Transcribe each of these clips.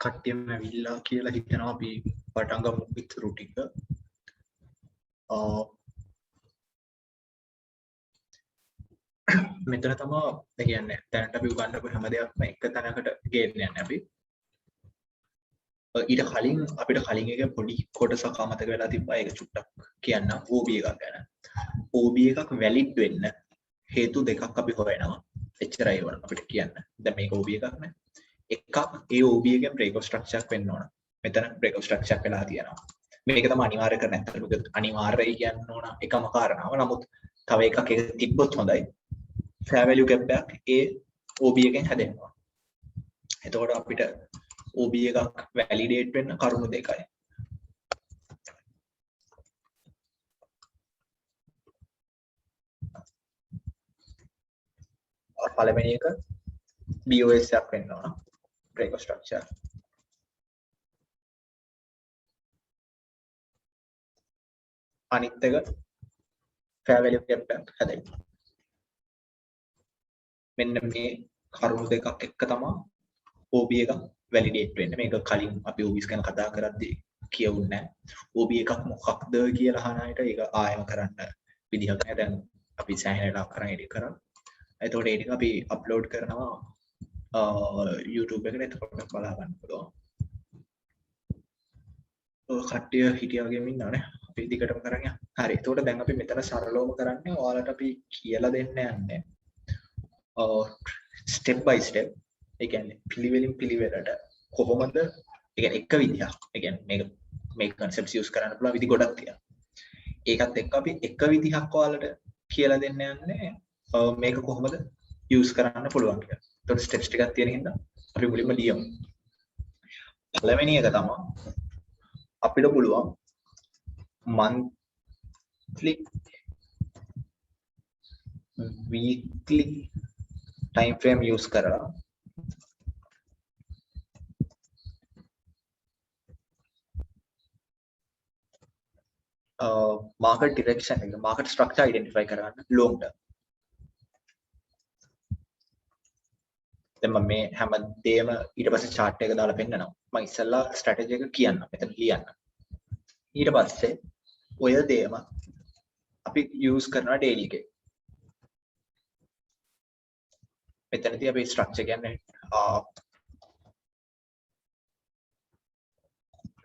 කට්ටියම ඇවිල්ලා කියලා හිතනවා අපි පටන් ගමු විතරු ටික. මෙතන තමයි ඒ කියන්නේ දැනට අපි උගන්වපු හැම දෙයක්ම එක තැනකට ගේන්න යන්නේ අපි. ඊට කලින් අපිට කලින් එක පොඩි කොටසක් අමතක වෙලා තිබ්බා. ඒක චුට්ටක් කියන්න OB එකක් ගැන. OB එකක් වැලිඩ් වෙන්න හේතු දෙකක් අපි හොයනවා. එච්චරයි වුණා අපිට කියන්න. දැන් මේක OB එකක් නේ. එකක් ඒ OB එකෙන් break of structure එකක් වෙන්න ඕන. මෙතන break of structure එකක් වෙලා තියෙනවා. මේක තමයි අනිවාර්ය කරන්න ඇත්තට. මොකද අනිවාර්යයි කියන්න ඕන එකම කාරණාව. නමුත් තව එකක් එක තිබ්බොත් හොඳයි. fair value gap එකක් ඒ OB එකෙන් හැදෙනවා. එතකොට අපිට OB එකක් validate වෙන්න කරුණු දෙකයි. පළවෙනි එක BOS එකක් වෙන්න ඕන. break of structure. අනිත් එක fair value gap එකක් හැදෙන්න. මෙන්න මේ කරුණු දෙකක් එක්ක තමයි OB එක වැලිඩේට් වෙන්නේ. මේක කලින් අපි OBs ගැන කතා කරද්දී කියවුන්නේ නැහැ. OB එකක් මොකක්ද කියලා අහන අයට ඒක ආයෙම කරන්න විදිහක් නැහැ. දැන් අපි සෑහෙන වෙලාවක් කරන් එඩිට් කරා. එතකොට ඒ ටික අපි අප්ලෝඩ් කරනවා YouTube එකට. එතකොට බලා ගන්න පුළුවන්. කට්ටිය හිටියා වගේම ඉන්නවනේ. අපි දිගටම කරන් යමු. හරි. එතකොට දැන් අපි මෙතන සරලවම කරන්නේ ඔයාලට අපි කියලා දෙන්න යන්නේ. step by step ඒ කියන්නේ පිළිවෙලින් පිළිවෙලට කොහොමද ඒ කියන්නේ එක විදිහක් ඒ කියන්නේ මේක concepts use කරන්න පුළුවන් විදි ගොඩක් තියෙනවා. ඒකත් එක්ක අපි එක විදිහක් ඔයාලට කියලා දෙන්න යන්නේ මේක කොහොමද use කරන්න පුළුවන් කියලා. ඒතකොට steps ටිකක් තියෙන හින්දා අපි මුලින්ම ලියමු. පළවෙනි එක තමයි අපිට පුළුවන් monthly weekly time frame use කරලා market direction එක market structure identify කරගන්න long term. දැන් මම මේ හැම දෙයක්ම ඊට පස්සේ chart එක දාලා පෙන්නනවා. මම ඉස්සෙල්ලා strategy එක කියන්න මෙතන ලියන්න. ඊට පස්සේ ඔය දෙයම අපි use කරනවා daily එකේ. මෙතනදී අපි structure කියන්නේ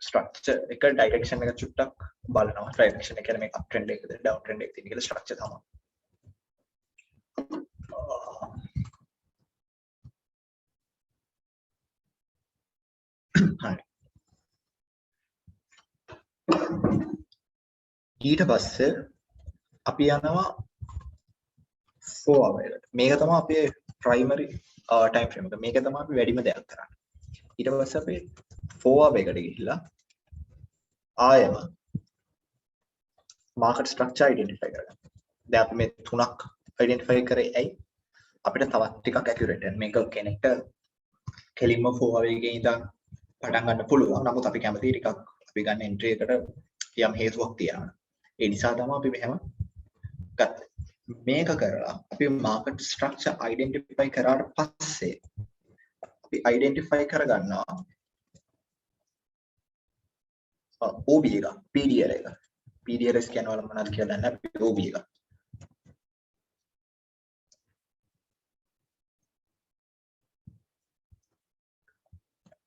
structure එක direction එක චුට්ටක් බලනවා. direction එක කියන්නේ මේ up trend එකද down trend එකද කියන එක structure තමයි. හරි. ඊට පස්සේ අපි යනවා 4 hour එකට. මේක තමයි අපේ primary time frame එක. මේක තමයි අපි වැඩිම දෙයක් කරන්නේ. ඊට පස්සේ අපි 4 hour එකට ගිහිල්ලා ආයෙම market structure identify කරගන්න. දැන් අපි මේ තුනක් identify කරේ ඇයි? අපිට තවත් ටිකක් accurate වෙන්න. මේක කෙනෙක්ට කෙලින්ම 4 hour එකේ ඉඳන් පටන් ගන්න පුළුවන්. නමුත් අපි කැමති ටිකක් අපි ගන්න entry එකට යම් හේතුවක් තියෙනවා. ඒ නිසා තමයි අපි මෙහෙම ගත්තේ. මේක කරලා අපි market structure identify කරාට පස්සේ අපි identify කරගන්නවා OB එක PDL එක. PDLS කියනවා මොනවද කියලා දන්නේ අපි OB එක.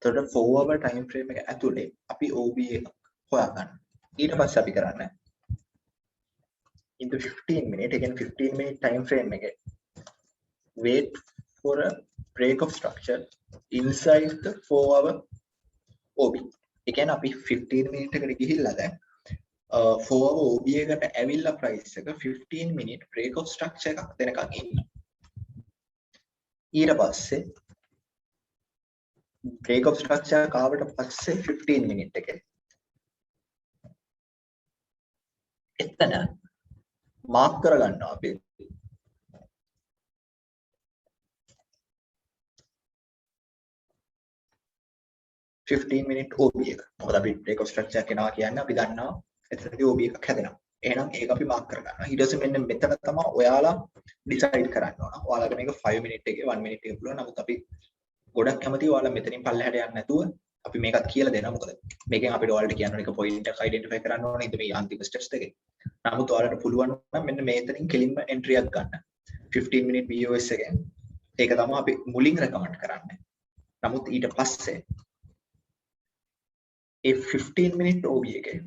එතකොට 4 hour time frame එක ඇතුලේ අපි OB එක හොයාගන්න. ඊට පස්සේ අපි කරන්නේ in the 15 minute again 15 minute time frame එකේ wait for a break of structure inside the 4 hour OB. ඒ කියන්නේ අපි 15 minute එකට ගිහිල්ලා දැන් 4 hour OB එකට ඇවිල්ලා price එක 15 minute break of structure එකක් දෙනකන් ඉන්න. ඊට පස්සේ break of structure එක ආවට පස්සේ 15 minute එකේ එතන මාක් කරගන්නවා අපි minute OB එක. මොකද අපි break of structure කෙනා කියන්නේ අපි දන්නවා එතනදී OB එකක් හැදෙනවා. එහෙනම් ඒක අපි මාක් කරගන්නවා. ඊට පස්සේ මෙන්න මෙතන තමයි ඔයාලා decide කරන්න ඕන. ඔයාලට මේක 5 minute එකේ 1 minute එකේ පුළුවන්. නමුත් අපි ගොඩක් කැමතියි ඔයාලා මෙතනින් පල්ලෙහාට යන්න නැතුව අපි මේකත් කියලා දෙනවා මොකද මේකෙන් අපිට ඔයාලට කියන්න ඕන එක පොයින්ට් එක අයිඩෙන්ටිෆයි කරන්න ඕනේ ඉතින් මේ අන්තිම ස්ටෙප්ස් එකේ. නමුත් ඔයාලට පුළුවන් නම් මෙන්න මේතනින් කෙලින්ම එන්ට්‍රි එකක් ගන්න. 15 minute BOS එකෙන් ඒක තමයි අපි මුලින් රෙකමන්ඩ් කරන්නේ. නමුත් ඊට පස්සේ ඒ 15 minute OB එකේ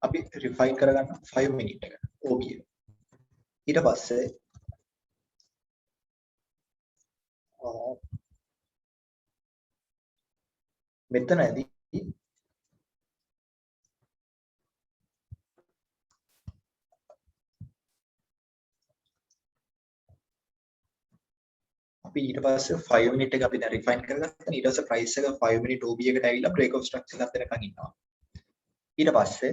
අපි රිෆයින් කරගන්න 5 minute එක OB එක. ඊට පස්සේ මෙතනදී අපි ඊට පස්සේ 5 minute එක අපි දැන් රිෆයින් කරගත්තා. ඊට පස්සේ price එක 5 minute OB එකට ඇවිල්ලා break of structure එකක් දෙනකන් ඉන්නවා. ඊට පස්සේ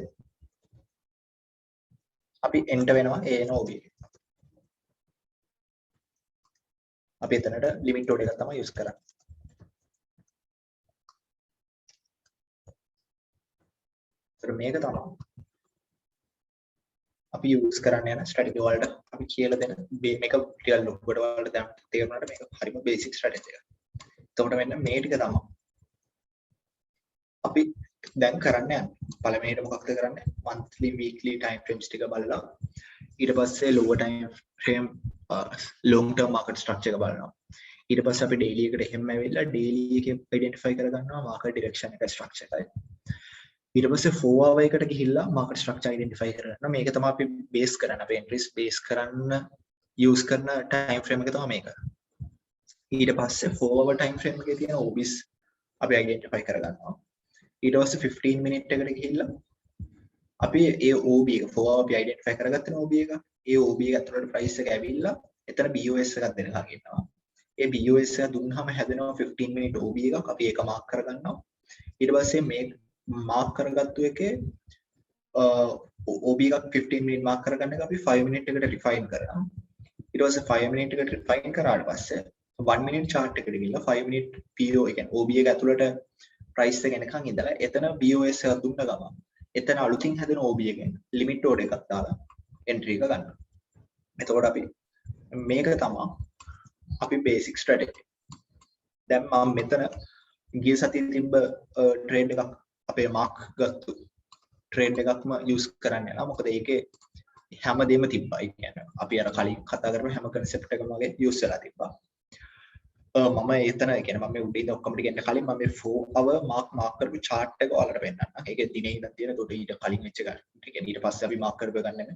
අපි enter වෙනවා AN OB එකේ. අපි එතනට limit order එකක් තමයි use කරන්නේ. ඒතර මේක තමයි අපි use කරන්න යන strategy වලට අපි කියලා දෙන මේක ටිකක් ලොකුවට වලට දැන් තේරුණාට මේක හරිම basic strategy එකක්. එතකොට මෙන්න මේ ටික තමයි අපි දැන් කරන්න යන්නේ. පළවෙනිට මොකක්ද කරන්නේ? monthly weekly time frames ටික බලලා ඊට පස්සේ lower time frame long term market structure එක බලනවා. ඊට පස්සේ අපි daily එකට එහෙම ඇවිල්ලා daily එකේ identify කරගන්නවා market direction එක structure එකයි. ඊට පස්සේ 4 hour එකට ගිහිල්ලා market structure identify කරගන්නවා. මේක තමයි අපි base කරන්න අපේ entries base කරන්න use කරන time frame එක තමයි මේක. ඊට පස්සේ 4 hour time frame එකේ තියෙන OBs අපි identify කරගන්නවා. ඊට පස්සේ 15 minute එකට ගිහිල්ලා අපි ඒ OB එක 4 hour අපි identify කරගත්තන OB එක ඒ OB එක ඇතුළට price එක ඇවිල්ලා එතන BOS එකක් දෙනවා කියනවා. ඒ BOS එක දුන්නාම හැදෙනවා 15 minute OB එකක්. අපි ඒක mark කරගන්නවා. ඊට පස්සේ මේ mark කරගත්තු එකේ OB එකක් 15 minute mark කරගන්න එක අපි 5 minute එකට refine කරනවා. ඊට පස්සේ 5 minute එකට refine කරාට පස්සේ 1 minute chart එකට ගිහිල්ලා 5 minute PO ඒ කියන්නේ OB එක ඇතුළට price එක එනකන් ඉඳලා එතන BOS එක දුන්න ගමන් එතන අලුතින් හැදෙන OB එකෙන් limit order එකක් දාලා entry එක ගන්නවා. එතකොට අපි මේක තමයි අපි basic strategy. දැන් මම මෙතන ගිය සතියේ තිබ්බ trade එකක් අපේ mark ගත්තු trade එකක්ම use කරන්න යනවා. මොකද ඒකේ හැමදේම තිබ්බා. ඒ කියන්නේ අපි අර කලින් කතා කරපු හැම concept එකම වගේ use වෙලා තිබ්බා. මම එතන ඒ කියන්නේ මම මේ උඩින් ඔක්කොම ටික එන්න කලින් මම මේ 4 hour mark කරපු chart එක ඔයාලට පෙන්නන්න. ඒකේ දිනේ ඉඳන් තියෙන උඩ ඊට කලින් වෙච්ච ගන්න. ඒ කියන්නේ ඊට පස්සේ අපි mark කරපු ගන්න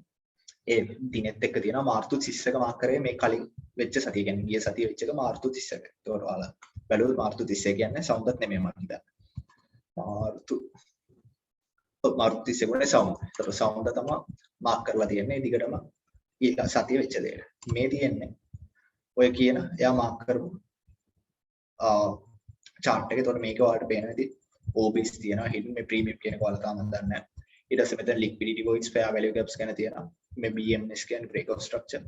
ඒ දිනෙත් එක්ක තියෙනවා මාර්තු 30 එක mark කරේ මේ කලින් වෙච්ච සතිය. කියන්නේ ගිය සතිය වෙච්ච එක මාර්තු 31. ඒකට ඔයාලා බැලුවොත් මාර්තු 31 කියන්නේ සවුන්දත් නෙමෙයි මම හිතන්නේ. මාර්තු 31 වනේ සවුන්ද. ඒතර සවුන්ද තමයි mark කරලා තියෙන්නේ. දිගටම ඊට සතිය වෙච්ච දේ. මේ තියෙන්නේ ඔය කියන එයා mark කරපු chart එක. එතකොට මේක ඔයාලට පේන විදිහ OBs තියෙනවා. hidden මේ premium කියන එක ඔයාලා තාම දන්නේ නැහැ. ඊට පස්සේ මෙතන liquidity voids fair value gaps ගැන තියෙනවා. මේ BMS කියන්නේ break of structure.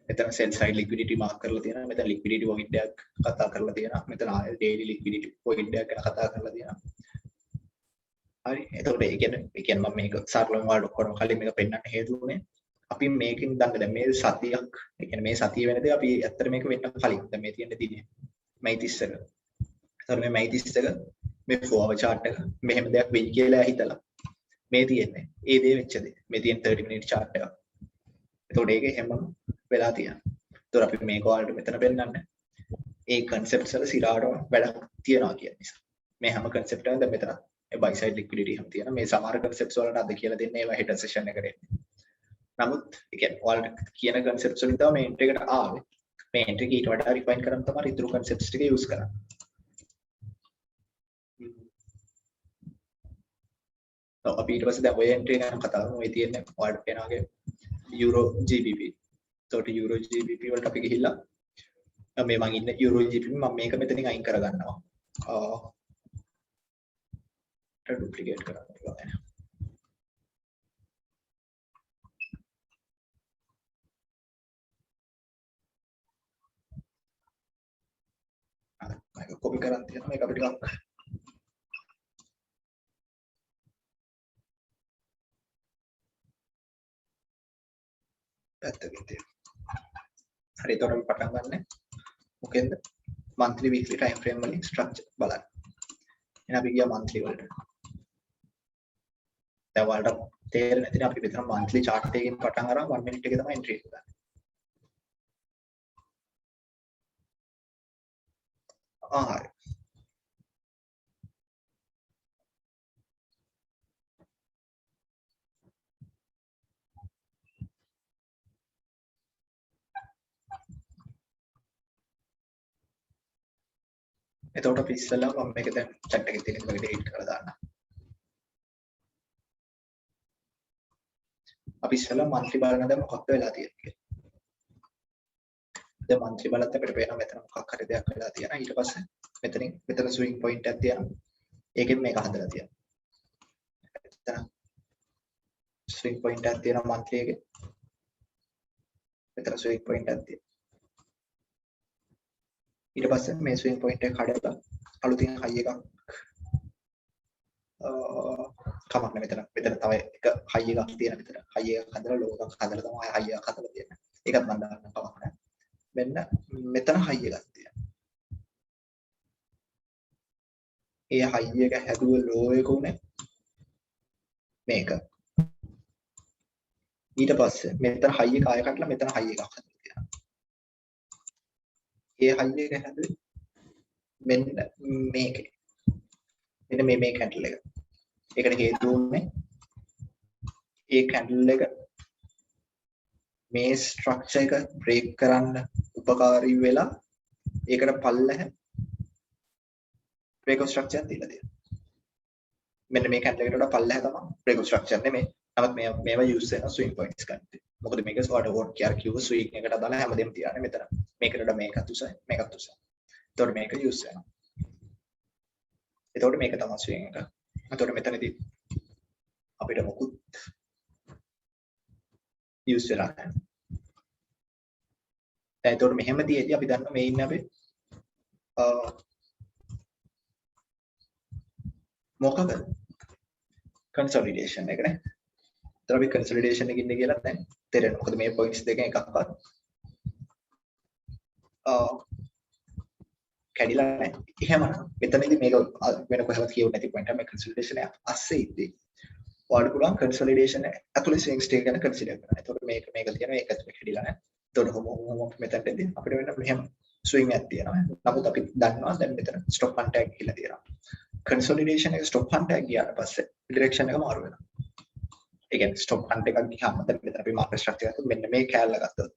මෙතන sell side liquidity mark කරලා තියෙනවා. මෙතන liquidity void එකක් කතා කරලා තියෙනවා. මෙතන daily liquidity void එකක් ගැන කතා කරලා තියෙනවා. හරි. එතකොට ඒ කියන්නේ මම මේක සරලව ඔයාලට ඔක්කොම කලින් මේක පෙන්නන්න හේතුව උනේ අපි මේකෙන් දන්න දැන් මේ සතියක් ඒ කියන්නේ මේ සතිය වෙනදී අපි ඇත්තට මේක වෙන්න කලින් දැන් මේ තියෙන දිනේ මයි 30 එක. ඒතර මේ මයි 30 එක මේ 4 hour chart එක මෙහෙම දෙයක් වෙයි කියලා හිතලා මේ තියෙන්නේ ඒ දේ වෙච්ච දේ. මේ තියෙන 30 minute chart එක. එතකොට ඒක හැම වෙලා තියෙනවා. ඒතර අපි මේක ඔයාලට මෙතන පෙන්නන්නේ ඒ concepts වල සිරාට වැඩක් තියනවා කියන නිසා. මේ හැම concept එකක්ම දැන් මෙතන ඒ buy side liquidity හැම තියෙනවා. මේ සමහර concepts වලට අද කියලා දෙන්නේ ඒවා header session එකට එන්නේ. නමුත් ඒ කියන්නේ ඔයාලට කියන concepts වලින් තමයි මේ entry එකට ආවේ. මේ entry එක ඊට වඩා refine කරන්න තමයි ඉතුරු concepts ටික use කරන්නේ. අපි ඊට පස්සේ දැන් ඔය entry ගැන කතා කරමු. මේ තියෙන්නේ ඔයාලට පේනවාගේ euro GBP. ඒකට euro GBP වලට අපි ගිහිල්ලා මේ මම ඉන්න euro GBP මම මේක මෙතනින් අයින් කරගන්නවා. duplicate කරන්න ඕනේ. මේක copy කරන් තියෙනවා. මේක අපිට ටිකක් පැත්තකින් තියෙනවා. හරි එතකොට අපි පටන් ගන්න මොකෙන්ද monthly weekly time frame වලින් structure බලන්න. එහෙනම් අපි ගියා monthly වලට. දැන් ඔයාලට තේරෙන්නේ නැතිනම් අපි මෙතන monthly chart එකකින් පටන් අරන් 1 minute එකේ තමයි entry එක ගන්න. හරි. එතකොට අපි ඉස්සෙල්ලා මම මේක දැන් chat එකේ තියෙන එක delete කරලා දාන්න. අපි ඉස්සෙල්ලා monthly බලන දැන් මොකක්ද වෙලා තියෙන්නේ කියලා. දැන් monthly බලද්දී අපිට පේනවා මෙතන මොකක් හරි දෙයක් වෙලා තියෙනවා. ඊට පස්සේ මෙතන swing point එකක් තියෙනවා. ඒකෙන් මේක හදලා තියෙනවා. එතන swing point එකක් තියෙනවා monthly එකේ. මෙතන swing point එකක් තියෙනවා. ඊට පස්සේ මේ swing point එක කඩලා අලුතින් high එකක් කමක් නැහැ මෙතන තව එක high එකක් තියෙන මෙතන high එකක් හදලා low එකක් හදලා තමයි high එකක් හදලා තියෙන්නේ. ඒකත් මම දාන්න කමක් නැහැ. මෙන්න මෙතන high එකක් තියෙනවා. ඒ high එක හැදුව low එක උනේ මේක. ඊට පස්සේ මෙතන high එක ආය කඩලා මෙතන high එකක් හදලා තියෙනවා. ඒ high එක හැදුවේ මෙන්න මේකේ. මෙන්න මේ candle එක. ඒකට හේතුව උනේ ඒ candle එක මේ structure එක break කරන්න උපකාරී වෙලා ඒකට පල්ලෙහ break of structure එකක් දීලා තියෙනවා. මෙන්න මේ candle එකට වඩා පල්ලෙහ තමයි break of structure නෙමෙයි. නමුත් මේවා use වෙන swing points ගන්න. මොකද මේක ස්වාට වෝට් කියාර කිව්ව swing එකට දාලා හැමදේම තියන්නේ මෙතන. මේකට වඩා මේකත් උසයි මේකත් උසයි. එතකොට මේක use වෙනවා. එතකොට මේක තමයි swing එක. එතකොට මෙතනදී අපිට මොකුත් use වෙලා නැහැ. දැන් එතකොට මෙහෙම තියේදී අපි දන්නවා මේ ඉන්නේ අපි මොකක්ද consolidation එක නේ. එතකොට අපි consolidation එකකින් ඉන්නේ කියලා දැන් තේරෙනවා. මොකද මේ points දෙකෙන් එකක්වත් කැඩිලා නැහැ. එහෙම මෙතනදී මේක වෙන කොහෙවත් කියවන්න නැති point එක මේ consolidation එක අස්සේ ඉද්දී ඔයාලට පුළුවන් consolidation ඇතුලේ swing state ගැන consider කරන්න. එතකොට මේක තියෙනවා ඒක ඇතුලේ කැඩිලා නැහැ. එතකොට කොහොම මෙතනදී අපිට වෙන මෙහෙම swing එකක් තියෙනවා. නමුත් අපි දන්නවා දැන් මෙතන stop hunt tag කියලා තියෙනවා. consolidation එක stop hunt tag ගියාට පස්සේ direction එක මාරු වෙනවා. ඒ කියන්නේ stop hunt එකක් ගියාම දැන් මෙතන අපි market structure එකක් මෙන්න මේ කැලල ගත්තොත්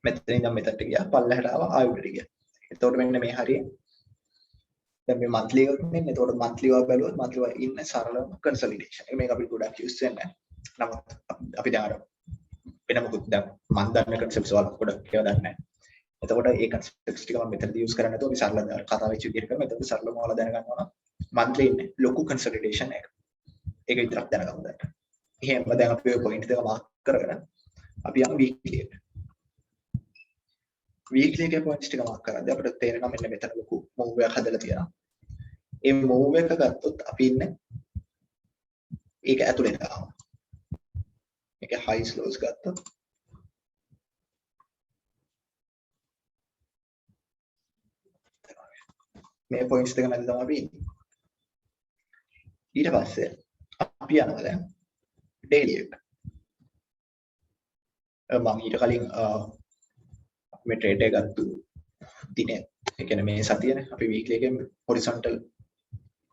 මෙතන ඉඳන් මෙතනට ගියා පල්ලෙහාට ආවා ආයෙත් ගියා. එතකොට මෙන්න මේ හරිය දැන් මේ monthly එකක් නෙමෙයි. එතකොට monthly වල බැලුවොත් monthly වල ඉන්න සරලම consolidation. මේක අපි ගොඩක් use වෙන්නේ නැහැ. නමුත් අපි දැන් අර වෙන මොකුත් දැන් මම දන්න concepts වල ගොඩක් ඒවා දන්නේ නැහැ. එතකොට ඒ concepts ටික මම මෙතනදී use කරන්නේ නැතුව අපි සරල කතා වෙච්ච විදිහට කරමු. එතකොට සරලම වල දැනගන්නවා නම් monthly ඉන්නේ ලොකු consolidation එක. ඒක විතරක් දැනගමු දැන්. එහෙනම් දැන් අපි ඔය point දෙක මාක් කරගෙන අපි යමු weekly එකට. weekly එකේ points ටික මාක් කරද්දී අපිට තේරෙනවා මෙන්න මෙතන ලොකු move එකක් හදලා තියෙනවා. ඒ move එක ගත්තොත් අපි ඉන්නේ ඒක ඇතුලේ තාම. මේක highs lows ගත්තොත් මේ points දෙක මැද තමයි අපි ඉන්නේ. ඊට පස්සේ අපි යනවා දැන් daily එක. මම ඊට කලින් මේ trade එක ගත්තු දිනේ ඒ කියන්නේ මේ සතියනේ අපි weekly එකෙන් horizontal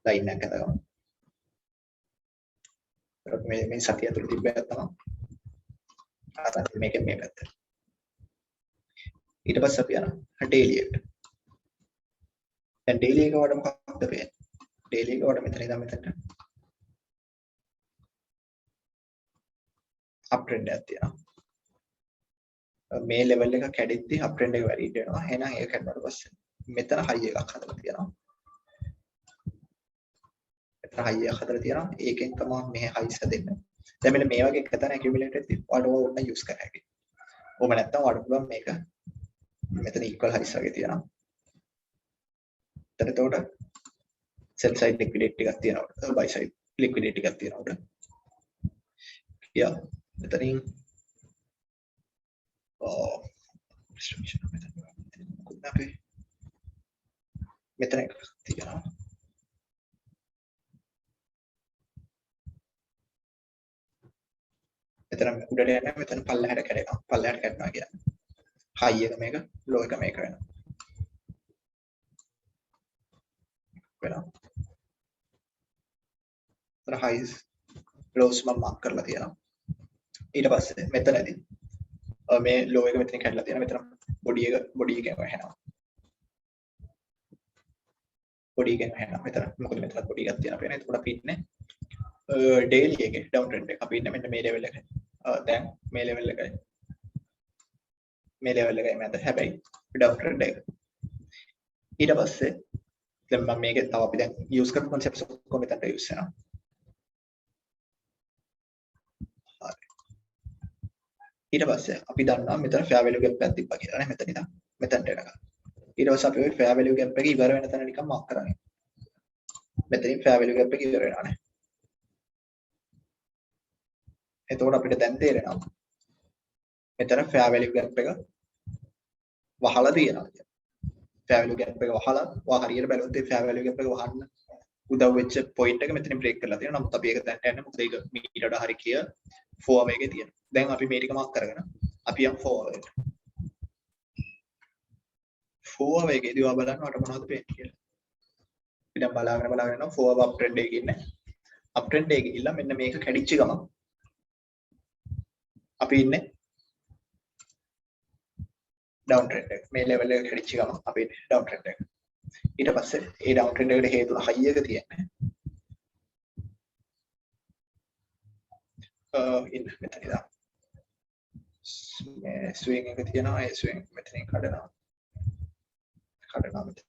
line එකක් හදාගමු. මේ සතිය තුළ තිබ්බ එක තමයි මේකෙන් මේ පැත්ත. ඊට පස්සේ අපි යනවා daily එකට. දැන් daily එක වඩා මොකක්ද වෙන්නේ? daily එක වඩා මෙතන ඉඳන් මෙතනට up trend එකක් තියෙනවා. මේ level එක කැඩෙද්දී up trend එක වැඩි වෙනවා. එහෙනම් ඒක කැඩුණාට පස්සේ මෙතන high එකක් හදලා තියෙනවා. මෙතන high එකක් හදලා තියෙනවා. ඒකෙන් තමයි මේ highs හදෙන්නේ. දැන් මෙන්න මේ වගේ එකතන accumulated ඔයාලට ඕන use කරන්න හැකියි. ඕම නැත්නම් ඔයාලට පුළුවන් මේක මෙතන equal highs වගේ තියෙනවා. එතකොට sell side liquidity එකක් තියෙනවා. buy side liquidity එකක් තියෙනවා. යා මෙතනින් distribution මෙතන අපි මෙතන එකක් තියෙනවා. මෙතන උඩට යනවා මෙතන පල්ලෙහාට කැඩෙනවා. පල්ලෙහාට කැඩෙනවා කියන්නේ high එක මේක low එක මේක වෙනවා. तर highs lows මම මාක් කරලා තියෙනවා. ඊට පස්සේ මෙතනදී මේ low එක මෙතන කැඩලා තියෙනවා. මෙතන body එකෙන් වැහෙනවා. body එකෙන් වැහෙනවා. මෙතන මොකද මෙතන body එකක් තියෙනවා. අපේ එතකොට අපි ඉන්නේ daily එකේ down trend එක. අපි ඉන්නේ මෙන්න මේ level එකේ. දැන් මේ level එකයි. මේ level එකයි මත හැබැයි down trend එක. ඊට පස්සේ දැන් මම මේක තව අපි දැන් use කරපු concepts ඔක්කොම මෙතනට use කරනවා. ඊට පස්සේ අපි දන්නවා මෙතන fair value gap එකක් තිබ්බා කියලා නේ මෙතන ඉඳන් මෙතනට එනකම්. ඊට පස්සේ අපි ওই fair value gap එක ඉවර වෙන තැන නිකන් මාක් කරන්නේ. මෙතනින් fair value gap එක ඉවර වෙනවා නේ. එතකොට අපිට දැන් තේරෙනවා මෙතන fair value gap එක වහලා තියෙනවා කියලා. fair value gap එක වහලා ඔයා හරියට බැලුවොත් ඒ fair value gap එක වහන්න උදව් වෙච්ච point එක මෙතනින් break කරලා තියෙනවා. නමුත් අපි ඒක දැන් යන්නේ මොකද ඒක මීටරට හරි කිය 4 වේගයේ තියෙනවා. දැන් අපි මේ ටික මාක් කරගෙන අපි යම් 4 වේගයට. 4 වේගයේදී ඔයා බලන්න මට මොනවද පේන්නේ කියලා. අපි දැන් බලාගෙන යනවා 4 up trend එකේ ඉන්නේ. up trend එකේ ගිහිල්ලා මෙන්න මේක කැඩිච්ච ගමන් අපි ඉන්නේ down trend එක. මේ level එක කැඩිච්ච ගමන් අපි ඉන්නේ down trend එක. ඊට පස්සේ ඒ down trend එකට හේතුව high එක තියෙන්නේ. ඉන්න මෙතන ඉඳන් මේ swing එක තියෙනවා. ඒ swing මෙතනින් කඩනවා මෙතන.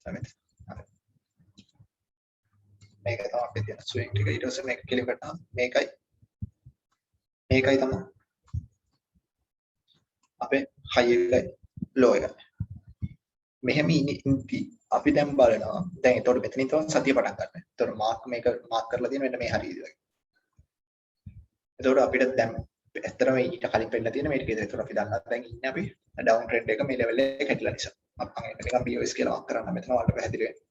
හරි. මේක තමයි අපේ තියෙන swing ටික. ඊට පස්සේ මේක කෙලින් කරනවා. මේකයි තමයි අපේ high එකයි low එකයි. මෙහෙම ඉන්නේ අපි දැන් බලනවා. දැන් එතකොට මෙතනින් තමයි සතිය පටන් ගන්න. එතකොට මේක මාක් කරලා තියෙන මෙන්න මේ හරියට. එතකොට අපිට දැන් ඇත්තටම ඊට කලින් පෙන්නලා තියෙන මේ ටික. එතකොට අපි දන්නවා දැන් ඉන්නේ අපි down trend එක මේ level එකේ කැඩිලා නිසා. මම නිකන් BOS කියලා මාක් කරන්න මෙතන වලට පැහැදිලි වෙන්නේ.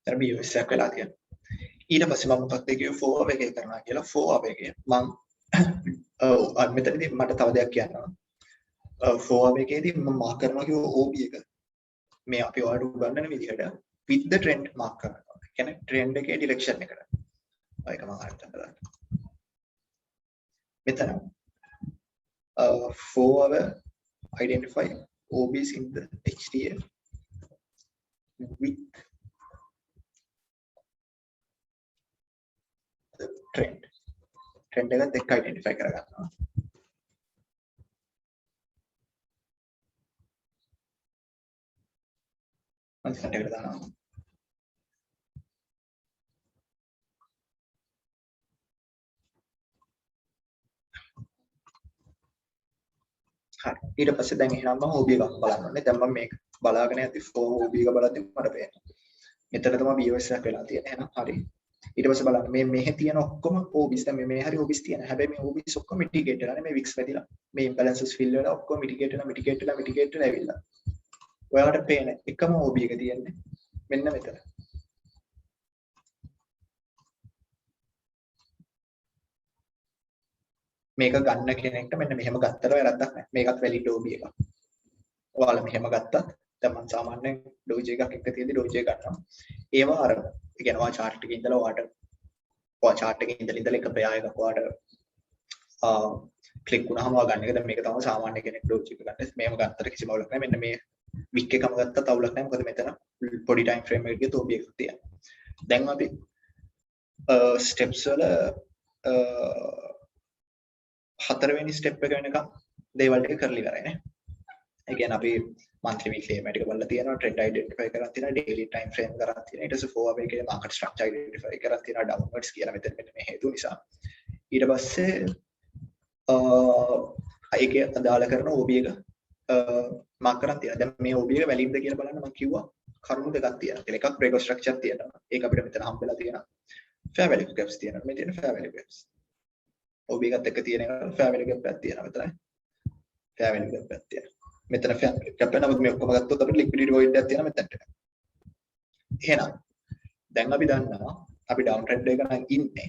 දැන් BOS එකක් වෙලා තියෙනවා. ඊට පස්සේ මම මොකක්ද කිව්වේ 4 වේගය කරනවා කියලා 4 වේගය මම මෙතනදී මට තව දෙයක් කියන්න ඕන. 4 වේගයේදී මම මාක් කරනවා කිව්ව OB එක මේ අපි ඔයාලට උගන්වන විදිහට with the trend මාක් කරනවා. ඒ කියන්නේ trend එකේ direction එකට. ඒක මම හරියට හදන්න. මෙතන 4 identify OBs in the HTL with trend එකත් එක්ක identify කරගන්නවා. මම සෙට් එකට දානවා. හරි. ඊට පස්සේ දැන් එහෙනම් මම OB එකක් බලන්න ඕනේ. දැන් මම මේක බලාගෙන යද්දි 4 OB එක බලද්දි මට පේනවා. මෙතන තමයි BOS එකක් වෙලා තියෙන්නේ. එහෙනම් හරි. ඊට පස්සේ බලන්න මේ මෙහෙ තියෙන ඔක්කොම OBs දැන් මේ හරි OBs තියෙන. හැබැයි මේ OBs ඔක්කොම මිටිගේට් වෙලානේ මේ වික්ස් වැදිලා. මේ imbalances fill වෙලා ඔක්කොම මිටිගේට් වෙලා ඇවිල්ලා. ඔයාලට පේන එකම OB එක තියෙන්නේ මෙන්න මෙතන. මේක ගන්න කෙනෙක්ට මෙන්න මෙහෙම ගත්තට වැරද්දක් නැහැ. මේකත් valid OB එකක්. ඔයාලා මෙහෙම ගත්තත් දැන් මම සාමාන්‍යයෙන් doji එකක් එක්ක තියෙද්දි doji එක ගන්නවා. ඒවා අර ඒ කියන්නේ ඔයා chart එකේ ඉඳලා ඔයා chart එකේ ඉඳලා එක pair එකක් ඔයාට ක්ලික් වුණාම ඔයා ගන්න එක. දැන් මේක තමයි සාමාන්‍ය කෙනෙක් doji එක ගන්න. මේව ගත්තට කිසිම අවුලක් නැහැ. මෙන්න මේ wick එකම ගත්තත් අවුලක් නැහැ. මොකද මෙතන පොඩි time frame එකකදී OB එකක් තියෙනවා. දැන් අපි steps වල හතරවෙනි step එක වෙනකම් දේවල් ටික කරලා ඉවරයි නේ. ඒ කියන්නේ අපි monthly weekly EMI ටික බලලා තියෙනවා, trend identify කරලා තියෙනවා, daily time frame කරලා තියෙනවා. ඊට පස්සේ 4 week එකේ market structure identify කරලා තියෙනවා, downwards කියලා මෙතන මෙන්න මේ හේතු නිසා. ඊට පස්සේ ඒකේ අදාළ කරන OB එක මාක් කරන් තියෙනවා. දැන් මේ OB එක වැලිඩ්ද කියලා බලන්න මම කිව්වා කරුණු දෙකක් තියෙනවා. එකක් break of structure තියෙනවා. ඒක අපිට මෙතන හම්බෙලා තියෙනවා. fair value gaps තියෙනවා. මේ තියෙන fair value gaps. OB එකත් එක්ක තියෙන එක fair value gap එකක් තියෙනවා මෙතන. fair value gap එකක් තියෙනවා. මෙතන fair value gap එක නමුත් මේ ඔක්කොම ගත්තොත් අපිට liquidity void එකක් තියෙනවා මෙතනට. එහෙනම් දැන් අපි දන්නවා අපි down trend එක නම් ඉන්නේ.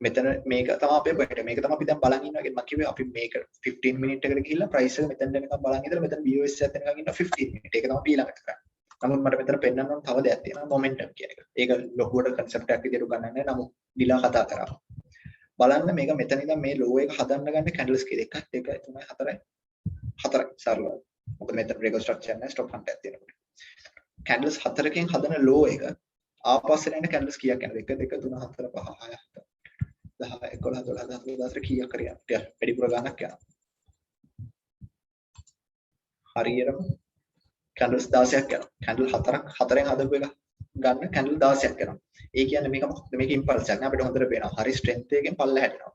මෙතන මේක තමයි අපේ point එක. මේක තමයි අපි දැන් බලන් ඉන්නවා. මම කිව්වේ අපි මේක 15 minute එකට ගිහිල්ලා price එක මෙතන දෙනකම් බලන් ඉඳලා මෙතන BOS එකත් දෙනකම් ඉන්නවා 15 minute. ඒක තමයි අපි ඊළඟට කරන්නේ. නමුත් මට මෙතන පෙන්නන්න ඕන තව දෙයක් තියෙනවා momentum කියන එක. ඒක ලොකුවට concept එකක් විදිහට ගන්න නැහැ. නමුත් දිලා කතා කරා. බලන්න මේක මෙතන ඉඳන් මේ low එක හදන්න ගන්න candles කියලා 1 2 3 4 4 සරලව. මොකද මෙතන break structure නැහැ stop hunt එකක් තියෙනකොට. candles 4කින් හදන low එක ආපස්සට යන candles කීයක් යනද? 1 2 3 4 5 6 7 10 11 12 13 14 කීයක් හරි යනවා. ටික වැඩිපුර ගණනක් යනවා. හරියටම candles 16ක් යනවා. candle 4ෙන් හදපු එක ගන්න candle 16ක් යනවා. ඒ කියන්නේ මේක මොකක්ද? මේක impulse එකක් නේ අපිට හොඳට පේනවා. හරි strength එකකින් පල්ල හැදෙනවා.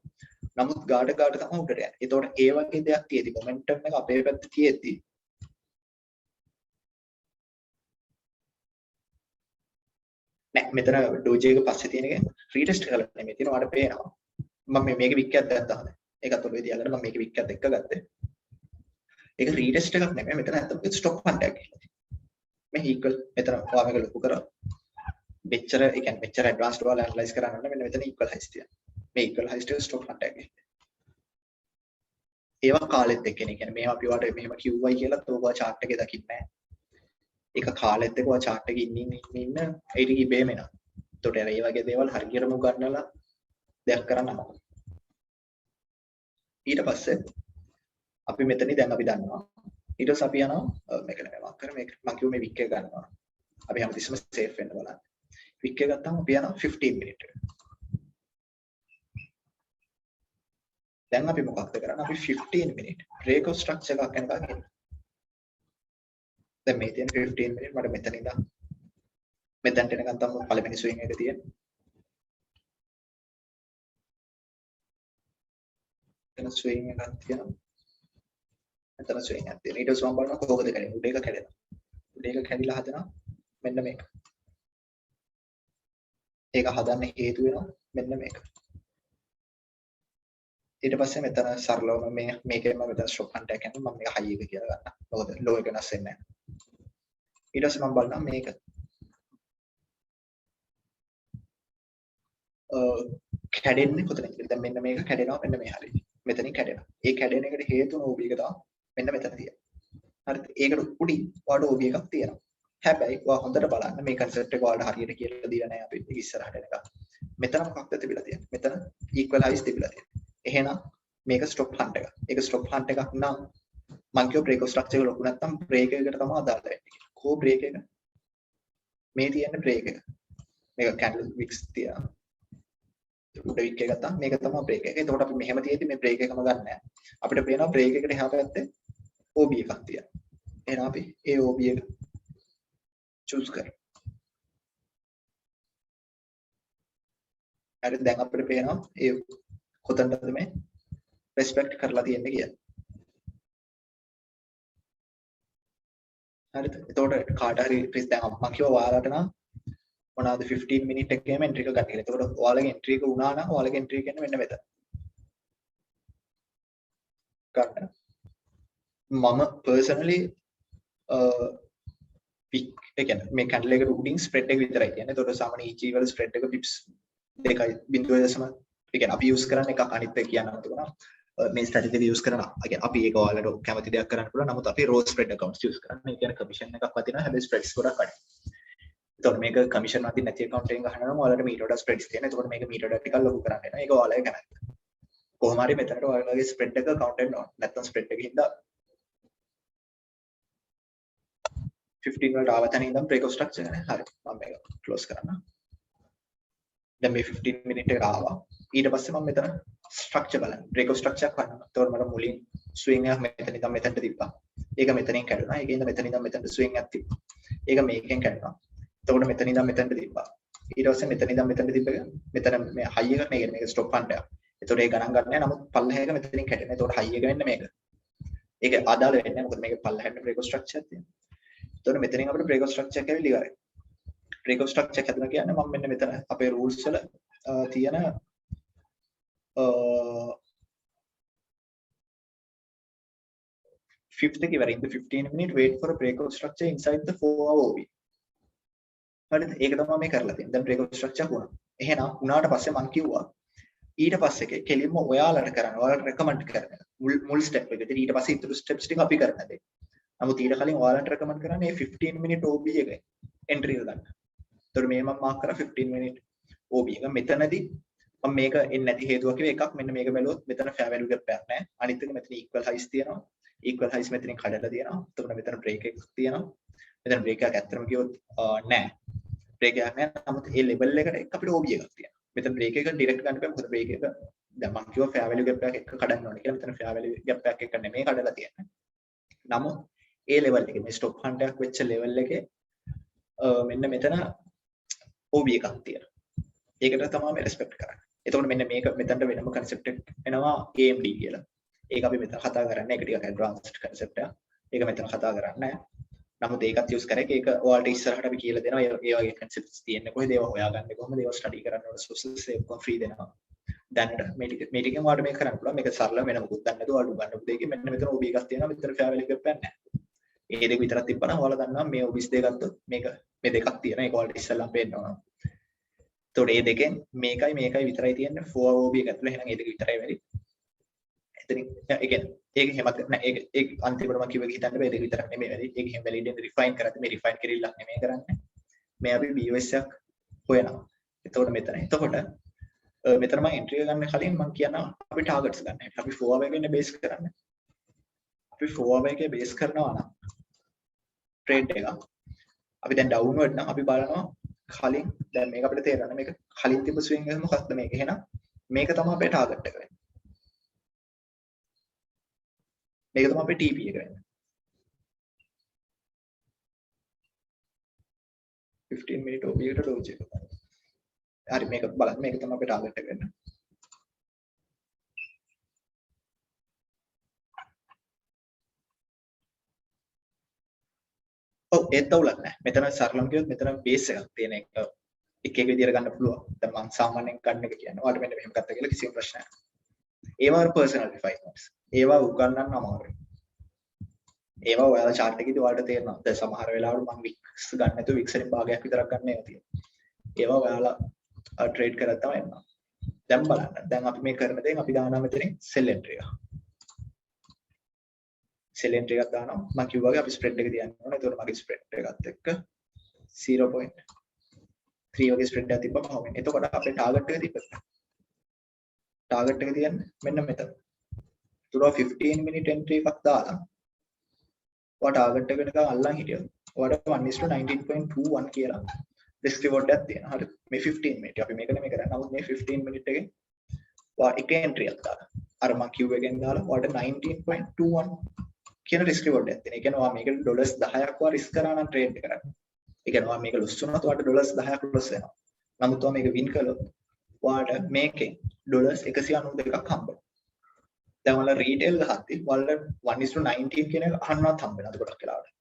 නමුත් ගාඩ තමයි උඩට යන්නේ. ඒතකොට ඒ වගේ දෙයක් තියෙදි momentum එක අපේ පැත්තේ තියෙද්දි නෑ මෙතන doji එක පස්සේ තියෙන එක retest කරලා නෙමෙයි තියෙන ඔයාලට පේනවා. මම මේක වික්කයක් දැක්කා හොඳයි. ඒකත් ඔළුවේ තියාගෙන මම මේක වික්කයක් එක්ක ගත්තේ. ඒක retest එකක් නෙමෙයි මෙතන ඇත්තටම stop hunt එකක් කියලා. මේ equal මෙතන ඔයා මේක ලොකු කරා. මෙච්චර ඒ කියන්නේ මෙච්චර advanced ඔයාලා analyze කරන්න මෙන්න මෙතන equal highs තියෙනවා. මේ equal highs එක stop hunt එකක්. ඒවා කාලෙත් එක්ක නේ. කියන්නේ මේවා අපි ඔයාලට මෙහෙම QY කියලා තෝවා chart එකේ දකින්නේ නැහැ. ඒක කාලෙත් එක්ක ඔයා chart එකේ ඉන්න ඒක ඉබේම එනවා. ඒතකොට ඒ වගේ දේවල් හරියටම උගන්නලා දෙයක් කරන්න අමාරුයි. ඊට පස්සේ අපි මෙතනදී දැන් අපි දන්නවා. ඊට පස්සේ අපි යනවා මේක නෙමෙයි මම කරේ මේක මම කිව්ව මේ වික් එක ගන්නවා. අපි හැමතිස්සම සේෆ් වෙන්න බලන්න. වික් එක ගත්තාම අපි යනවා 15 මිනිත් එක. දැන් අපි මොකක්ද කරන්නේ? අපි 15 මිනිත් break of structure එකක් යනකම් ඉන්නවා. දැන් මේ තියෙන 15 මිනිත් මට මෙතන ඉඳන් මෙතනට එනකම් තමයි පළවෙනි ස්විං එක තියෙන්නේ. එතන ස්විං එකක් තියෙනවා. මෙතන ස්විං එකක් තියෙනවා. ඊට පස්සේ මම බලනවා කොහොමද කැඩෙන්නේ. උඩ එක කැඩෙනවා. උඩ එක කැඩිලා හදනවා මෙන්න මේක. ඒක හදන්න හේතු වෙනවා මෙන්න මේක. ඊට පස්සේ මෙතන සරලවම මේකෙන් මම මෙතන ස්ටොප් hunt එකක් යනවා. මම මේක high එක කියලා ගන්නවා. මොකද low එක වෙනස් වෙන්නේ නැහැ. ඊට පස්සේ මම බලනවා මේක කැඩෙන්නේ කොතනින්ද කියලා. දැන් මෙන්න මේක කැඩෙනවා මෙන්න මේ හරිය. මෙතනින් කැඩෙනවා. ඒ කැඩෙන එකට හේතුව OB එක තමයි මෙන්න මෙතන තියෙන්නේ. හරිද? ඒකට උඩින් ඔයාලට OB එකක් තියෙනවා. හැබැයි ඔයා හොඳට බලන්න මේ concept එක ඔයාලට හරියට කියලා දීලා නැහැ අපි මේක ඉස්සරහට එනකම්. මෙතන මොකක්ද තිබිලා තියෙන්නේ? මෙතන equal highs තිබිලා තියෙන්නේ. එහෙනම් මේක stop hunt එකක්. ඒක stop hunt එකක් නම් මම කියව break of structure එක ලොකු නැත්තම් break එකකට තමයි අදාළ වෙන්නේ කියලා. කොහොම break එක? මේ තියෙන්නේ break එක. මේක candle wicks තියනවා. උඩ වික් එක ගත්තා මේක තමයි බ්‍රේක් එක. එතකොට අපි මෙහෙම තියෙද්දි මේ බ්‍රේක් එකම ගන්න නැහැ. අපිට පේනවා බ්‍රේක් එකට එහා පැත්තේ OB එකක් තියෙනවා. එහෙනම් අපි ඒ OB එක choose කරමු. හරි දැන් අපිට පේනවා ඒ කොතනද මේ respect කරලා තියෙන්නේ කියලා. හරිද? එතකොට කාට හරි දැන් මම කිව්වා ඔයාලට නම් මොනවාද 15 මිනිත් එකේම එන්ට්‍රි එක ගන්න කියලා. එතකොට ඔයාලගේ එන්ට්‍රි එක වුණා නම් ඔයාලගේ එන්ට්‍රි එක කියන්නේ මෙන්න මෙතන. ගන්න. මම personally pick ඒ කියන්නේ මේ candle එකට උඩින් spread එක විතරයි කියන්නේ. එතකොට සාමාන්‍ය EG වල spread එක pips 2.0 ඒ කියන්නේ අපි use කරන්නේ එකක් අනිත් එක කියන්න අමතකුණා. මේ strategy එක use කරනවා. ඒ කියන්නේ අපි ඒක ඔයාලට කැමති දෙයක් කරන්න පුළුවන්. නමුත් අපි raw spread accounts use කරන්නේ. ඒ කියන්නේ commission එකක් වදිනවා. හැබැයි spreads ගොඩක් අඩුයි. එතකොට මේක කමිෂන් වදින් නැති account එකෙන් ගහනවා නම් ඔයාලට මීට වඩා spreads තියෙනවා. එතකොට මේක මීට වඩා ටිකක් ලොකු කරන්න වෙනවා. ඒක ඔයාලගේ කැමැත්ත. කොහොම හරි මෙතනට ඔයාලගේ spread එක count වෙන්න ඕන. නැත්නම් spread එකකින් හින්දා 15 වලට ආව තැන ඉඳන් break of structure නේ. හරි. මම මේක close කරන්න. දැන් මේ 15 මිනිත් එකට ආවා. ඊට පස්සේ මම මෙතන structure බලන්න. break of structure කරනවා. එතකොට මට මුලින් swing එකක් මෙතන ඉඳන් මෙතනට තිබ්බා. ඒක මෙතනින් කැඩුණා. ඒකේ ඉඳන් මෙතන ඉඳන් මෙතනට swing එකක් තිබ්බා. ඒක මේකෙන් කැඩුණා. එතකොට මෙතන ඉඳන් මෙතනට තිබ්බා. ඊට පස්සේ මෙතන ඉඳන් මෙතනට තිබ්බ එක මෙතන මේ high එකක් නේ මේක stop hunt එකක්. එතකොට ඒක ගණන් ගන්න නැහැ. නමුත් පල්ලෙහා එක මෙතනින් කැඩෙනවා. එතකොට high එක වෙන්නේ මේක. ඒක අදාළ වෙන්නේ නැහැ. මොකද මේක පල්ලෙහාට break of structure තියෙනවා. එතකොට මෙතනින් අපිට break of structure එක ඇවිල්ලා ඉවරයි. break of structure එක හදනවා කියන්නේ මම මෙන්න මෙතන අපේ rules වල තියෙන fifth එක ඉවරයි. In the 15-minute wait for a break of structure inside the 4-hour OB. හරිද? ඒක තමයි මේ කරලා තියෙන්නේ. දැන් break of structure වුණා. එහෙනම් උනාට පස්සේ මම කිව්වා ඊට පස්සේ කෙලින්ම ඔයාලට කරන්න ඔයාලට රෙකමන්ඩ් කරන්න මුල් ස්ටෙප් එක. ඉතින් ඊට පස්සේ ඊටු ස්ටෙප්ස් ටික අපි කරන්න දෙයි. නමුත් ඊට කලින් ඔයාලට රෙකමන්ඩ් කරන්නේ 15 minute OB එක එන්ට්‍රි එක ගන්න. එතකොට මේ මම මාක් කරා 15 minute OB එක. මෙතනදී මම මේක එන්නේ නැති හේතුව කිව්වේ එකක් මෙන්න මේක බැලුවොත් මෙතන fair value gap එකක් නැහැ. අනිත් එක මෙතන equal highs තියෙනවා. equal highs මෙතනින් කඩලා තියෙනවා. එතකොට මෙතන break එකක් තියෙනවා. මෙතන break එකක් ඇත්තටම කිව්වොත් නැහැ. break එකක් නැහැ. නමුත් ඒ level එකට එක්ක අපිට OB එකක් තියෙනවා. මෙතන break එක direct ගන්න බෑ. මොකද break එක දැන් මම කිව්වා fair value gap එකක් එක්ක කඩන්න ඕනේ කියලා. මෙතන fair value gap එකක් එක්ක නෙමෙයි කඩලා තියෙන්නේ. නමුත් ඒ level එකේ මේ stop hunt එකක් වෙච්ච level එකේ මෙන්න මෙතන OB එකක් තියෙනවා. ඒකට තමයි මේ respect කරන්නේ. එතකොට මෙන්න මේක මෙතනට වෙනම concept එක එනවා AMD කියලා. ඒක අපි මෙතන කතා කරන්නේ. ඒක ටිකක් advanced concept එකක්. ඒක මෙතන කතා කරන්නේ නැහැ. නමුත් ඒකත් use කරේ. ඒක ඔයාලට ඉස්සරහට අපි කියලා දෙනවා. ඒ වගේ concepts තියෙන්නේ කොහෙද ඒවා හොයාගන්නේ කොහොමද ඒවා study කරන්න ඕන sources ඒවා free දෙනවා. දැනට මේ ටිකෙන් ඔයාලට මේක කරන්න පුළුවන්. මේක සරල වෙන මොකුත් දන්නේ නැතුව ඔයාලට ගන්න දෙයකින් මෙන්න මෙතන OB එකක් තියෙනවා. මෙතන fair value gap එකක් නැහැ. මේ දෙක විතරක් තිබ්බනම් ඔයාලා දන්නවා මේ OBs දෙක ගත්තොත් මේක මේ දෙකක් තියෙනවා. ඒක ඔයාලට ඉස්සෙල්ලාම පේනවා. එතකොට මේ දෙකෙන් මේකයි විතරයි තියෙන්නේ 4 OB එක ඇතුළේ. එහෙනම් මේ දෙක විතරයි වැඩි. එතනින් ඒ කියන්නේ ඒක හැමත් නෑ ඒක අන්තිමට මම කිව්ව එක හිතන්න බෑ. ඒක විතරක් නෙමෙයි වැඩි. ඒක හැම වැලිඩෙන් රිෆයින් කරද්දී මේ රිෆයින් කිරිල්ලක් නෙමෙයි කරන්නේ. මේ අපි BOS එකක් හොයනවා. එතකොට මෙතන මම එන්ට්‍රි එක ගන්න කලින් මම කියනවා අපි ටාගට්ස් ගන්න. අපි 4 hour එකේ බේස් කරන්නේ. අපි 4 hour එකේ බේස් කරනවා නම් ට්‍රේඩ් එක අපි දැන් ඩවුන්වර්ඩ් නම් අපි බලනවා කලින් දැන් මේක අපිට තේරෙනවා මේක කලින් තිබ්බ ස්විං එක මොකක්ද මේක. එහෙනම් මේක තමයි අපේ ටාගට් එක වෙන්නේ. මේක තමයි අපේ TP එක වෙන්නේ. 15 minute OB එකට ඩෝජ් එක. හරි මේක බලන්න මේක තමයි අපේ ටාගට් එක වෙන්නේ. ඔව් ඒත් අවුලක් නැහැ. මෙතන සරලම කිව්වොත් මෙතන බේස් එකක් තියෙන එක එක විදියට ගන්න පුළුවන්. දැන් මම සාමාන්‍යයෙන් ගන්න එක කියන්නේ. ඔයාලට මෙන්න මෙහෙම ගත්තා කියලා කිසිම ප්‍රශ්නයක් නැහැ. ඒවා personal refinements. ඒවා උගන්නන්න අමාරුයි. ඒවා ඔයාලා chart එකේදී ඔයාලට තේරෙනවා. දැන් සමහර වෙලාවට මම wicks ගන්න නැතුව wicks වලින් භාගයක් විතරක් ගන්න ඒවා තියෙනවා. ඒවා ඔයාලා trade කරලා තමයි එනවා. දැන් බලන්න. දැන් අපි මේ කරන දේෙන් අපි දානවා මෙතනින් sell entry එක. sell entry එකක් දානවා. මම කිව්වා වගේ අපි spread එක තියන්න ඕනේ. ඒතකොට මගේ spread එකත් එක්ක 0.3 වගේ spread එකක් තිබ්බම කොහොමද? එතකොට අපේ target එක තිබ්බා. target එක තියන්නේ මෙන්න මෙතන. තුරා 15 minute entry එකක් දාලා ඔයා target එක නිකන් අල්ලන් හිටියොත් ඔයාට 1:19.21 කියලා risk reward එකක් තියෙනවා. හරි. මේ 15 minute අපි මේක නෙමෙයි කරන්නේ. නමුත් මේ 15 minute එකේ ඔයා එක entry එකක් දාලා අර මම කිව්ව එකෙන් දාලා ඔයාට 19.21 කියන risk reward එකක් තියෙනවා. ඒ කියන්නේ ඔයා මේකට ඩොලර්ස් 10ක් ඔයා risk කරා නම් trade එක කරන්නේ. ඒ කියන්නේ ඔයා මේක loss වුණොත් ඔයාට ඩොලර්ස් 10ක් loss වෙනවා. නමුත් ඔයා මේක win කළොත් ඔයාට මේකෙන් ඩොලර්ස් 192ක් හම්බෙනවා. දැන් ඔයාලා රීටේල් ගහද්දි ඔයාලට 1:19 කියන එක අහන්නවත් හම්බ වෙනවා ගොඩක් වෙලාවට.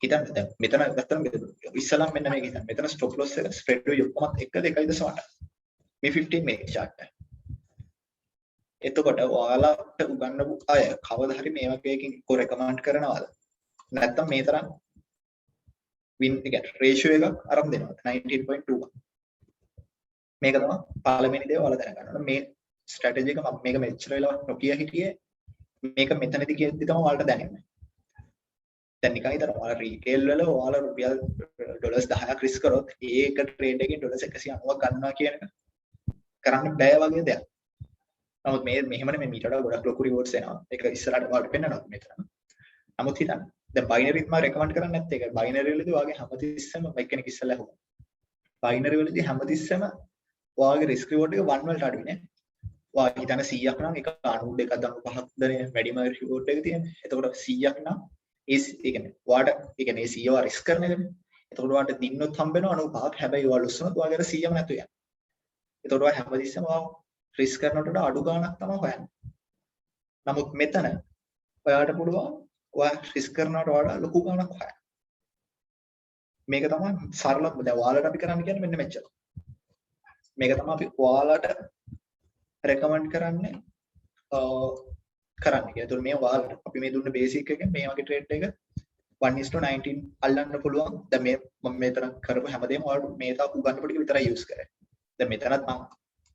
හිතන්න දැන් මෙතන ගත්තම ඉස්සලම් මෙන්න මේක හිතන්න. මෙතන stop loss එක spread එක ඔක්කොමත් 1.2.8. මේ 15 minute chart එක. එතකොට ඔයාලට උගන්නපු අය කවදා හරි මේ වගේ එකකින් කො රෙකමන්ඩ් කරනවද? නැත්නම් මේ තරම් win එක ratio එකක් අරන් දෙනවද? 19.21. මේක තමයි පළවෙනි දේ ඔයාලා දැනගන්න ඕනේ. මේ ස්ට්‍රැටජි එක මම මේක මෙච්චර වෙලාවක් නොකිය හිටියේ මේක මෙතනදී කියද්දි තමයි ඔයාලට දැනෙන්නේ. දැන් නිකන් හිතන්න ඔයාලා රීටේල් වල ඔයාලා රුපියල් ඩොලර්ස් 10ක් රිස්ක් කරොත් ඒක ට්‍රේඩ් එකකින් ඩොලර්ස් 190ක් ගන්නවා කියන එක කරන්න බෑ වගේ දෙයක්. නමුත් මේ මෙහෙම නෙමෙයි මීට වඩා ගොඩක් ලොකු රිවෝඩ්ස් එනවා. ඒක ඉස්සරහට ඔයාලට පෙන්නනවා මෙතන. නමුත් හිතන්න දැන් බයිනරිත් මම රෙකමන්ඩ් කරන්නේ නැත්තේ ඒක. බයිනරි වලදී ඔයාගේ හැමතිස්සෙම එක්කෙනෙක් ඉස්සෙල්ලා හොයනවා. බයිනරි වලදී හැමතිස්සෙම ඔයාගේ රිස්ක් රිවෝඩ් එක 1 වලට අඩුයි නේ. ඔයා හිතන 100ක් නම් ඒක 92ක් 95ක් දනේ වැඩිම රිවෝඩ් එක තියෙන්නේ. එතකොට 100ක් නම් ඒ කියන්නේ ඔයාට ඒ කියන්නේ 100 වා රිස්ක් කරන එකනේ. එතකොට ඔයාට දින්නොත් හම්බ වෙනවා 95ක්. හැබැයි ඔයා ලොස් වුණොත් ඔයාගේ 100ම නැතු යනවා. එතකොට ඔයා හැමතිස්සෙම ඔයා රිස්ක් කරනකොට අඩු ගාණක් තමයි හොයන්නේ. නමුත් මෙතන ඔයාට පුළුවන් ඔයා රිස්ක් කරනවට වඩා ලොකු ගණනක් හොයන්න. මේක තමයි සරලම දැන් ඔයාලට අපි කරන්න කියන්නේ මෙන්න මෙච්චර. මේක තමයි අපි ඔයාලට රෙකමන්ඩ් කරන්නේ කරන්න. ඒතකොට මේ ඔයාලට අපි මේ දුන්න බේසික් එකෙන් මේ වගේ ට්‍රේඩ් එක 1:19 අල්ලන්න පුළුවන්. දැන් මේ මම මෙතන කරපු හැමදේම ඔයාලට මේ තාක් උගන්නපු ටික විතරයි යූස් කරේ. දැන් මෙතනත් මම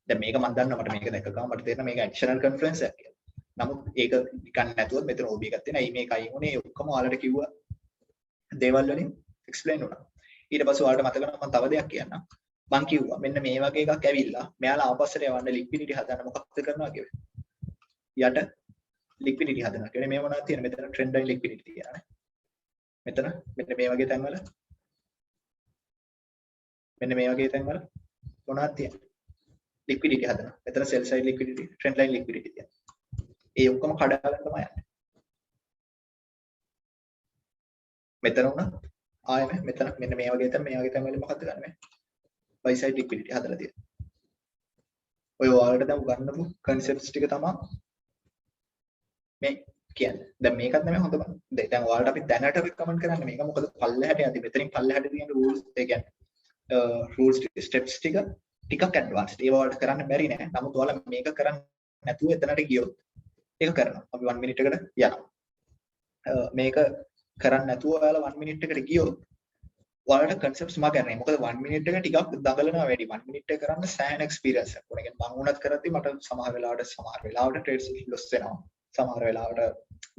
දැන් මේක මම දන්නවා මට මේක දැක ගන්න මට තේරෙනවා මේක ඇඩිෂනල් කන්ෆරන්ස් එකක් කියලා. නමුත් ඒක නිකන් නැතුව මෙතන OB එකක් තියෙනවා. අයි මේක අයින් උනේ ඔක්කොම ඔයාලට කිව්වා දේවල් වලින් එක්ස්ප්ලেইন වුණා. ඊට පස්සේ ඔයාලට මතක නම් මම තව දෙයක් කියන්නම්. මම කිව්වා මෙන්න මේ වගේ එකක් ඇවිල්ලා මෙයාලා ආපස්සට යවන්න ලික්විඩිටි හදන්න මොකක්ද කරනවා කියලා. යට ලික්විඩිටි හදනවා. කියන්නේ මේ මොනවද තියෙන මෙතන ට්‍රෙන්ඩ් ලයින් ලික්විඩිටි තියෙනවා. මෙතන මෙන්න මේ වගේ තැන්වල මෙන්න මේ වගේ තැන්වල මොනවද තියෙන්නේ? ලික්විඩිටි හදනවා. මෙතන sell side liquidity, trend line liquidity තියෙනවා. ඒ ඔක්කොම කඩාගෙන තමයි යන්නේ. මෙතන උනත් ආයෙම මෙතන මෙන්න මේ වගේ තැන් වල මොකද්ද ගන්න මේ? buy side liquidity හදලා තියෙනවා. ඔය ඔයාලට දැන් උගන්වපු concepts ටික තමයි මේ කියන්නේ. දැන් මේකත් නෙමෙයි හොඳම. දැන් ඔයාලට අපි දැනට recommend කරන්නේ මේක. මොකද පල්ලෙහාට යද්දි මෙතනින් පල්ලෙහාට තියෙන rules ඒ කියන්නේ rules steps ටිකක් advanced. ඒව ඔයාලට කරන්න බැරි නෑ. නමුත් ඔයාලා මේක කරන්නේ නැතුව එතනට ගියොත් ඒක කරනවා. අපි 1 minute එකට යනවා. මේක කරන්නේ නැතුව ඔයාලා 1 minute එකට ගියොත් ඔයාලට concepts මගන්නේ. මොකද 1 minute එක ටිකක් දඟලනවා වැඩි. 1 minute එක කරන්න සෑහෙන experience එකක් ඕනේ. කියන්නේ මම උනත් කරද්දි මට සමහර වෙලාවට trades loss වෙනවා. සමහර වෙලාවට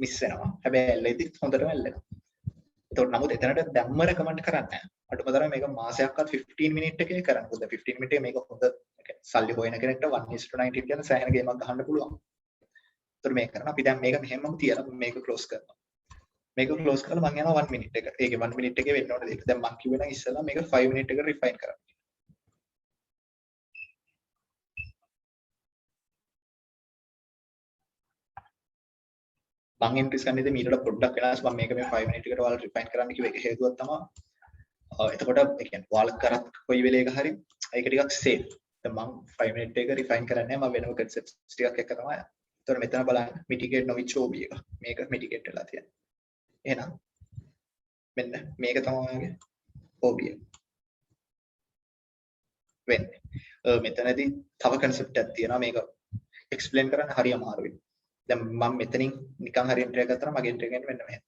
මිස් වෙනවා. හැබැයි එල්ලෙදි හොඳටම එල්ලෙනවා. ඒතකොට නමුත් එතනට දැම්ම recommend කරන්නේ නැහැ. අඩුම තරමේ මේක මාසයක්වත් 15 minute එකේ කරන්න. මොකද 15 minute එකේ මේක හොඳ සල්ලි හොයන කෙනෙක්ට 1:19 කියන සෑහෙන ගේමක් ගහන්න පුළුවන්. ඒතකොට මේක කරන අපි දැන් මේක මෙහෙමම තියලා මේක close කරනවා. මේක close කරලා මම යනවා 1 minute එක. ඒකේ 1 minute එකේ වෙන්න ඕනේ දෙයක්. දැන් මම කිව්වේ නම් ඉස්සෙල්ලා මේක 5 minute එකට refine කරන්න. මම entries ගන්නේ මීට වඩා පොඩ්ඩක් වෙනස්. මම මේක මේ 5 minute එකට ඔයාලා refine කරන්න කිව්ව එක හේතුවක් තමයි එතකොට ඒ කියන්නේ ඔයාලා කරත් කොයි වෙලේක හරි ඒක ටිකක් safe. දැන් මම 5 minute එක refine කරන්නේ නැහැ. මම වෙනම concepts ටිකක් එක තමයි. ඒතකොට මෙතන බලන්න mitigate නොවිච්ච OB එක. මේක mitigate වෙලා තියෙනවා. එහෙනම් මෙන්න මේක තමයි ඔයගේ OB එක වෙන්නේ. මෙතනදී තව concept එකක් තියෙනවා. මේක explain කරන්න හරි අමාරුයි. දැන් මම මෙතනින් නිකන් හරි entry එකක් ගත්තා මගේ entry එක මෙන්න මෙහෙම.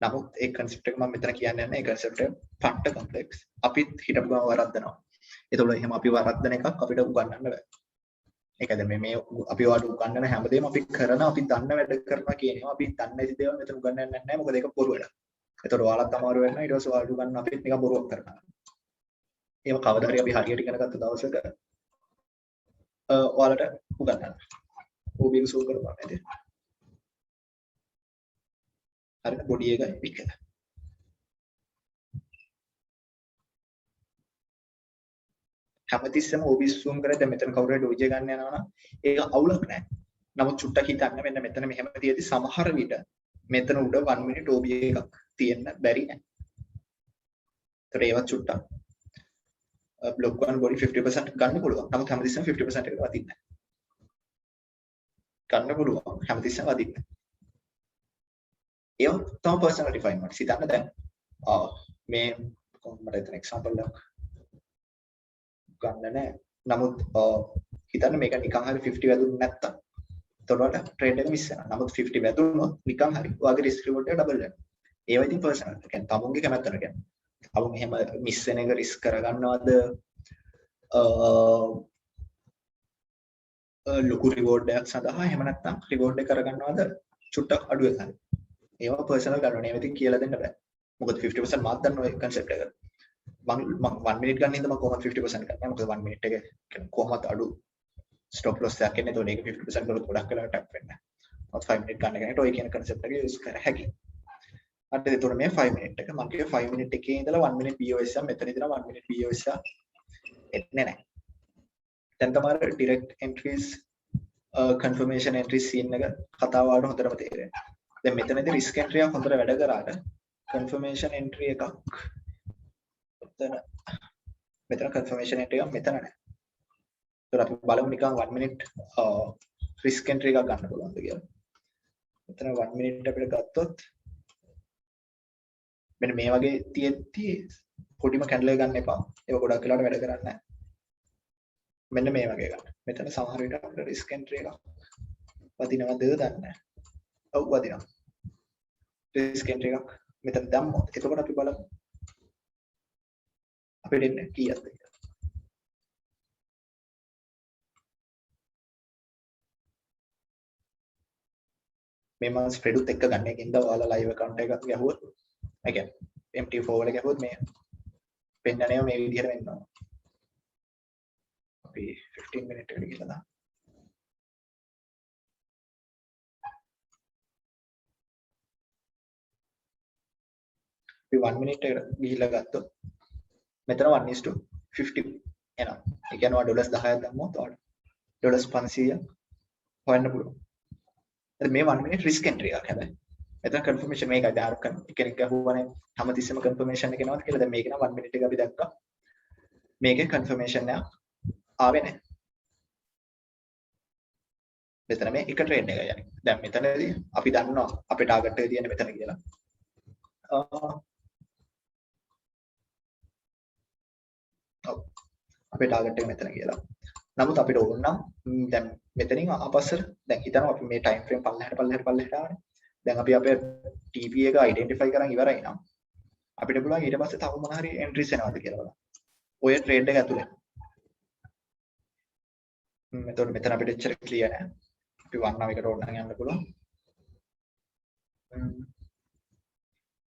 නමුත් ඒ concept එක මම මෙතන කියන්නේ නැහැ. ඒ concept එක පට්ට complex. අපිත් හිතපු ගමන් වරද්දනවා. ඒතකොට එහෙම අපි වරද්දන එකක් අපිට උගන්වන්න බෑ. ඒකද මේ අපි ඔයාලට උගන්වන හැමදේම අපි කරන අපි දන්න වැඩ කරනවා කියනවා. අපි දන්නේ නැති දේවල් මෙතන උගන්වන්නේ නැහැ. මොකද ඒක බොරු වැඩක්. ඒතකොට ඔයාලත් අමාරු වෙනවා. ඊට පස්සේ ඔයාලට උගන්වන අපිත් නිකන් බොරුවක් කරනවා. ඒව කවදා හරි අපි හරියට ඉගෙන ගත්ත දවසක ඔයාලට උගන්වන්න. OB එක සූම් කරපුවා නේද? හරියට බොඩි එකයි පික් එක. හැමතිස්සෙම OB zoom කරලා දැන් මෙතන කවුරු හරි ඩොජ් එක ගන්න යනවා නම් ඒක අවුලක් නැහැ. නමුත් චුට්ටක් හිතන්න මෙන්න මෙතන මෙහෙම තියෙදි සමහර විට මෙතන උඩ 1 minute OB එකක් තියෙන්න බැරි නෑ. ඒතර ඒවත් චුට්ටක් block 1 body 50% ගන්න පුළුවන්. නමුත් හැමතිස්සෙම 50% එකට වදින්නේ නැහැ. ගන්න පුළුවන් හැමතිස්සෙම වදින්නේ නැහැ. ඒක තමයි personal refinement. හිතන්න දැන් මේ මට එතන example එකක් ගන්න නැහැ. නමුත් හිතන්න මේක නිකන් හරි 50 වැදුනේ නැත්තම් එතකොට ට්‍රේඩ් එක මිස් වෙනවා. නමුත් 50 වැදුනොත් නිකන් හරි ඔයාගේ රිස්ක් රිවෝඩ් එක ඩබල් වෙනවා. ඒවා ඉතින් පර්සනල්. ඒ කියන්නේ තමුන්ගේ කැමැත්තට කියන්නේ. තමුන් එහෙම මිස් වෙන එක රිස්ක් කරගන්නවද? ලොකු රිවෝඩ් එකක් සඳහා එහෙම නැත්නම් රිවෝඩ් එක කරගන්නවද චුට්ටක් අඩු වෙලා හරි. ඒවා පර්සනල් ගන්නවා. ඒවා ඉතින් කියලා දෙන්න බෑ. මොකද 50% මාත් දන්න ඔය concept එක. මම 1 minute ගන්න ඉඳන් මම කොහොමද 50% ගන්නවා. මොකද 1 minute එක කොහොමද අඩු stop loss එකක් එන්නේ. ඒතකොට ඒක 50% කරොත් ගොඩක් වෙලාවට ටැප් වෙන්නේ නැහැ. ඔත් 5 minute ගන්න කෙනෙක්ට ඔය කියන concept එක use කර හැකියි. අන්න ඒතකොට මේ 5 minute එක මම කිය 5 minute එකේ ඉඳලා 1 minute BOS එක මෙතන ඉඳලා 1 minute BOS එක එන්නේ නැහැ. දැන් තමයි direct entries confirmation entries scene එක කතාව වලට හොඳටම තේරෙනවා. දැන් මෙතනදී risk entry එක හොඳට වැඩ කරාට confirmation entry එකක් මෙතන confirmation entry එක මෙතන නැහැ. ඒත් අපි බලමු නිකන් 1 minute risk entry එකක් ගන්න පුළුවන්ද කියලා. මෙතන 1 minute අපිට ගත්තොත් මෙන්න මේ වගේ තියෙද්දි පොඩිම කැන්ඩල් එක ගන්න එපා. ඒක ගොඩක් වෙලාවට වැඩ කරන්නේ නැහැ. මෙන්න මේ වගේ ගන්න. මෙතන සමහර විට අපිට රිස්ක් එන්ට්‍රි එකක් වදිනවද දන්නේ නැහැ. ඔව් වදිනවා. රිස්ක් එන්ට්‍රි එකක් මෙතන දැම්මොත් එතකොට අපි බලමු අපිට එන්නේ කීයක්ද කියලා. මේ මම ස්ප්‍රෙඩ් උත් එක්ක ගන්න එකකින්ද ඔයාලා ලයිව් account එකක් ගැහුවොත් ඒ කියන්නේ MT4 වල ගැහුවොත් මේ පෙන්නන්නේ මේ විදිහට වෙනවා. අපි 15 minute එකට ගිහලා දාන්න. අපි 1 minute එකට ගිහිල්ලා ගත්තොත් මෙතන 1:50 එනවා. ඒ කියන්නේ ඔයා ඩොලර්ස් 10ක් දැම්මොත් ඔයාලට ඩොලර්ස් 500ක් හොයන්න පුළුවන්. මේ 1 minute risk entry එකක් හැබැයි. මෙතන confirmation මේකයි දාර කෙනෙක් ගහුවානේ හැමතිස්සෙම confirmation එක එනවාද කියලා. දැන් මේක නම් 1 minute එක අපි දැක්කා. මේකේ confirmation එකක් ආවේ නැහැ. මෙතන මේ එක trade එකයි යන්නේ. දැන් මෙතනදී අපි දන්නවා අපේ target එක තියෙන්නේ මෙතන කියලා. අපේ target එක මෙතන කියලා. නමුත් අපිට ඕන නම් දැන් මෙතනින් ආපස්සට දැන් හිතනවා අපි මේ time frame පල්ලෙහාට ආවනේ. දැන් අපි අපේ TP එක identify කරන් ඉවරයි නම් අපිට පුළුවන් ඊට පස්සේ තව මොන හරි entries එනවද කියලා බලන්න. ඔය trade එක ඇතුලේ. එතකොට මෙතන අපිට එච්චර clear නෑ. අපි 1 hour එකට ඕන නම් යන්න පුළුවන්.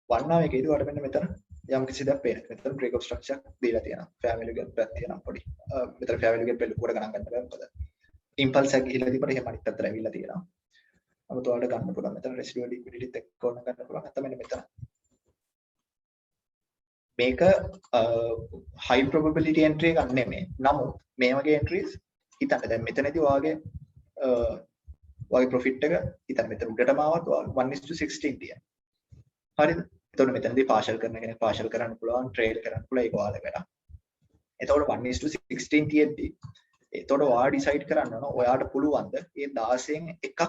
1 hour එකේදී ඔයාලට මෙන්න මෙතන යම් කිසි දෙයක් පේනවා. මෙතන break of structure දීලා තියෙනවා. fair value gap එකක් තියෙනවා පොඩි. මෙතන fair value gap එක ලොකුවට ගණන් ගන්න බෑ මොකද impulse එකක් ගිහිල්ලා තිබ්බට එහෙම අනිත් පැත්තට ඇවිල්ලා තියෙනවා. නමුත් ඔයාලට ගන්න පුළුවන් මෙතන residual liquidity එක්ක ඕන ගන්න පුළුවන්. නැත්නම් මෙන්න මෙතන. මේක high probability entry එකක් නෙමෙයි. නමුත් මේ වගේ entries හිතන්න දැන් මෙතනදී ඔයාගේ profit එක හිතන්න මෙතන උඩටම ආවත් 1:16 තියෙනවා. හරිද? එතකොට මෙතනදී partial කරන කෙනෙක් partial කරන්න පුළුවන්, trade කරන්න පුළුවන් ඒක ඔයාලගේ වැඩ. එතකොට 1:16 තියෙද්දි එතකොට ඔයා decide කරන්න ඕන ඔයාට පුළුවන්ද මේ 16න් එකක්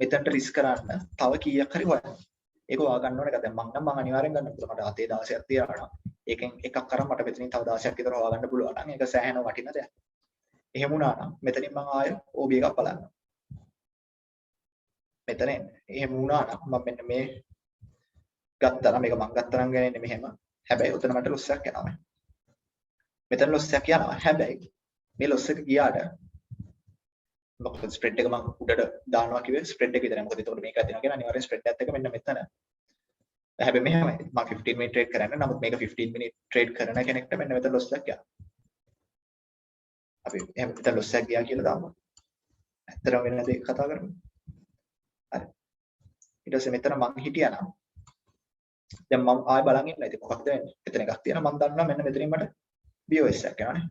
මෙතනට risk කරන්න තව කීයක් හරි හොයන්න. ඒක ඔයා ගන්න ඕන එක. දැන් මම අනිවාර්යෙන් ගන්න පුළුවන්. මට අතේ 16ක් තියනවා. ඒකෙන් එකක් අරන් මට මෙතනින් තව 16ක් විතර හොයා ගන්න පුළුවන් නම් ඒක සෑහෙන වටින දෙයක්. එහෙම වුණා නම් මෙතනින් මම ආයෙ OB එකක් බලන්නම්. මෙතන එහෙම වුණා නම් මම මෙන්න මේ ගත්තා නම් මේක මම ගත්තා නම් ගන්නේ මෙහෙම. හැබැයි උතන මට loss එකක් යනවා. මෙතන loss එකක් යනවා. හැබැයි මේ loss එක ගියාට මොකද spread එක මම උඩට දානවා කිව්වේ spread එක විතරයි. මොකද එතකොට මේක ඇදිනවා කියන අනිවාර්යෙන් spread එකත් එක මෙන්න මෙතන. හැබැයි මෙහෙමයි. මම 15 minute trade කරන්න. නමුත් මේක 15 minute trade කරන කෙනෙක්ට මෙන්න මෙතන loss එකක් යනවා. අපි එහෙම මෙතන loss එකක් ගියා කියලා දාමු. ඇත්තටම වෙන දේ කතා කරමු. හරි. ඊට පස්සේ මෙතන මං හිටියා නම් දැන් මම ආයෙ බලන් ඉන්නවා. ඉතින් මොකක්ද වෙන්නේ? එතන එකක් තියෙනවා. මම දන්නවා මෙන්න මෙතනින් මට BOS එකක් යනවානේ.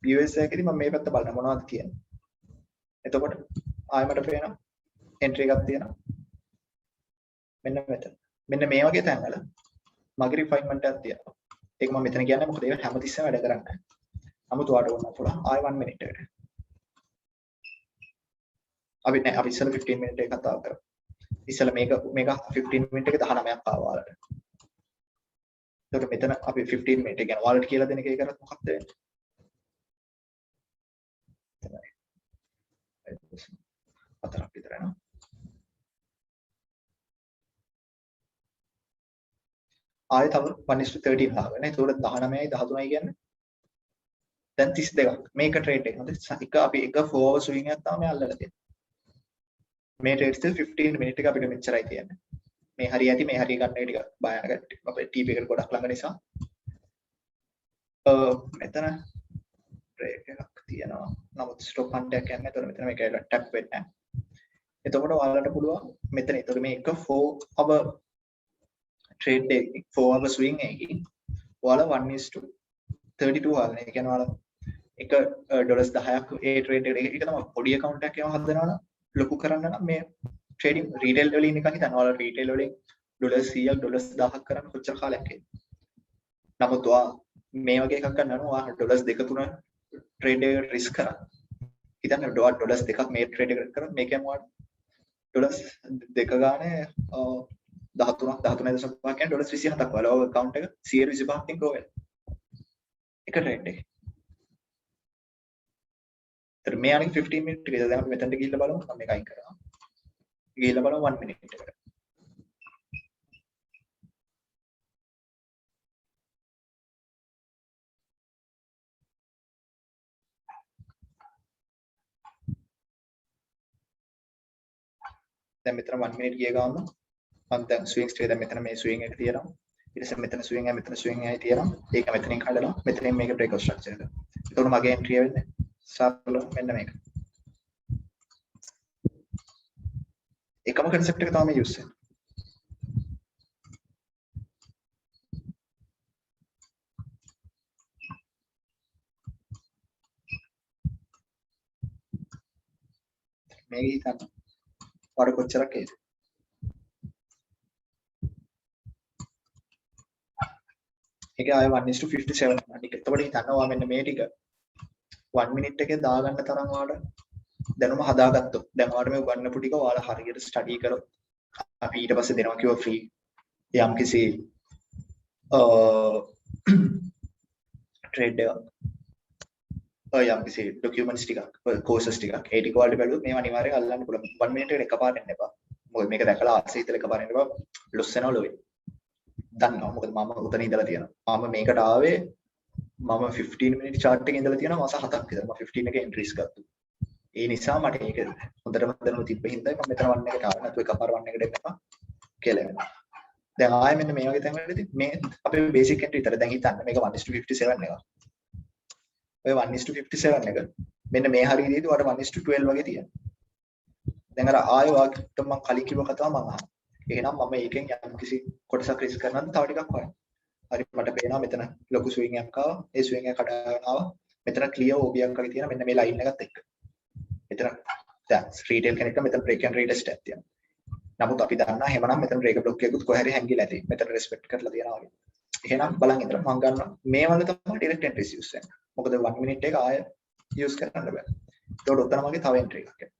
BOS එකේදී මම මේ පැත්ත බලන මොනවද කියන්නේ. එතකොට ආයෙ මට පේනවා entry එකක් තියෙනවා. මෙන්න මෙතන. මෙන්න මේ වගේ තැන්වල මගේ refinement එකක් තියෙනවා. ඒක මම මෙතන කියන්නේ මොකද ඒක හැමතිස්සෙම වැඩ කරන්නේ නැහැ. නමුත් ඔයාලට ඕන පුළුවන් ආයෙ 1 minute එකට. අපි ඉස්සෙල්ලා 15 minute එක කතා කරමු. ඉස්සෙල්ලා මේක 15 minute එක 19ක් ආවා ඔයාලට. එතකොට මෙතන අපි 15 minute කියන්නේ ඔයාලට කියලා දෙන එක කරත් මොකක්ද වෙන්නේ? තමයි. හතරක් විතර යනවා. ආයෙ තව 1:13 ආවනේ. එතකොට 19යි 13යි කියන්නේ දැන් 32ක්. මේක ට්‍රේඩ් එක. හොඳයි. අපි එක 4 hour swing එකක් තමයි අල්ලලා තියෙන්නේ. මේ ට්‍රේඩ් එක 15 minute එක අපිට මෙච්චරයි තියෙන්නේ. මේ හරිය ඇති මේ හරිය ගන්න එක ටික බයනකට අපේ TP එකට ගොඩක් ළඟ නිසා මෙතන බ්‍රේක් එකක් තියෙනවා. නමුත් ස්ටොප් හන්ට් එකක් යන්නේ. එතකොට මෙතන මේක ටැප් වෙන්නේ නැහැ. එතකොට ඔයාලට පුළුවන් මෙතන. එතකොට මේක 4 hour trade එක 4 hour swing එකකින් ඔයාලා 1:32 වල ඒ කියන්නේ ඔයාලා එක ඩොලර්ස් 10ක් ඒ ට්‍රේඩ් එක තමයි පොඩි account එකක් එහෙම හදනවා නම් ලොකු කරන්න නම් මේ ට්‍රේඩින් රීටේල් වලින් නිකන් හිතන්න ඔයාලා රීටේල් වලින් ඩොලර් 100ක් ඩොලර්ස් 1000ක් කරන්න කොච්චර කාලයක් යයිද? නමුත් ඔයා මේ වගේ එකක් ගන්නවා නම් ඔයා ඩොලර්ස් 2 3 ට්‍රේඩ් එක රිස්ක් කරා. හිතන්න ඩොලර්ස් 2ක් මේ ට්‍රේඩ් එක කරා මේකෙන් ඔයාලා ඩොලර්ස් දෙක ගානේ 13.5 කියන්නේ ඩොලර්ස් 27ක් වල ඔය account එක 125කින් grow වෙනවා. එක trade එකේ. ඒතර මේ අනික 15 minute එකේ දැන් අපි මෙතනට ගිහිල්ලා බලමු. මම මේක අයින් කරනවා. ගිහිල්ලා බලමු 1 minute එකට. දැන් මෙතන 1 minute ගිය ගාම මම දැන් ස්විංග්ස් ටික දැන් මෙතන මේ ස්විංග් එක තියෙනවා. ඊට පස්සේ මෙතන ස්විංග් එක මෙතන ස්විංග් එකයි තියෙනවා. ඒක මෙතනින් කඩලා මෙතනින් මේක බ්‍රේක් ස්ට්‍රක්චර් එක. එතකොට මගේ එන්ට්‍රි වෙන්නේ සරල මෙන්න මේක. එකම concept එක තමයි use වෙන්නේ. මේක හිතන්න. වඩ කොච්චරක් ඒද? ඒක ආය 1:57 අනික. එතකොට හිතනවා මෙන්න මේ ටික 1 minute එකේ දාගන්න තරම් ඔයාලට දැනුම හදාගත්තොත් දැන් ඔයාලට මේ උගන්වපු ටික ඔයාලා හරියට ස්ටඩි කරොත් අපි ඊට පස්සේ දෙනවා කිව්ව ෆ්‍රී යම්කිසි ට්‍රේඩ් එක යම්කිසි ඩොකියුමන්ට්ස් ටිකක් කෝසස් ටිකක් ඒ ටික වලට බැලුවොත් මේවා අනිවාර්යයෙන් අල්ලන්න පුළුවන් 1 minute එකට එකපාරට එන්න එපා. මොකද මේක දැකලා ආසෙ හිතලා එකපාරට එන්න එපා. ලොස් වෙනවා ලොවේ. දන්නවා මොකද මම උතන ඉඳලා තියෙනවා. මම මේකට ආවේ මම 15 minute chart එකේ ඉඳලා තියෙනවා මාස 7ක් විතර. මම 15 එකේ entries ගත්තා. ඒ නිසා මට ඒක හොඳටම දැනුම තිබ්බ හින්දා මම මෙතන 1 එකට ආවේ. නැත්නම් එකපාර 1 එකට එන්නවා කියලා වෙනවා. දැන් ආයෙ මෙන්න මේ වගේ තැන්වලදී මේ අපේ බේසික් එකට විතර දැන් හිතන්න මේක 1:57 එක. ඔය 1:57 එක මෙන්න මේ හරියේදී ඔයාලට 1:12 වගේ තියෙනවා. දැන් අර ආයෙ වාක්‍යයට මම කලින් කිව්ව කතාව මම අහනවා. එහෙනම් මම ඒකෙන් යම්කිසි කොටසක් රිස්ක් කරනවාද තව ටිකක් හොයන්න. හරි මට පේනවා මෙතන ලොකු ස්විං එකක් ආවා. ඒ ස්විං එක කඩාගෙන ආවා. මෙතන ක්ලියර් OB එකක් වගේ තියෙනවා මෙන්න මේ ලයින් එකත් එක්ක. මෙතන දැන් රීටේල් කෙනෙක්ට මෙතන බ්‍රේක් ඇන්ඩ් රීටෙස්ට් එකක් තියෙනවා. නමුත් අපි දන්නා එහෙමනම් මෙතන බ්‍රේක් බ්ලොක් එකකුත් කොහේ හරි හැංගිලා ඇති. මෙතන රෙස්පෙක්ට් කරලා තියනවා වගේ. එහෙනම් බලන් ඉඳලා මම ගන්නවා මේ වල තමයි ඩිරෙක්ට් එන්ට්‍රීස් යූස් වෙන්නේ. මොකද 1 minute එක ආය යූස් කරන්න බෑ. ඒකට උතන මගේ තව එන්ට්‍රි එකක් එනවා.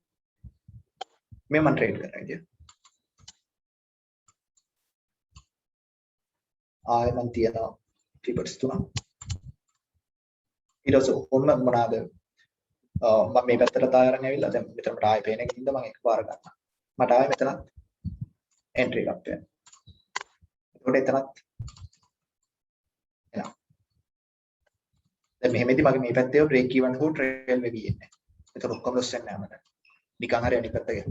මේ මම ට්‍රේඩ් කරනවා ඉතින්. ආය මම තියනවා ටිපර්ස් තුනක්. ඊට පස්සේ ඔන්න මොනවාද මම මේ පැත්තට තාරන් ඇවිල්ලා දැන් මෙතන මට ආයෙ පේන එකකින්ද මම එකපාර ගන්නවා. මට ආයෙ මෙතන එන්ට්‍රි එකක් වෙනවා. ඒකට එතනත් එනවා. දැන් මෙහෙමදී මගේ මේ පැත්තේ බ්‍රේක් ඉවන් හෝ ට්‍රේල් වෙවි ඉන්නේ. ඒතර ඔක්කොම ලොස් වෙන්නේ නැහැ මට. නිකන් හරි අනිත් පැත්ත ගියා.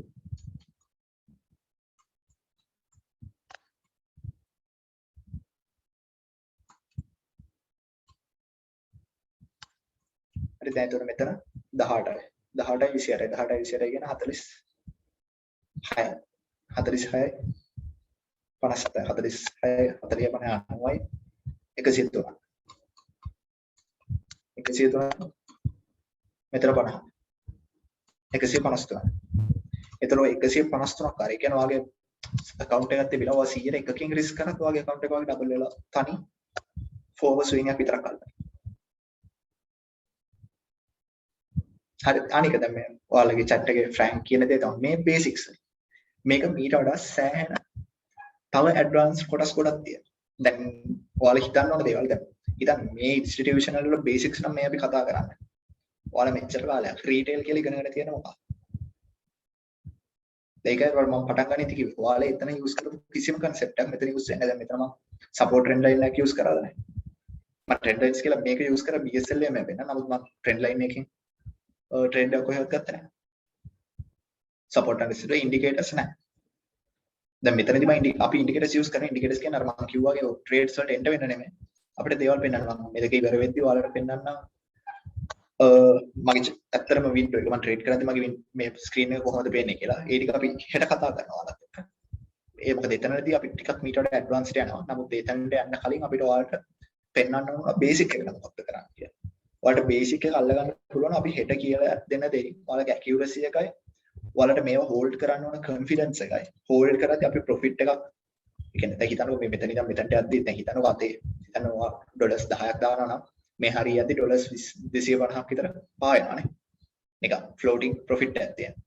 හරි දැන් ඒතර මෙතන 18යි 18යි 28යි 18යි 28යි කියන 46යි 46යි 57යි 46යි 40යි 59යි 103 103 මෙතන 50 153 ඒතර 153ක් හරි කියන වාගේ account එකක් තිබිලා ඔය 100ට එකකින් රිස්ක් කරනත් වාගේ account එක වාගේ ඩබල් වෙලා තනි forward swing එකක් විතරක් අල්ලන්න. හරි අනික දැන් මේ ඔයාලගේ chat එකේ ෆ්‍රැන්ක් කියන දේ තමයි මේ බේසික්ස්. මේක මීට වඩා සෑහෙන තව ඇඩ්වාන්ස් කොටස් ගොඩක් තියෙනවා. දැන් ඔයාලා හිතන්න ඕන දේවල් දැන් ඉතින් මේ ඉන්ස්ටිටියුෂනල් වල බේසික්ස් නම් මේ අපි කතා කරන්නේ. ඔයාලා මෙච්චර කාලයක් රීටේල් කියලා ඉගෙනගෙන තියෙන මොකක්ද? ඒකයි මම පටන් ගන්න ඉති කිව්වේ. ඔයාලා එතන යූස් කරපු කිසිම concept එකක් මෙතන යූස් වෙන්නේ නැහැ. දැන් මෙතන මම support trend line එකක් යූස් කරලා නැහැ. මම trend lines කියලා මේක යූස් කරා BSL එකේ මැප් එක. නමුත් මම trend line එකකින් trend එක කොහෙවත් ගත්තේ නැහැ. support and resistance indicators නැහැ. දැන් මෙතනදී මම අපි indicators use කරන indicators කියන්නේ අර මම කිව්වා වගේ trades වලට එන්න වෙන්න නෙමෙයි. අපිට දේවල් පෙන්වන්න මම මේක ඉවර වෙද්දී ඔයාලට පෙන්වන්නම්. මගේ ඇත්තටම window එක මම trade කරද්දී මගේ මේ screen එක කොහොමද පේන්නේ කියලා. ඒ ටික අපි හෙට කතා කරනවා ඔයාලත් එක්ක. ඒ මොකද එතනදී අපි ටිකක් මීට වඩා advanced යනවා. නමුත් එතනට යන්න කලින් අපිට ඔයාලට පෙන්වන්න ඕන basic එක මොකක්ද කරන්න කියලා. ඔයාලට basic එක අල්ලගන්න පුළුවන් අපි හෙට කියලා දෙන්න දෙයි. ඔයාලගේ accuracy එකයි ඔයාලට මේව hold කරන්න ඕන confidence එකයි. hold කරද්දී අපි profit එකක් ඒ කියන්නේ දැන් හිතන්නකෝ මේ මෙතන ඉඳන් මෙතනට යද්දී දැන් හිතන්නකෝ අතේ හිතන්නවා ඩොලර්ස් 10ක් දානවා නම් මේ හරියද්දී ඩොලර්ස් 250ක් විතර පායනවානේ. නිකන් floating profit එකක් තියෙනවා.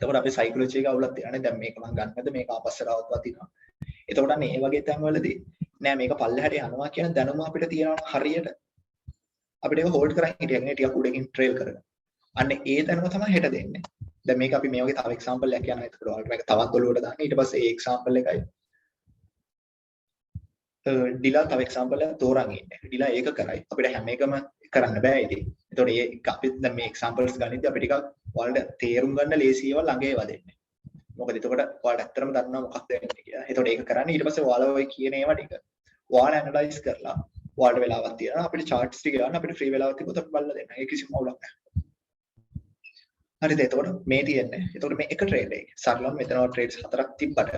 එතකොට අපේ සයිකොලොජි එක අවුලක් තියෙනවානේ. දැන් මේක මම ගන්නද මේක ආපස්සට આવවත් තිනවා. එතකොට අන්න ඒ වගේ තැන්වලදී නෑ මේක පල්ලෙහාට යනවා කියන දැනුම අපිට තියෙනවා හරියට. අපිට ඒක හෝල්ඩ් කරන් හිටියගෙන ටිකක් උඩකින් ට්‍රේල් කරගෙන. අන්න ඒ දැනුම තමයි හෙට දෙන්නේ. දැන් මේක අපි මේ වගේ තව එක්සැම්පල් එකක් කියනවා. එතකොට ඔයාලට මේක තවත් ඔලුවට දාන්න. ඊට පස්සේ ඒ එක්සැම්පල් එකයි ඩිලා තව එක්සැම්පල් එකක් තෝරන් ඉන්නේ. ඩිලා ඒක කරයි. අපිට හැම එකම කරන්න බෑ ඉතින්. එතකොට ඒ අපි දැන් මේ එක්සැම්පල්ස් ගනිද්දී අපි ටිකක් ඔයාලට තේරුම් ගන්න ලේසි ඒවා ළඟ ඒවා දෙන්නේ. මොකද එතකොට ඔයාලට ඇත්තටම දන්නවා මොකක්ද වෙන්නේ කියලා. එතකොට ඒක කරන්නේ ඊට පස්සේ ඔයාලා ඔය කියන ඒවා ටික ඔයාලා ඇනලයිස් කරලා ඔයාලට වෙලාවක් තියෙනවා අපිට charts ටික ගන්න අපිට free වෙලාවක් තිබ්බොත් අපි බලලා දෙන්න. ඒක කිසිම අවුලක් නැහැ. හරිද? එතකොට මේ තියෙන්නේ. එතකොට මේ එක ට්‍රේඩ් එකේ සරලව මෙතන ට්‍රේඩ්ස් හතරක් තිබ්බට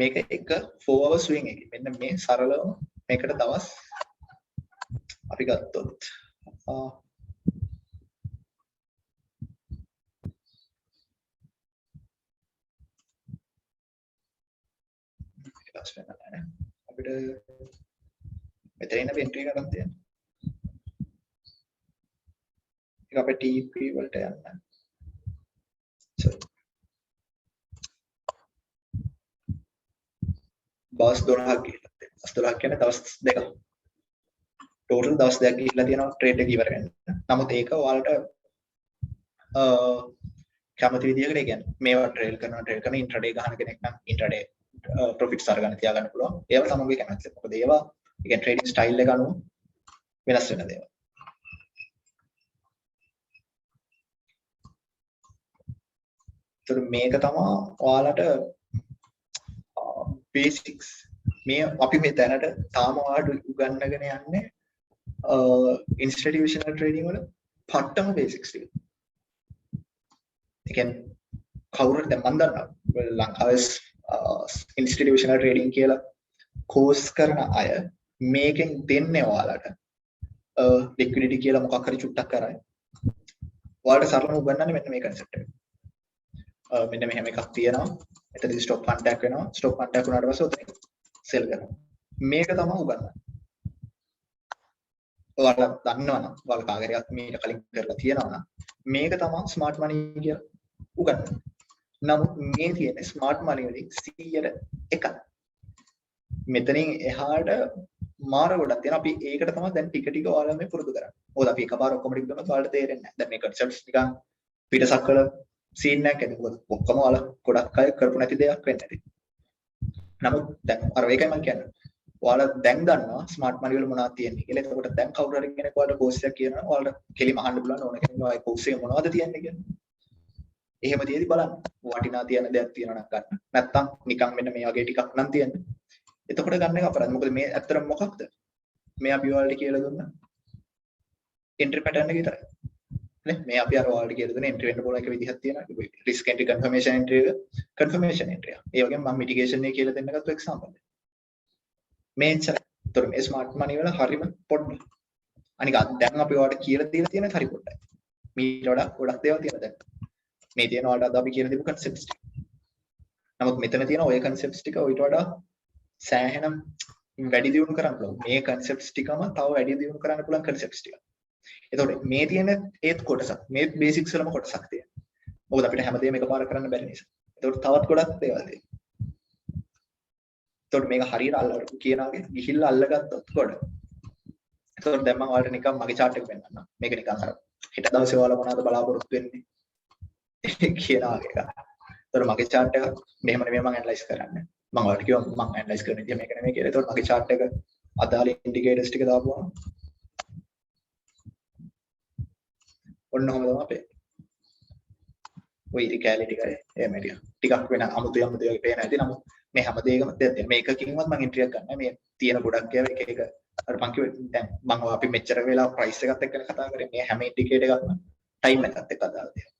මේක එක 4 hour swing එකේ මෙන්න මේ සරලව මේකට දවස් අපි ගත්තොත් අපිට මෙතන ඉන්න එන්ට්‍රි එකක් ගන්න තියෙනවා. ඒක අපේ TP වලට යන්න. දවස් 12ක් ගිහිල්ලා තියෙනවා. දවස් 12ක් කියන්නේ දවස් දෙකක්. ටෝටල් දවස් දෙකක් ගිහිල්ලා තියෙනවා ට්‍රේඩ් එක ඉවර වෙන්න. නමුත් ඒක ඔයාලට කැමති විදිහකට ඒ කියන්නේ මේවා ට්‍රේල් කරන ඉන්ට්‍රඩේ ගහන කෙනෙක් නම් ඉන්ට්‍රඩේ ප්‍රොෆිට්ස් අරගෙන තියාගන්න පුළුවන්. ඒවා තමයි කැමති. මොකද ඒවා ඒ කියන්නේ ට්‍රේඩින් ස්ටයිල් එක අනුව වෙනස් වෙන දේවල්. ඒතර මේක තමයි ඔයාලට බේසික්ස් මේ අපි මේ දැනට තාම ඔයාලට උගන්වගෙන යන්නේ ඉන්ස්ටිටියුෂනල් ට්‍රේඩින් වල පට්ටම බේසික්ස් ටික. ඒ කියන්නේ කවුරුත් දැන් මම දන්නවා ලංකාවේ ඉන්ස්ටිටියුෂනල් ට්‍රේඩින් කියලා කෝස් කරන අය මේකෙන් දෙන්නේ ඔයාලට ලික්විඩිටි කියලා මොකක් හරි චුට්ටක් කරයි. ඔයාලට සරලව උගන්වන්නේ මෙන්න මේ concept එක. මෙන්න මෙහෙම එකක් තියෙනවා. එතනදී ස්ටොප් කන්ටැක්ට් වෙනවා. ස්ටොප් කන්ටැක්ට් වුණාට පස්සේ උතන සෙල් කරනවා. මේක තමයි උගන්වන්නේ. ඔයාලා දන්නවනම් ඔයාලා කාගෙරයක් මීට කලින් කරලා තියෙනවා නම් මේක තමයි ස්මාර්ට් මනි කියලා උගන්වන්නේ. නමුත් මේ තියෙන ස්මාර්ට් මනි වලින් 100ට එකක්. මෙතනින් එහාට මාර ගොඩක් තියෙනවා. අපි ඒකට තමයි දැන් ටික ටික ඔයාලා මේ පුරුදු කරන්නේ. මොකද අපි එකපාර ඔක්කොම ටික දුන්නොත් ඔයාලට තේරෙන්නේ නැහැ. දැන් මේ concepts නිකන් පිටසක් වල සීන් එකක් ඇති. මොකද ඔක්කොම ඔයාලා ගොඩක් අය කරපු නැති දෙයක් වෙන්නේ නැති. නමුත් දැන් අර ඒකයි මම කියන්නේ. ඔයාලා දැන් දන්නවා ස්මාර්ට් මනි වල මොනවද තියෙන්නේ කියලා. එතකොට දැන් කවුරු හරි කෙනෙක් ඔයාලට කෝස් එකක් කියනවා. ඔයාලට කෙලිම අහන්න පුළුවන් ඕන කෙනෙක් ඔය කෝස් එකේ මොනවද තියෙන්නේ කියලා. එහෙම තියෙදි බලන්න. වටිනා තියෙන දෙයක් තියෙනවා නම් ගන්න. නැත්තම් නිකන් මෙන්න මේ වගේ ටිකක් නම් තියෙන්නේ. එතකොට ගන්න එක අපරාධ. මොකද මේ ඇත්තටම මොකක්ද? මේ අපි ඔයාලට කියලා දුන්නා. එන්ට්‍රි පැටර්න් එක විතරයි. නේ? මේ අපි අර ඔයාලට කියලා දුන්න එන්ට්‍රි වෙන්න පුළුවන් එක විදිහක් තියෙනවා. රිස්ක් එන්ට්‍රි කන්ෆර්මේෂන් එන්ට්‍රි එක කන්ෆර්මේෂන් එන්ට්‍රි එක. ඒ වගේම මම මිටිගේෂන් එක කියලා දෙන්න ගත්ත එක්සැම්පල් එක. මේච්චර. ඒතර මේ ස්මාර්ට් මනි වල හරිම පොඩ්ඩයි. අනික දැන් අපි ඔයාලට කියලා දීලා තියෙන හරි පොඩ්ඩයි. මීට වඩා ගොඩක් දේවල් තියෙනවා දැන්. මේ තියෙන ඔයාලට අද අපි කියලා දීපු concepts ටික. නමුත් මෙතන තියෙන ওই concepts ටික ඊට වඩා සෑහෙන වැඩි දියුණු කරන්න පුළුවන්. මේ concepts ටිකම තව වැඩි දියුණු කරන්න පුළුවන් concepts ටික. එතකොට මේ තියෙන ඒත් කොටසක්. මේ බේසික්ස් වලම කොටසක් තියෙනවා. මොකද අපිට හැමදේම එකපාර කරන්න බැරි නිසා. එතකොට තවත් ගොඩක් දේවල් තියෙනවා. එතකොට මේක හරියට අල්ලන්න කියනාගේ ගිහිල්ලා අල්ලගත්තොත් ගොඩ. එතකොට දැන් මම ඔයාලට නිකන් මගේ chart එක පෙන්නන්නම්. මේක නිකන් අර හෙට දවසේ ඔයාලා මොනවද බලාපොරොත්තු වෙන්නේ කියලා එක. එතකොට මගේ chart එක මෙහෙම නෙමෙයි මම ඇනලයිස් කරන්නේ. මම ඔයාලට කිව්වා මම ඇනලයිස් කරන විදිහ මේක නෙමෙයි කියලා. එතකොට මගේ chart එක අදාළ ඉන්ඩිකේටර්ස් ටික දාපුවම ඔන්න ඔහම තමයි අපේ. ඔය රිකැලිටි කරේ එහෙම ටිකක් වෙන අමුතු වගේ පේන ඇති. නමුත් මේ හැම දෙයකම තියෙන මේකකින්වත් මම එන්ට්‍රි එකක් ගන්නෑ. මේ තියෙන ගොඩක් ඒවා එක එක අර මං කිව්වේ දැන් මම අපි මෙච්චර වෙලා ප්‍රයිස් එකත් එක්කනේ කතා කරේ. මේ හැම ඉන්ඩිකේටර් එකක්ම ටයිම් එකත් එක්ක අදාළ දෙයක්.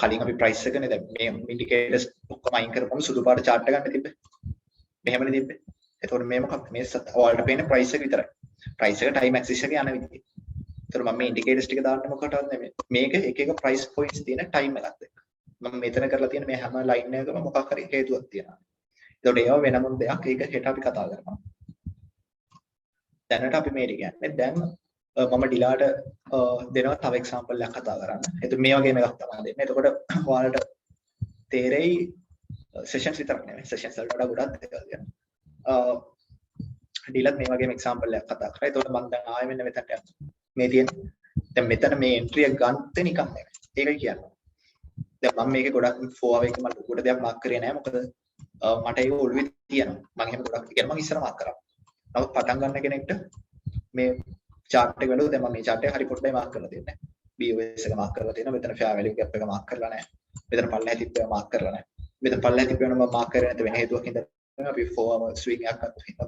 කලින් අපි ප්‍රයිස් එකනේ දැන් මේ ඉන්ඩිකේටර්ස් ඔක්කොම අයින් කරපුවම සුදු පාට chart එක ගන්න තිබ්බේ. මෙහෙමනේ තිබ්බේ. එතකොට මේ මොකක්ද? මේ ඔයාලට පේන්නේ ප්‍රයිස් එක විතරයි. ප්‍රයිස් එක ටයිම් ඇක්සිස් එක යන විදිහ. එතකොට මම මේ ඉන්ඩිකේටර්ස් ටික දාන්න මොකටවත් නෙමෙයි. මේක එක එක ප්‍රයිස් පොයින්ට්ස් තියෙන ටයිම් එකත් එක්ක. මම මෙතන කරලා තියෙන මේ හැම ලයින් එකකම මොකක් හරි හේතුවක් තියෙනවා. එතකොට ඒවා වෙනම දෙයක්. ඒක හෙට අපි කතා කරනවා. දැනට අපි මේක කියන්නේ දැන් මම ඩිලාට දෙනවා තව එක්සැම්පල් එකක් කතා කරන්න. එතකොට මේ වගේ එකක් තමයි දෙන්නේ. එතකොට ඔයාලට තේරෙයි සෙෂන්ස් විතරක් නෙමෙයි සෙෂන්ස් වලට වඩා ගොඩක් දේවල් තියෙනවා. ඩිලත් මේ වගේම එක්සැම්පල් එකක් කතා කරා. එතකොට මම දැන් ආයෙ මෙන්න මෙතනට යනවා. මේ තියෙන දැන් මෙතන මේ එන්ට්‍රි එක ගන්න නිකන් නෙමෙයි. ඒකයි කියන්නේ. දැන් මම මේකේ ගොඩක් ෆෝර් එක මම ලොකුට දෙයක් මාක් කරේ නැහැ. මොකද මට ඒක ඔළුවේ තියෙනවා. මම එහෙම ගොඩක් කියන්නේ මම ඉස්සර මාක් කරා. නමුත් පටන් ගන්න කෙනෙක්ට මේ chart එක වල දැන් මම මේ chart එක හරි පොඩ්ඩයි මාක් කරලා තියෙන්නේ. BOS එක මාක් කරලා තියෙනවා. මෙතන fair value gap එක මාක් කරලා නැහැ. මෙතන පල්ලෙහා තිබ්බ මාක් කරලා නැහැ. මෙතන පල්ලෙහා තිබ්බ වෙනම මාක් කරේ නැත්නම් වෙන හේතුවක් හින්දා අපි 4 hour swing එකක් අත් හින්දා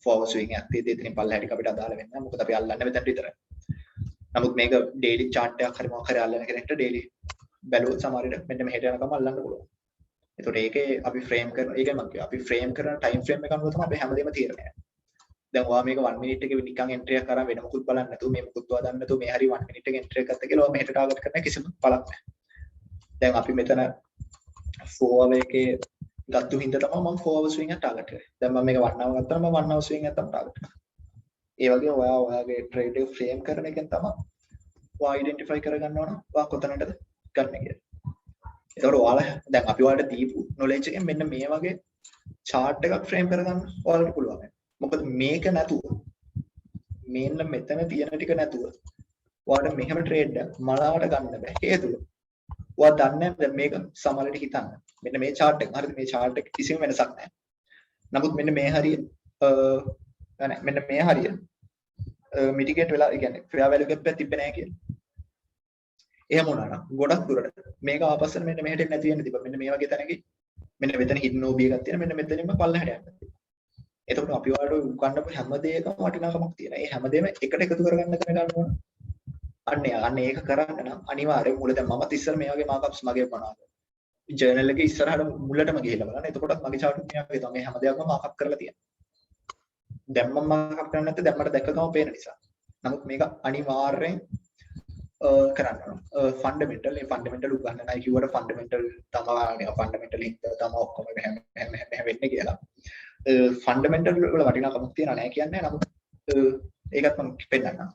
4 hour swing එකක් තියෙද්දි එතනින් පල්ලෙහා ටික අපිට අදාළ වෙන්නේ නැහැ. මොකද අපි අල්ලන්නේ මෙතනට විතරයි. නමුත් මේක daily chart එකක් හරි මොකක් හරි අල්ලන කෙනෙක්ට daily බැලුවොත් සමහරවිට මෙන්න මෙහෙට යනකම් අල්ලන්න පුළුවන්. ඒතකොට ඒකේ අපි frame කරන ඒකයි මම කිව්වා. අපි frame කරන time frame එක අනුව තමයි අපි හැමදේම තීරණය කරන්නේ. දැන් ඔයා මේක 1 minute එකේ නිකන් entry එකක් කරා වෙන මොකුත් බලන්නේ නැතුව මේ මොකුත් වදන්න නැතුව මේ හරි 1 minute එකේ entry එකක් ගත්ත කියලා ඔයා මෙහෙට target කරන කිසිම බලක් නැහැ. දැන් අපි මෙතන 4 hour එකේ ගත්තු හින්දා තමයි මම 4 hour swing එක target කරේ. දැන් මම මේක 1 hour ගත්තා නම් මම 1 hour swing එක තමයි target කරන්නේ. ඒ වගේ ඔයාගේ trade එක frame කරන එකෙන් තමයි ඔයා identify කරගන්න ඕන ඔයා කොතනටද ගන්න කියලා. ඒතකොට ඔයාලා දැන් අපි ඔයාලට දීපු knowledge එකෙන් මෙන්න මේ වගේ chart එකක් frame කරගන්න ඔයාලට පුළුවන්. මොකද මේක නැතුව මෙන්න මෙතන තියෙන ටික නැතුව ඔයාලට මෙහෙම trade එක මලාවට ගන්න බෑ. හේතුව ඔයා දන්නේ දැන් මේක සමහරවිට හිතන්න. මෙන්න මේ chart එක හරිද මේ chart එක කිසිම වෙනසක් නැහැ. නමුත් මෙන්න මේ හරිය මෙන්න මේ හරිය මිටිගේට් වෙලා ඒ කියන්නේ fair value gap එක තිබ්බේ නැහැ කියලා. එහෙම වුණා නම් ගොඩක් දුරට මේක ආපස්සට මෙන්න මෙහෙට නැති වෙන්න තිබ්බා. මෙන්න මේ වගේ තැනකින් මෙන්න මෙතන hidden OB එකක් තියෙන මෙන්න මෙතනින්ම පල්ලෙහාට යන්න. එතකොට අපි ඔයාලට උගන්වපු හැම දෙයකම වටිනාකමක් තියෙනවා. ඒ හැමදේම එකට එකතු කරගන්න ගන්න ඕන. අන්න ඒක කරන්න නම් අනිවාර්යයෙන් මුල දැන් මමත් ඉස්සර මේ වගේ මාකප්ස් මගේ මොනවාද? ජර්නල් එකේ ඉස්සරහට මුලටම ගිහිල්ලා බලන්න. එතකොටත් මගේ chart එක මේ වගේ තමයි. මේ හැම දෙයක්ම මාකප් කරලා තියෙනවා. දැන් මම මාකප් කරන්නේ නැත්නම් දැන් මට දැක්ක ගම පේන නිසා. නමුත් මේක අනිවාර්යෙන් කරන්න ඕන. ෆන්ඩමෙන්ටල් ඒ ෆන්ඩමෙන්ටල් උගන්නන අය කිව්වට ෆන්ඩමෙන්ටල් තමයි ෆන්ඩමෙන්ටල් හින්දා තමයි ඔක්කොම හැම වෙන්නේ කියලා. ෆන්ඩමෙන්ටල් වල වටිනාකමක් තියනවා නෑ කියන්නේ. නමුත් ඒකත් මම පෙන්නන්නම්.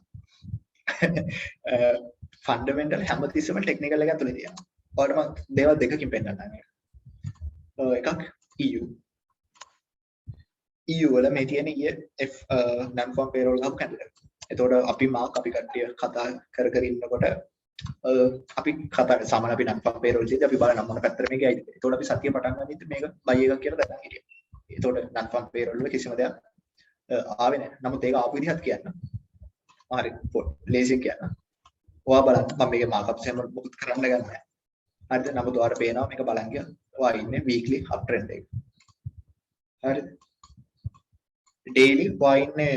ෆන්ඩමෙන්ටල් හැමතිස්සෙම ටෙක්නිකල් එක ඇතුලේ තියෙනවා. ඔයාලට මම දේවල් දෙකකින් පෙන්නන්නම් මේක. එකක් EU. EU වල මේ තියෙන non farm payroll hub candidate. එතකොට අපි කට්ටිය කතා කර ඉන්නකොට අපි කතා සාමාන්‍ය අපි non farm payroll දී අපි බලන මොන පැත්තට මේක ඇයිද. එතකොට අපි සතිය පටන් ගන්නෙත් මේක buy එකක් කියලා දැනගන්න හිටියා. එතකොට non farm payroll වල කිසිම දෙයක් ආවේ නැහැ. නමුත් ඒක ආපු විදිහත් කියන්න. හරි ලේසියෙන් කියන්න. ඔයා බලන්න මම මේකේ මාකප්ස් එහෙම මොකුත් කරන්න ගන්න නැහැ. හරිද? නමුත් ඔයාලට පේනවා මේක බලන් ගියා. ඔයා ඉන්නේ weekly up trend එක. හරිද? daily ඔයා ඉන්නේ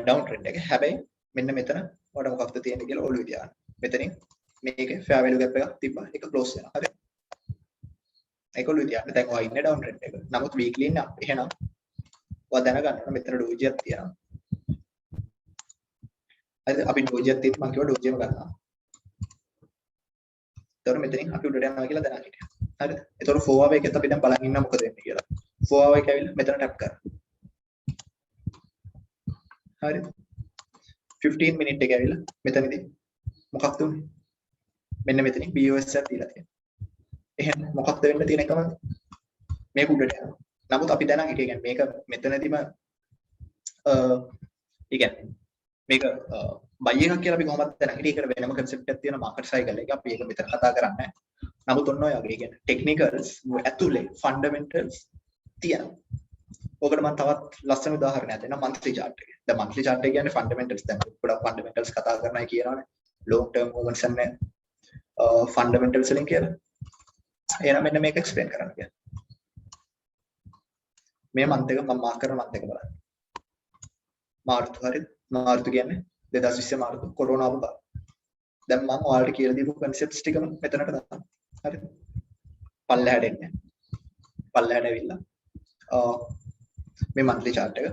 down trend එක. හැබැයි මෙන්න මෙතන ඔයාලට මොකක්ද තියෙන්නේ කියලා ඔළුවේ තියාගන්න. මෙතනින් මේකේ fair value gap එකක් තිබ්බා. ඒක close වෙනවා. හරිද? ඒක ඔළුවේ තියාගන්න. දැන් ඔයා ඉන්නේ down trend එක. නමුත් weekly ඉන්නේ up. එහෙනම් ඔයා දැනගන්න ඕන මෙතන doji එකක් තියෙනවා. හරිද? අපි doji එකක් තියෙද්දි මම කිව්වා doji එකම ගන්නවා. එතකොට මෙතනින් අපි උඩට යනවා කියලා දැනගන්න හිටියා. හරිද? එතකොට 4 hour එකෙත් අපි දැන් බලන් ඉන්නවා මොකද වෙන්නේ කියලා. 4 hour එක ඇවිල්ලා මෙතන ටැප් කරා. හරිද? 15 minute එක ඇවිල්ලා මෙතනදී මොකක්ද උනේ? මෙන්න මෙතනින් BOS එකක් දීලා තියෙනවා. එහෙනම් මොකක්ද වෙන්න තියෙන එකම මේක උඩට යනවා. නමුත් අපි දැනන් එක කියන්නේ මේක මෙතනදීම මේක buy එකක් කියලා අපි කොහොමද දැනන් හිටියේ ඒකට වෙනම concept එකක් තියෙනවා market cycle එක. අපි ඒක මෙතන කතා කරන්නේ නැහැ. නමුත් ඔන්න ඔය වගේ කියන්නේ technicals ඇතුලේ fundamentals තියෙනවා. ඔකට මම තවත් ලස්සන උදාහරණයක් දෙන්නම් monthly chart එකේ. දැන් monthly chart එක කියන්නේ fundamentals. දැන් ගොඩක් fundamentals කතා කරනවා කියනවානේ. long term movements and fundamentals වලින් කියලා. එහෙනම් මෙන්න මේක explain කරන්න කියලා. මේ month එක මම මාක් කරන month එක බලන්න. මාර්තු හරිද? මාර්තු කියන්නේ 2020 මාර්තු කොරෝනා ආපු කාලේ. දැන් මම ඔයාලට කියලා දීපු concepts ටිකම මෙතනට දාන්න. හරිද? පල්ලෙහාට එන්නේ. පල්ලෙහාට ඇවිල්ලා මේ monthly chart එක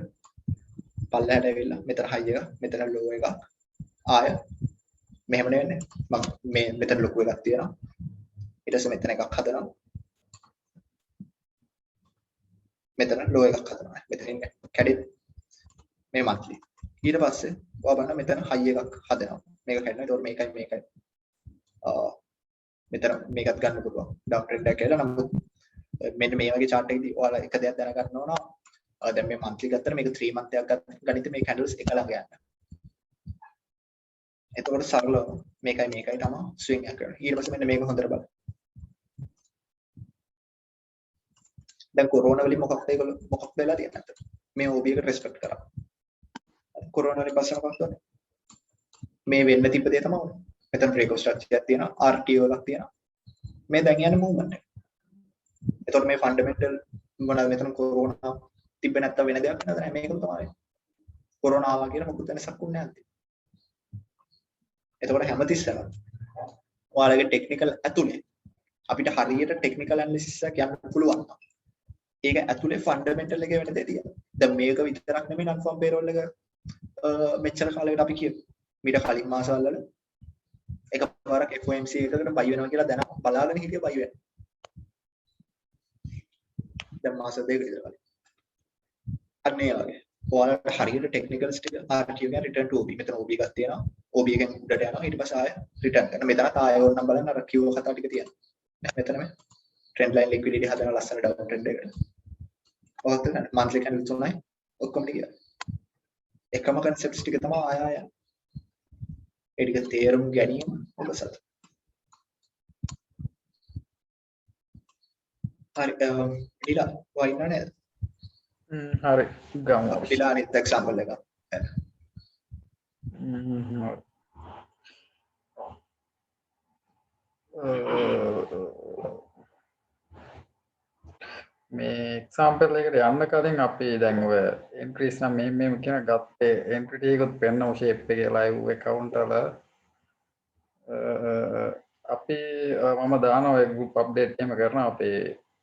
පල්ලෙහාට ඇවිල්ලා මෙතන high එක මෙතන low එකක් ආය මෙහෙම නෙවෙන්නේ මම මේ මෙතන ලොකු එකක් තියෙනවා ඊට පස්සේ මෙතන එකක් හදනවා මෙතන low එකක් හදනවා මෙතන ඉන්නේ කැඩෙන්නේ මේ monthly ඊට පස්සේ ඔයා බලන්න මෙතන හයි එකක් හදනවා. මේක කැඩෙනවා. ඒතකොට මේකයි මෙතන මේකත් ගන්න පුළුවන්. ඩවුන් ට්‍රෙන්ඩ් එකක් කියලා. නමුත් මෙන්න මේ වගේ chart එකකදී ඔයාලා එක දෙයක් දැනගන්න ඕන. දැන් මේ monthly ගත්තට මේක 3 month එකක් ගනිත මේ candles එක ළඟ යන්න. එතකොට සරලව මේකයි තමයි ස්විං එක කරන්නේ. ඊට පස්සේ මෙන්න මේක හොඳට බලන්න. දැන් කොරෝනා වලින් මොකක්ද වෙලා තියෙන්නේ නැත්නම් මේ OB එකට රෙස්පෙක්ට් කරා. කොරෝනා වලින් පස්සේ මොකක්ද වෙන්නේ? මේ වෙන්න තිබ්බ දේ තමයි. මෙතන බ්‍රේක් ඔෆ් ස්ට්‍රක්චර් එකක් තියෙනවා, RTO එකක් තියෙනවා. මේ දැන් යන මූව්මන්ට් එක. එතකොට මේ ෆන්ඩමෙන්ටල් මොනවාද මෙතන කොරෝනා තිබ්බ නැත්නම් වෙන දෙයක් නේද? මේකම තමයි. කොරෝනා ආවා කියලා මොකද වෙනසක් වුණේ නැද්ද? එතකොට හැමතිස්සෙම ඔයාලගේ ටෙක්නිකල් ඇතුලේ අපිට හරියට ටෙක්නිකල් ඇනලිසිස් එකක් යන්න පුළුවන්. ඒක ඇතුලේ ෆන්ඩමෙන්ටල් එකේ වෙන දේ තියෙනවා. දැන් මේක විතරක් නෙමෙයි නන් ෆර්ම් පේරෝල් එක මෙච්චර කාලයකට අපි කියමු. මීට කලින් මාසවල වල එකපාරක් FOMC එකකට බයි වෙනවා කියලා දැන බලාගෙන හිටිය බයි වෙනවා. දැන් මාස දෙකකට විතර කලින්. අන්න ඒ වගේ. ඔයාලට හරියට ටෙක්නිකල්ස් ටික RTO එක return to OB. මෙතන OB එකක් තියෙනවා. OB එකෙන් උඩට යනවා. ඊට පස්සේ ආය return කරනවා. මෙතනත් ආය ඕනනම් බලන්න අර Q කතා ටික තියෙනවා. මෙතන මේ trend line liquidity හදන ලස්සන down trend එක. ඔහොත් ගන්න monthly candle තුනයි ඔක්කොම ටික. එකම concepts ටික තමයි ආය යන්නේ. ඒ ටික තේරුම් ගැනීම ඔබ සතු. හරි ඩිලා වයින්නා නේද? හරි ගමු. ඩිලා අනිත් එක්සැම්පල් එක. මේ එක්සැම්පල් එකට යන්න කලින් අපි දැන් ඔය එන්ට්‍රීස් නම් මේ කියන ගත්තේ එන්ට්‍රි ටිකත් පෙන්නව ෂේප් එකේ ලයිව් account වල අපි මම දානවා ඔය group update එහෙම කරනවා අපේ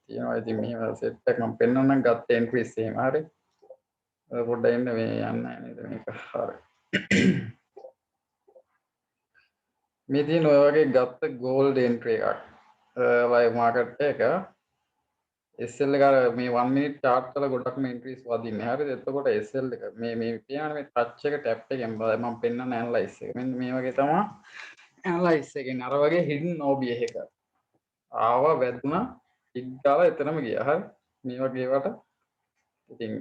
තියෙනවා ඉතින් මෙහෙම සෙට් එකක් මම පෙන්නන්නම් ගත්තේ එන්ට්‍රීස් එහෙම හරි පොඩ්ඩක් ඉන්න මේ යන්නේ නේද මේක හරි මේ තියෙන ඔය වගේ ගත්ත gold entry එකක් live market එක SL එක මේ 1 minute chart වල ගොඩක්ම entries වදින්නේ. හරිද? එතකොට SL එක මේ පියානේ මේ touch එක tap එකෙන් මම පෙන්නන analyze එක. මෙන්න මේ වගේ තමයි analyze එකෙන් අර වගේ hidden OB එක. ආවා වැදුනා ඉක්ගාලා එතනම ගියා. හරි? මේ වගේ ඒවට ඉතින්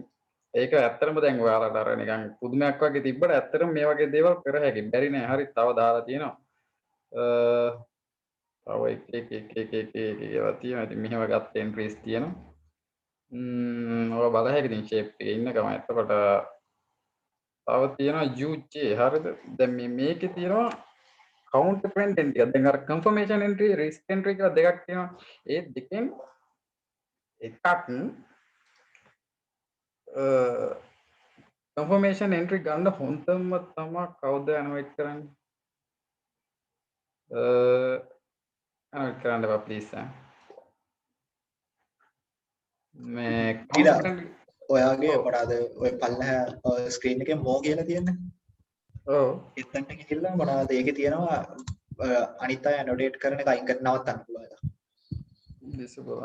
ඒක ඇත්තටම දැන් ඔයාලට අර නිකන් පුදුමයක් වගේ තිබ්බට ඇත්තටම මේ වගේ දේවල් කර හැකි. බැරි නෑ. හරි? තව දාලා තියෙනවා. තව එක ඒවා තියෙනවා. ඉතින් මෙහෙම ගත්ත entries තියෙනවා. ඔය බල හැකි ඉතින් shape එකේ ඉන්න ගම. එතකොට තව තියෙනවා UJ. හරිද? දැන් මේකේ තියෙනවා counter trend entry. දැන් අර confirmation entry, risk entry කියලා දෙකක් තියෙනවා. ඒ දෙකෙන් එකක් confirmation entry ගන්න හොඳම තමයි කවුද අනවයිට් කරන්නේ? අනවයිට් කරන්න බා ප්ලීස් මේ ඔයාගේ මොනවාද ඔය පල්ලෙහා ස්ක්‍රීන් එකේ මෝ කියලා තියෙන්නේ. ඔව්. එතනට ගිහිල්ලා මොනවාද ඒකේ තියෙනවා අනිත් අය ඇනොඩේට් කරන එක අයින් කරන්න නවත්තන්න පුළුවන් එක. disable.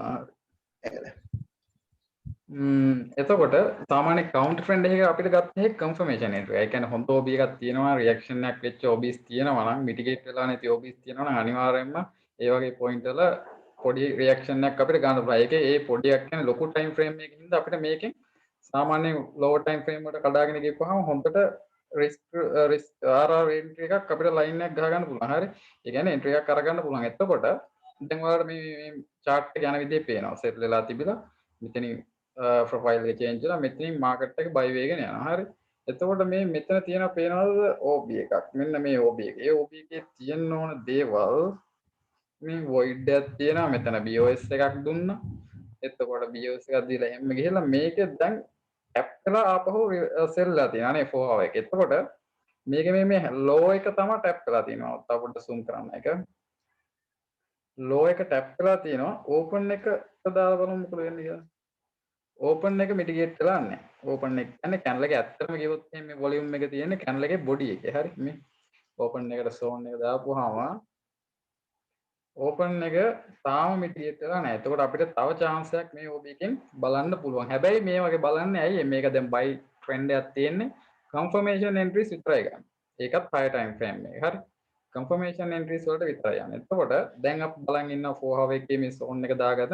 එතකොට සාමාන්‍ය counter trend එකක අපිට ගත්තේ confirmation entry. ඒ කියන්නේ හොඳ OB එකක් තියෙනවා, reaction එකක් වෙච්ච OBs තියෙනවා නම්, mitigate වෙලා නැති OBs තියෙනවා නම් අනිවාර්යයෙන්ම ඒ වගේ point වල පොඩි reaction එකක් අපිට ගන්න පුළුවන්. ඒකේ ඒ පොඩි එකක් කියන්නේ ලොකු time frame එකකින් හින්දා අපිට මේකෙන් සාමාන්‍ය lower time frame වලට කඩාගෙන ගිහපුවාම හොඳට risk RR entry එකක් අපිට line එකක් ගහ ගන්න පුළුවන්. හරි. ඒ කියන්නේ entry එකක් අරගන්න පුළුවන්. එතකොට දැන් ඔයාලට මේ chart එක යන විදිහේ පේනවා. set වෙලා තිබිලා මෙතනින් profile එක change වෙලා මෙතනින් market එක buy වෙගෙන යනවා. හරි. එතකොට මේ මෙතන තියෙන පේනවද OB එකක්. මෙන්න මේ OB එක. ඒ OB එකේ තියෙන්න ඕන දේවල් මේ void එකක් තියෙනවා. මෙතන BOS එකක් දුන්නා. එතකොට BOS එකක් දීලා එහෙම ගිහලා මේකේ දැන් tap කරලා ආපහු sell ලා තියෙනවා නේ 4 hour එක. එතකොට මේකේ මේ low එක තමයි tap කරලා තියෙනවා. තව පොඩ්ඩක් zoom කරන්න එක. low එක tap කරලා තියෙනවා. open එක දාලා බලමු මොකද වෙන්නේ කියලා. open එක mitigate කරලා නැහැ. open එක කියන්නේ candle එක ඇත්තටම ගියොත් මේ volume එක තියෙන්නේ candle එකේ body එකේ. හරි. මේ open එකට zone එක දාපුවාම open එක තාම mitigate කරලා නැහැ. එතකොට අපිට තව chance එකක් මේ OB එකෙන් බලන්න පුළුවන්. හැබැයි මේ වගේ බලන්නේ ඇයි මේක දැන් buy trend එකක් තියෙන්නේ. confirmation entries විතරයි ගන්න. ඒකත් 5 time frame එක. හරි. confirmation entries වලට විතරයි යන්නේ. එතකොට දැන් අපි බලන් ඉන්නවා 4 hour එකේ මේ zone එක දාගත්ත.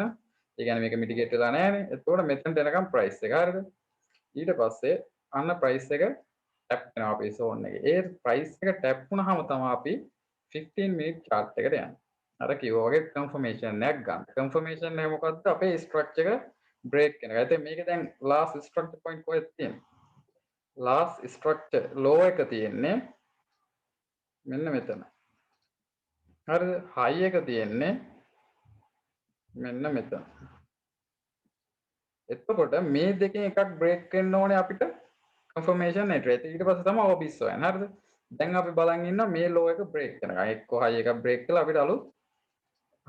ඒ කියන්නේ මේක mitigate වෙලා නැහැනේ. එතකොට මෙතනට එනකම් price එක. හරිද? ඊට පස්සේ අන්න price එක tap වෙනවා අපේ zone එකේ. ඒ price එක tap වුණාම තමයි අපි 15 minute chart එකට යන්නේ. අර කිව්වා වගේ confirmation එකක් ගන්න. confirmation එක මොකද්ද? අපේ structure එක break වෙනවා. ඒත් මේක දැන් last structure point කොහෙද තියෙන්නේ? last structure low එක තියෙන්නේ මෙන්න මෙතන. හරිද? high එක තියෙන්නේ මෙන්න මෙතන. එතකොට මේ දෙකෙන් එකක් break වෙන්න ඕනේ අපිට confirmation entry. ඊට පස්සේ තමයි OBs හොයන්නේ. හරිද? දැන් අපි බලන් ඉන්නවා මේ low එක break වෙනකන්. එක්ක high එකක් break කළා අපිට අලුත්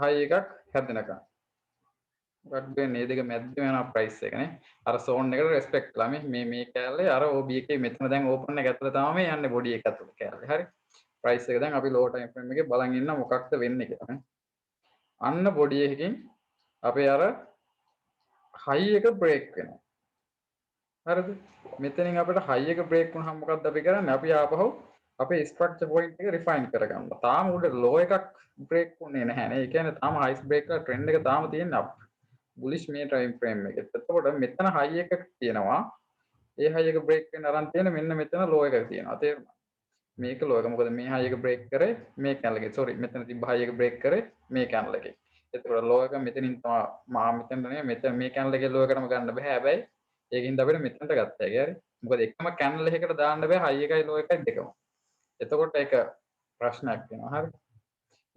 high එකක් හැදෙනකන්. මොකක්ද වෙන්නේ? මේ දෙක මැද්දේ යන price එකනේ. අර zone එකට respect කළා මේ කෑල්ලේ අර OB එකේ මෙතන දැන් open එක ඇතුළේ තමයි යන්නේ body එක ඇතුළේ කෑල්ලේ. හරි. price එක දැන් අපි low time frame එකේ බලන් ඉන්නවා මොකක්ද වෙන්නේ කියලා. අන්න body එකකින් අපේ අර high එක break වෙනවා. හරිද? මෙතනින් අපිට high එක break වුණාම මොකක්ද අපි කරන්නේ? අපි ආපහු අපේ structure point එක refine කරගන්නවා. තාම උඩ low එකක් break වුණේ නැහැ නේ. ඒ කියන්නේ තාම high break කරලා trend එක තාම තියෙන්නේ up. bullish මේ time frame එකේ. එතකොට මෙතන high එකක් තියෙනවා. ඒ high එක break වෙන්න අරන් තියෙන මෙන්න මෙතන low එකක් තියෙනවා. තේරුණා? මේක low එක. මොකද මේ high එක break කරේ මේ candle එකේ. sorry මෙතන තිබ්බ high එක break කරේ මේ candle එකේ. එතකොට low එක මෙතනින් තමයි මා මෙතන නෙමෙයි මෙතන මේ candle එකේ low එකටම ගන්න බෑ. හැබැයි ඒකින්ද අපිට මෙතනට ගත්තා හැකි. හරි. මොකද එකම candle එකකට දාන්න බෑ high එකයි low එකයි දෙකම. එතකොට ඒක ප්‍රශ්නයක් වෙනවා. හරි.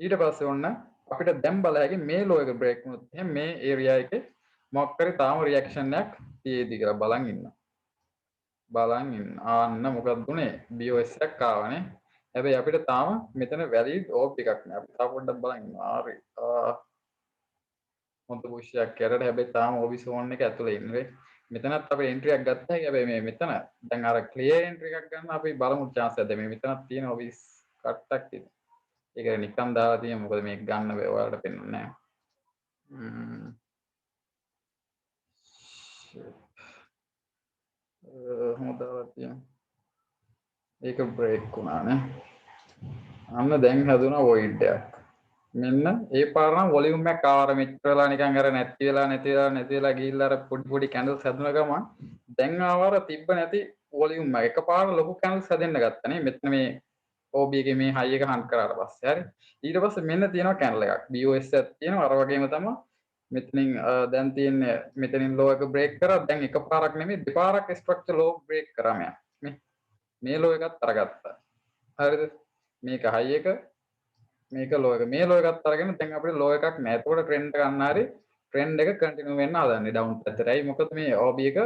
ඊට පස්සේ ඔන්න අපිට දැන් බල හැකි මේ low එක break වුණොත් එහෙනම් මේ area එකේ මොකක් කරේ තාම reaction එකක් තියෙදි කියලා බලන් ඉන්නවා. බලන් ඉන්න. ආන්න මොකක්ද උනේ? BOS එකක් ආවනේ. හැබැයි අපිට තාම මෙතන valid OP එකක් නෑ. අපි තාම පොඩ්ඩක් බලන් ඉන්නවා. හරි. හොඳ පුෂ් එකක් කරලා හැබැයි තාම OB zone එක ඇතුලේ ඉන්නේ. මෙතනත් අපි entry එකක් ගත්තා. හැබැයි මේ මෙතන දැන් අර clear entry එකක් ගන්න අපි බලමු chance එකද. මේ මෙතනත් තියෙන OB කට්ටක් තියෙනවා. ඒක නිකන් දාලා තියෙන මොකද මේක ගන්න බෑ ඔයාලට පෙන්වන්නේ නැහැ. හොඳලා තියෙනවා. ඒක බ්‍රේක් වුණානේ. අන්න දැන් හැදුනා void එකක්. මෙන්න ඒ පාර නම් වොලියුම් එකක් ආවර මෙච්චර වෙලා නිකන් අර නැති වෙලා ගිහිල්ලා අර පොඩි කැන්ඩල්ස් හැදුන ගමන් දැන් ආවර තිබ්බ නැති වොලියුම් එක එකපාර ලොකු කැන්ඩල්ස් හැදෙන්න ගත්තා නේ. මෙතන මේ OB එකේ මේ high එක හන්ට් කරාට පස්සේ හරි. ඊට පස්සේ මෙන්න තියෙනවා කැන්ඩල් එකක්. BOS එකක් තියෙනවා අර වගේම තමයි. මෙතනින් දැන් තියෙන්නේ මෙතනින් low එක break කරා. දැන් එකපාරක් නෙමෙයි දෙපාරක් structure low break කරා මෙයා. මේ low එකත් අරගත්තා. හරිද? මේක high එක මේක low එක. මේ low එකත් අරගෙන දැන් අපිට low එකක් නැහැ. ඒකෝට trend එක ගන්න හරි trend එක continue වෙන්න හදන්නේ down පැත්තටයි. මොකද මේ OB එක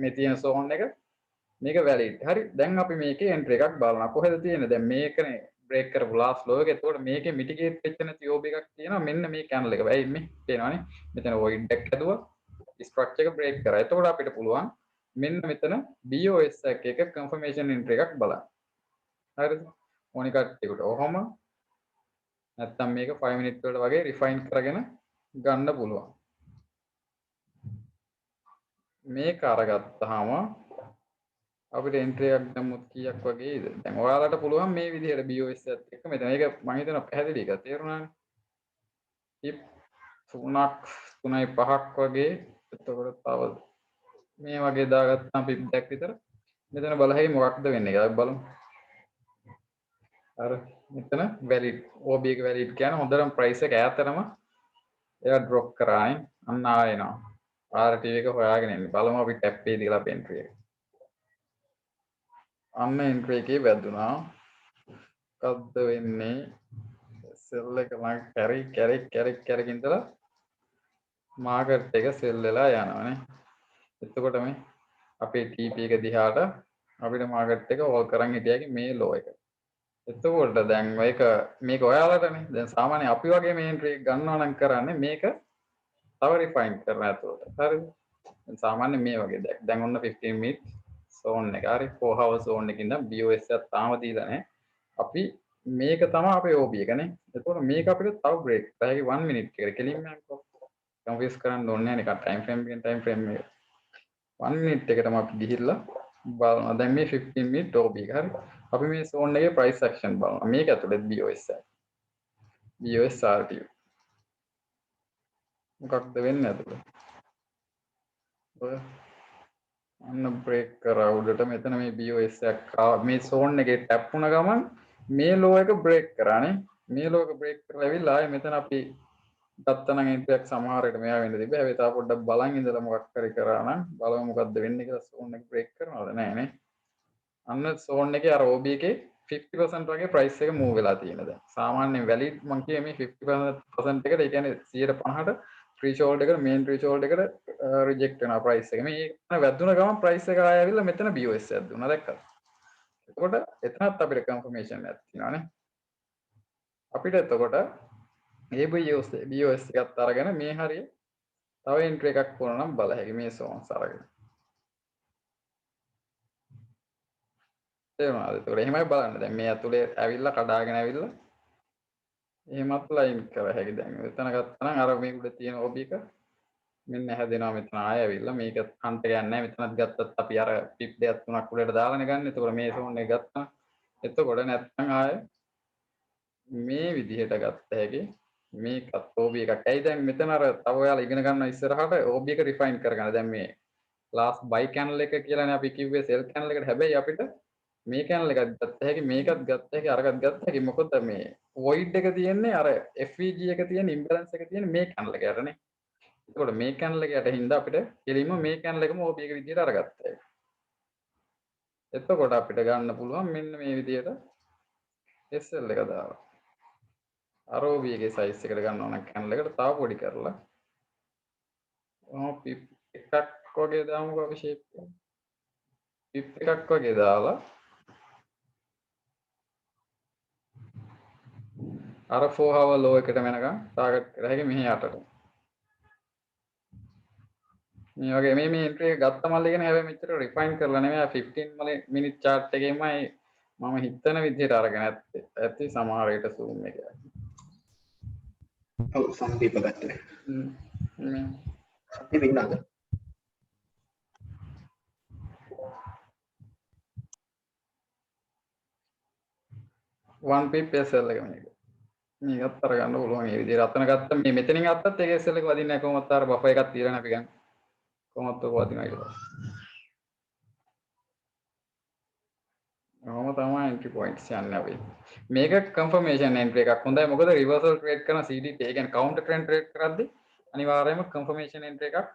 මේ තියෙන zone එක මේක valid. හරි. දැන් අපි මේකේ entry එකක් බලනවා. කොහෙද තියෙන්නේ? දැන් මේකනේ break කරපු last low එක. ඒකෝට මේකේ mitigate වෙච්ච නැති OB එකක් තියෙනවා. මෙන්න මේ candle එක. වෙයි මේ පේනවනේ. මෙතන void එකක් හැදුවා. structure එක break කරා. එතකොට අපිට පුළුවන් මෙන්න මෙතන BOS එක confirmation entry එකක් බලන්න. හරිද? ඕනි කට්ටියකට. ඔහොම නැත්තම් මේක 5 minute වලට වගේ refine කරගෙන ගන්න පුළුවන්. මේක අරගත්තාම අපිට entry එකක් දැම්මොත් කීයක් වගේද? දැන් ඔයාලට පුළුවන් මේ විදිහට BOS එකත් එක්ක මෙතන මේක මම හිතනවා පැහැදිලි එකක් තේරුණානේ. tip 3.5ක් වගේ එතකොට තව මේ වගේ දාගත්තාම pip දෙකක් විතර මෙතන බලහයි මොකක්ද වෙන්නේ කියලා බලමු. අර මෙතන valid OB එක valid කියන හොඳටම price එක ඈතටම එයා drop කරානේ අන්න ආයෙනවා RT එක හොයාගෙන ඉන්නේ බලමු අපි tap එකේ දාලා අපි entry එක අන්න entry එකේ වැදුනා මොකද්ද වෙන්නේ sell එක මම කැරි ඉඳලා market එක sell වෙලා යනවානේ එතකොට මේ අපේ TP එක දිහාට අපිට market එක hold කරන් හිටියකි මේ low එක එතකොට දැන් මේක ඔයාලටනේ දැන් සාමාන්‍ය අපි වගේ මේ entry එක ගන්නවා නම් කරන්නේ මේක තව refine කරන්න ඇතුළට හරිද දැන් සාමාන්‍ය මේ වගේ දැන් ඔන්න 15 minute zone එක හරි 4 hour zone එකකින් නම් BOS එකක් තාම දීලා නැහැ අපි මේක තමයි අපේ OB එකනේ එතකොට මේක අපිට තව break කරලා 1 minute එකට කෙලින්ම යනකො confuse කරන්න ඕනේ නැහැ නිකන් time frame එකෙන් time frame එක 1 minute එකටම අපි ගිහිල්ලා බලනවා. දැන් මේ 15 minute OB එක හරි. අපි මේ zone එකේ price action බලනවා. මේක ඇතුළේ BOS එක. BOS RTO. මොකක්ද වෙන්නේ ඇතුළේ? ඔය අන්න break කරා උඩට මෙතන මේ BOS එකක් මේ zone එකේ tap වුණ ගමන් මේ low එක break කරානේ. මේ low එක break කරලා ඇවිල්ලා ආයේ මෙතන අපි ගත්තා නම් entry එකක් සමහර විට මෙයා වෙන්න තිබ්බ. හැබැයි තා පොඩ්ඩක් බලන් ඉඳලා මොකක් හරි කරා නම් බලමු මොකද්ද වෙන්නේ කියලා zone එක break කරනවද නැහැ නේ. අන්න zone එකේ අර OB එකේ 50% වගේ price එක move වෙලා තියෙනවා දැන්. සාමාන්‍යයෙන් valid මම කියේ මේ 50% එකට ඒ කියන්නේ 150ට threshold එකට main threshold එකට reject වෙනවා price එක. මේ වැදුන ගමන් price එක ආයෙ ඇවිල්ලා මෙතන BOS එකක් දුන්නා දැක්කද? එතකොට එතනත් අපිට confirmation එකක් තියෙනවානේ. අපිට එතකොට මේ BOS එකත් අරගෙන මේ හරිය තව entry එකක් වුණා නම් බල හැකි මේ zones අරගෙන. තේරුණාද? ඒතකොට එහෙමයි බලන්න. දැන් මේ ඇතුලේ ඇවිල්ලා කඩාගෙන ඇවිල්ලා එහෙමත් ලයින් කර හැකි. දැන් එතන ගත්තා නම් අර මේ උඩ තියෙන OB එක මෙන්න හැදෙනවා මෙතන ආයෙ ඇවිල්ලා මේක හන්ට ගන්න නැහැ. මෙතනත් ගත්තත් අපි අර ටිප් දෙකක් තුනක් උඩට දාලානේ ගන්න. එතකොට මේ zone එක ගත්තා. එතකොට නැත්නම් ආයෙ මේ විදිහට ගත්ත හැකි. මේකත් OB එකක්. ඇයි දැන් මෙතන අර තව ඔයාලා ඉගෙන ගන්න ඉස්සරහට OB එක රිෆයින් කරගන්න. දැන් මේ last buy candle එක කියලානේ අපි කිව්වේ sell candle එකට. හැබැයි අපිට මේ channel එකත් ගත්ත හැකි මේකත් ගත්ත හැකි අරකට ගත්ත හැකි මොකද මේ void එක තියෙන්නේ අර FVG එක තියෙන imbalance එක තියෙන්නේ මේ channel එකටනේ. එතකොට මේ channel එකට හින්දා අපිට කෙලින්ම මේ channel එකම OB එක විදියට අරගත්ත හැකි. එතකොට අපිට ගන්න පුළුවන් මෙන්න මේ විදියට SL එක දාලා. අර OB එකේ size එකට ගන්නවා නම් channel එකට තව පොඩි කරලා pip එකක් වගේ දාමුකෝ අපි shape එක. pip එකක් වගේ දාලා අර 4 hour low එකට වෙනකන් ටාගට් කර හැකි මෙහි යටට. මේ වගේ මේ entry එක ගත්ත මල්ලේ කියන හැබැයි මෙච්චර refine කරලා නෙමෙයි 15 minute chart එකේමයි මම හිතන විදිහට අරගෙන ඇත්තේ සමහර විට zoom එක. ඔව් සංදීප ගත්තා. සංදීප ඉන්නවද? one pip SL එක මේක. මේකත් අරගන්න පුළුවන් මේ විදිහට අතන ගත්ත මේ මෙතනින් අත්තත් ඒක SL එක වදින්නේ නැහැ කොහොමත් අර බෆර් එකක් තියලානේ අපි ගන්න. කොහොමත් ඔක වදිනවා ඊට පස්සේ. ඔහොම තමයි entry points යන්නේ අපි. මේක confirmation entry එකක්. හොඳයි මොකද reversal trade කරන CDT ඒ කියන්නේ counter trend trade කරද්දී අනිවාර්යයෙන්ම confirmation entry එකක්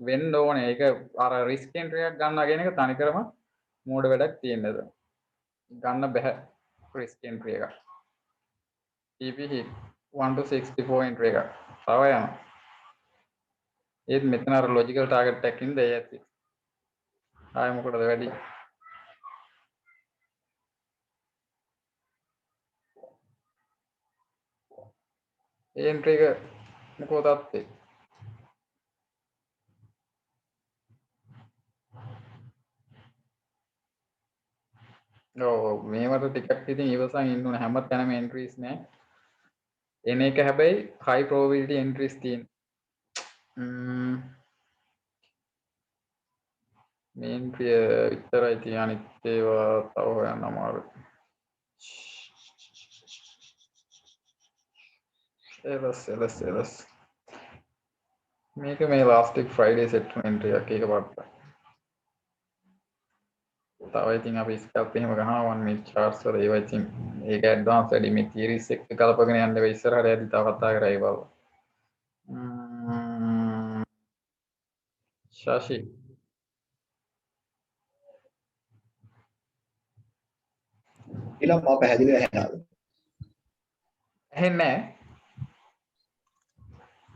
වෙන්න ඕනේ. ඒක අර risk entry එකක් ගන්නවා කියන එක තනිකරම මෝඩ වැඩක් තියෙන්නද. ගන්න බෑ risk entry එකක්. TP hit 1 to 64 entry එකක්. තව යනවා. ඒත් මෙතන අර logical target එකක් ඉඳලා ඒ ඇති. ආයෙ මොකටද වැඩි? ඒ entry එක මොකෝ තත්ත්වේ? ඔව් මේවට ටිකක් ඉතින් ඉවසන් ඉන්න ඕනේ හැම තැනම entries නෑ. එන එක හැබැයි high probability entries තියෙන. මේ entry විතරයි තියෙන අනිත් ඒවා තව හොයන්න අමාරුයි. එලස් මේක මේ last week Friday set entry එකක් ඒක බලන්න. තව ඉතින් අපි ස්කැල්ප් එහෙම ගහනවා 1 minute charts වල ඒවා ඉතින් ඒක ඇඩ්වාන්ස් වැඩි මේ theories එක කලපගෙන යන්න වෙයි ඉස්සරහට යද්දි තව කතා කරා ඒ බව. ශාෂි ඊළඟ මම පැහැදිලිව ඇහෙනවද? ඇහෙන්නේ නැහැ.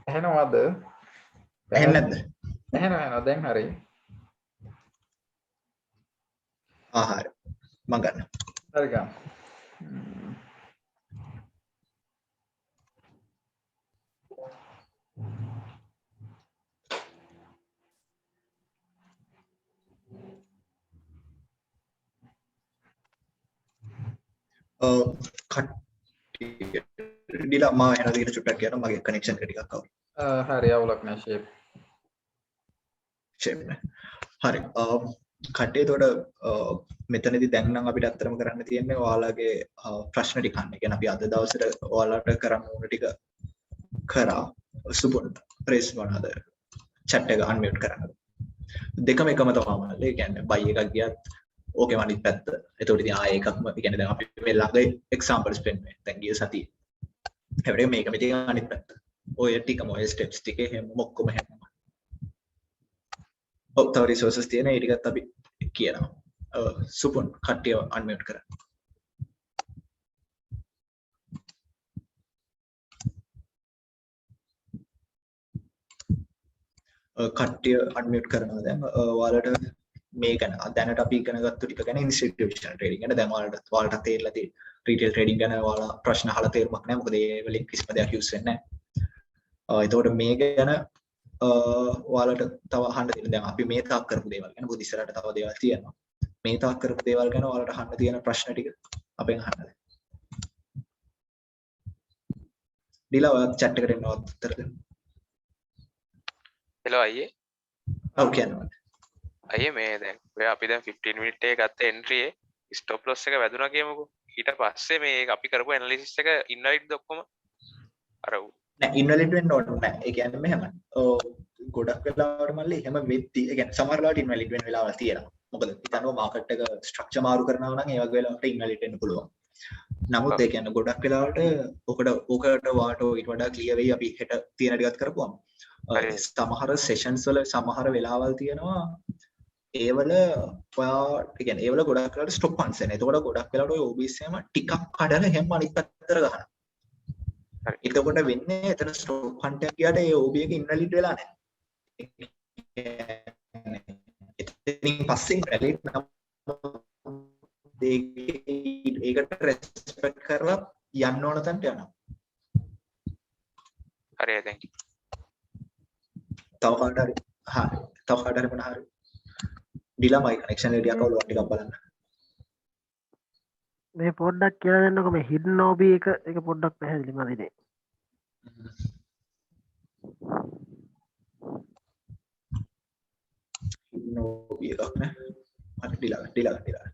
ඇහෙනවද? ඇහෙන්නේ නැද්ද? ඇහෙනවා දැන් හරි. හරි. මම ගන්න. හරි ගන්න. ඩිලා මම එන විදිහට චුට්ටක් කියනවා මගේ කනෙක්ෂන් එක ටිකක් අවුල්. හරි අවුලක් නැහැ ෂේප්. ෂේප් නේ. හරි. කට්ටිය එතකොට මෙතනදී දැන් නම් අපිට අත්‍තරම කරන්න තියෙන්නේ ඔයාලගේ ප්‍රශ්න ටික අහන්න. කියන්නේ අපි අද දවසට ඔයාලට කරන්න ඕන ටික කරා. සුපුන් ප්‍රෙස් මොනවාද? chat එක unmute කරන්න. දෙකම එකම තමයි මල්ලි. ඒ කියන්නේ buy එකක් ගියත් ඕකේ අනිත් පැත්ත. එතකොට ඉතින් ආයෙ එකක්ම ඒ කියන්නේ දැන් අපි මේ ළඟ examples පෙන්නුවේ. දැන් ගිය සතියේ. හැබැයි මේක මෙතන අනිත් පැත්ත. ඔය ටිකම ඔය steps ටිකේ හැම ඔක්කොම හැම. ඔව් තව resources තියෙන ඒ ටිකත් අපි කියනවා. සුපුන් කට්ටිය unmute කරන්න. කට්ටිය unmute කරනවා දැන් ඔයාලට මේ ගැන දැනට අපි ඉගෙන ගත්ත ටික ගැන institutional trading ගැන දැන් ඔයාලට තේරෙලා තියෙන retail trading ගැන ඔයාලා ප්‍රශ්න අහලා තේරුමක් නැහැ මොකද ඒ වලින් කිසිම දෙයක් use වෙන්නේ නැහැ. එතකොට මේ ගැන ඔයාලට තව අහන්න තියෙන දැන් අපි මේ තාක් කරපු දේවල් ගැන මොකද ඉස්සරහට තව දේවල් තියෙනවා. මේ තාක් කරපු දේවල් ගැන ඔයාලට අහන්න තියෙන ප්‍රශ්න ටික අපෙන් අහන්න. ඩිලා ඔයාත් chat එකට එන්නවත් උත්තර දෙන්න. හෙලෝ අයියේ. ඔව් කියන්න. අයියේ මේ දැන් ඔය අපි දැන් 15 මිනිට් එක ගත්ත එන්ට්‍රි එක ස්ටොප් ලොස් එක වැදුනා කියමුකෝ. ඊට පස්සේ මේ අපි කරපු ඇනලිසිස් එක ඉන්වැලිඩ්ද ඔක්කොම? අර නෑ ඉන්වැලිඩ් වෙන්න ඕනේ නෑ. ඒ කියන්නේ මෙහෙම. ගොඩක් වෙලාවට මල්ලි එහෙම වෙද්දි ඒ කියන්නේ සමහර වෙලාවට ඉන්වැලිඩ් වෙන වෙලාවල් තියෙනවා. මොකද හිතනවා මාකට් එක ස්ට්‍රක්චර් මාරු කරනවා නම් ඒ වගේ වෙලාවට ඉන්වැලිඩ් වෙන්න පුළුවන්. නමුත් ඒ කියන්නේ ගොඩක් වෙලාවට ඔකට වාට ඊට වඩා ක්ලියර් වෙයි අපි හෙට තියෙන ටිකත් කරපුවම. සමහර සෙෂන්ස් වල සමහර වෙලාවල් තියෙනවා ඒවල ඔයා ඒ කියන්නේ ඒවල ගොඩක් වෙලාවට ස්ටොප් පන්ස් එන. එතකොට ගොඩක් වෙලාවට ඔය OBS එකම ටිකක් කඩලා හැම අනිත් පැත්තට ගහනවා. හරි. එතකොට වෙන්නේ එතන ස්ටොප් හන්ට් එක ගියාට ඒ OB එක ඉන්වැලිඩ් වෙලා නැහැ. එතනින් පස්සේ ඉන්වැලිඩ් නම් ඒකට රෙස්පෙක්ට් කරලා යන්න ඕන තැනට යනවා. හරි දැන්. තව කාට හරි මොන හරි ඩිලා මයි කනෙක්ෂන් එක ටිකක් අවුලක් ටිකක් බලන්න. මේ පොඩ්ඩක් කියලා දෙන්නකො මේ හිඩන් OB එක පොඩ්ඩක් පැහැදිලි මදිනේ. OB එකක් නේ. හරි ඩිලා.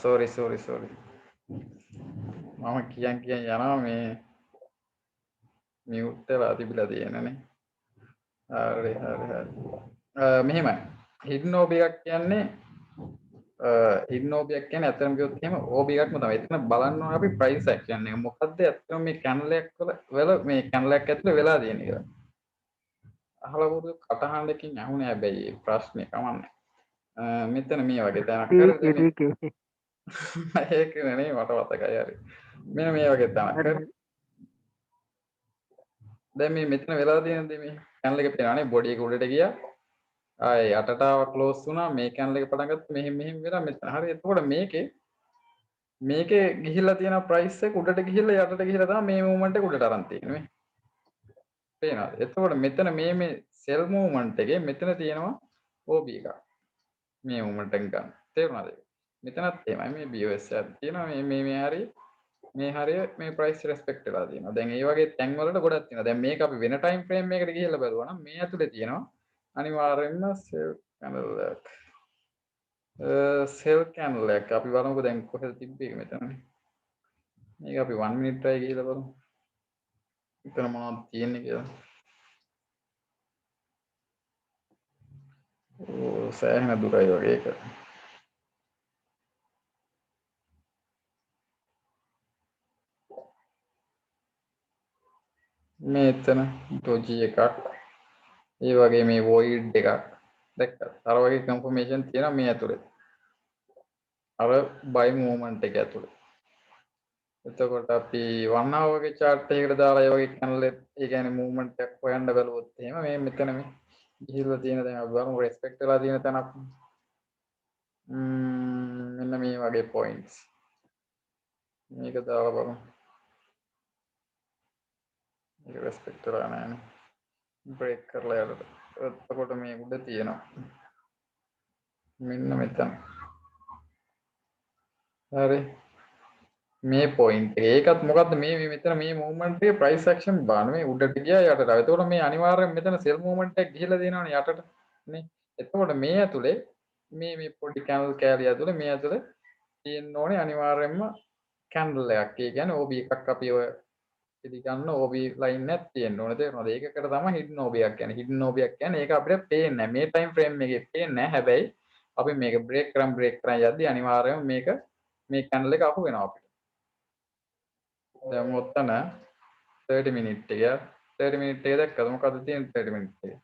sorry මම කියන් යනවා මේ මියුට් වෙලා තිබිලා තියෙනනේ. හරි මෙහෙමයි හිඩන් OB එකක් කියන්නේ හිඩන් OB එකක් කියන්නේ ඇත්තටම කිව්වොත් එහෙම OB එකක්ම තමයි. එතන බලන්න ඕනේ අපි ප්‍රයිස් ඇක්ෂන් එක මොකද්ද ඇත්තටම මේ කැන්ඩල් එකක් වල මේ කැන්ඩල් එකක් ඇතුලේ වෙලා තියෙන කියලා. අහලා වුරු කටහඬකින් අහුනේ හැබැයි ප්‍රශ්නේ කමන්නේ. මෙතන මේ වගේ තැනක් කරේ ඒක නෙමෙයි මට මතකයි හරි. මෙන්න මේ වගේ තැනක් කරේ. දැන් මේ මෙතන වෙලා තියෙන දේ මේ කැන්ඩල් එක පේනවානේ බොඩි එක උඩට ගියා. ආයේ යටට ආව ක්ලෝස් වුණා මේ කැන්ඩල් එක පටන් ගත්ත මෙහෙම වෙලා මෙතන. හරි එතකොට මේකේ ගිහිල්ලා තියෙන ප්‍රයිස් එක උඩට ගිහිල්ලා යටට ගිහිල්ලා තමයි මේ මූවමන්ට් එක උඩට අරන් තියෙන්නේ මේ. පේනවද? එතකොට මෙතන මේ සෙල් මූවමන්ට් එකේ මෙතන තියෙනවා OB එකක්. මේ මූවමන්ට් එක ගන්න. තේරුණාද? මෙතනත් එහෙමයි මේ BOS එකක් තියෙනවා මේ හරිය මේ හරිය මේ ප්‍රයිස් රෙස්පෙක්ට් වෙලා තියෙනවා. දැන් මේ වගේ තැන් වලට ගොඩක් තියෙනවා. දැන් මේක අපි වෙන ටයිම් ෆ්‍රේම් එකකට ගිහිල්ලා බලුවා නම් මේ ඇතුලේ තියෙනවා අනිවාර්යෙන්ම සෙල් කැන්ඩල් එක අපි බලමුකෝ දැන් කොහෙද තිබ්බේ මෙතනනේ. මේක අපි 1 minute try ගිහිල්ලා බලමු. මෙතන මොනවද තියෙන්නේ කියලා. ඕ සෑහෙන දුරයි වගේ එක. මෙතන doji එකක් ඒ වගේ මේ void එකක් දැක්කද? අර වගේ confirmation තියෙනවා මේ ඇතුලේ. අර buy movement එක ඇතුළේ. එතකොට අපි 1 hour වගේ chart එකකට දාලා ඒ වගේ channel එක ඒ කියන්නේ movement එකක් හොයන්න බැලුවොත් එහෙම මේ මෙතන මේ ගිහිල්ලා තියෙන දැන් අපි බලමු respect වෙලා තියෙන තැනක් මෙන්න මේ වගේ points මේක දාලා බලමු මේක respect වෙලා නැහැ නේ break කරලා යන්න එතකොට මේ උඩ තියෙනවා මෙන්න මෙතන හරි මේ පොයින්ට් එක ඒකත් මොකද්ද මේ මෙතන මේ මූවමන්ට් එකේ ප්‍රයිස් ඇක්ෂන් බාන මේ උඩට ගියා යටට. එතකොට මේ අනිවාර්යෙන් මෙතන සෙල් මූවමන්ට් එකක් ගිහිලා දෙනවනේ යටට නේ. එතකොට මේ ඇතුලේ මේ පොඩි කැන්ඩල් කෑලි ඇතුලේ මේ ඇතුලේ තියෙන්න ඕනේ අනිවාර්යෙන්ම කැන්ඩල් එකක්. ඒ කියන්නේ OB එකක් අපි ඔය පිළිගන්න OB ලයින් එකක් තියෙන්න ඕනේ තේරෙනවද? ඒකකට තමයි හිඩන් OB එකක් කියන්නේ. හිඩන් OB එකක් කියන්නේ ඒක අපිට පේන්නේ නැහැ. මේ ටයිම් ෆ්‍රේම් එකේ පේන්නේ නැහැ. හැබැයි අපි මේක බ්‍රේක් කරන් යද්දි අනිවාර්යෙන්ම මේක මේ කැන්ඩල් එක අහු වෙනවා අපිට. දැන් ඔතන 30 මිනිත් එක 30 මිනිත් එක දැක්කද මොකද්ද තියෙන්නේ 30 මිනිත් එක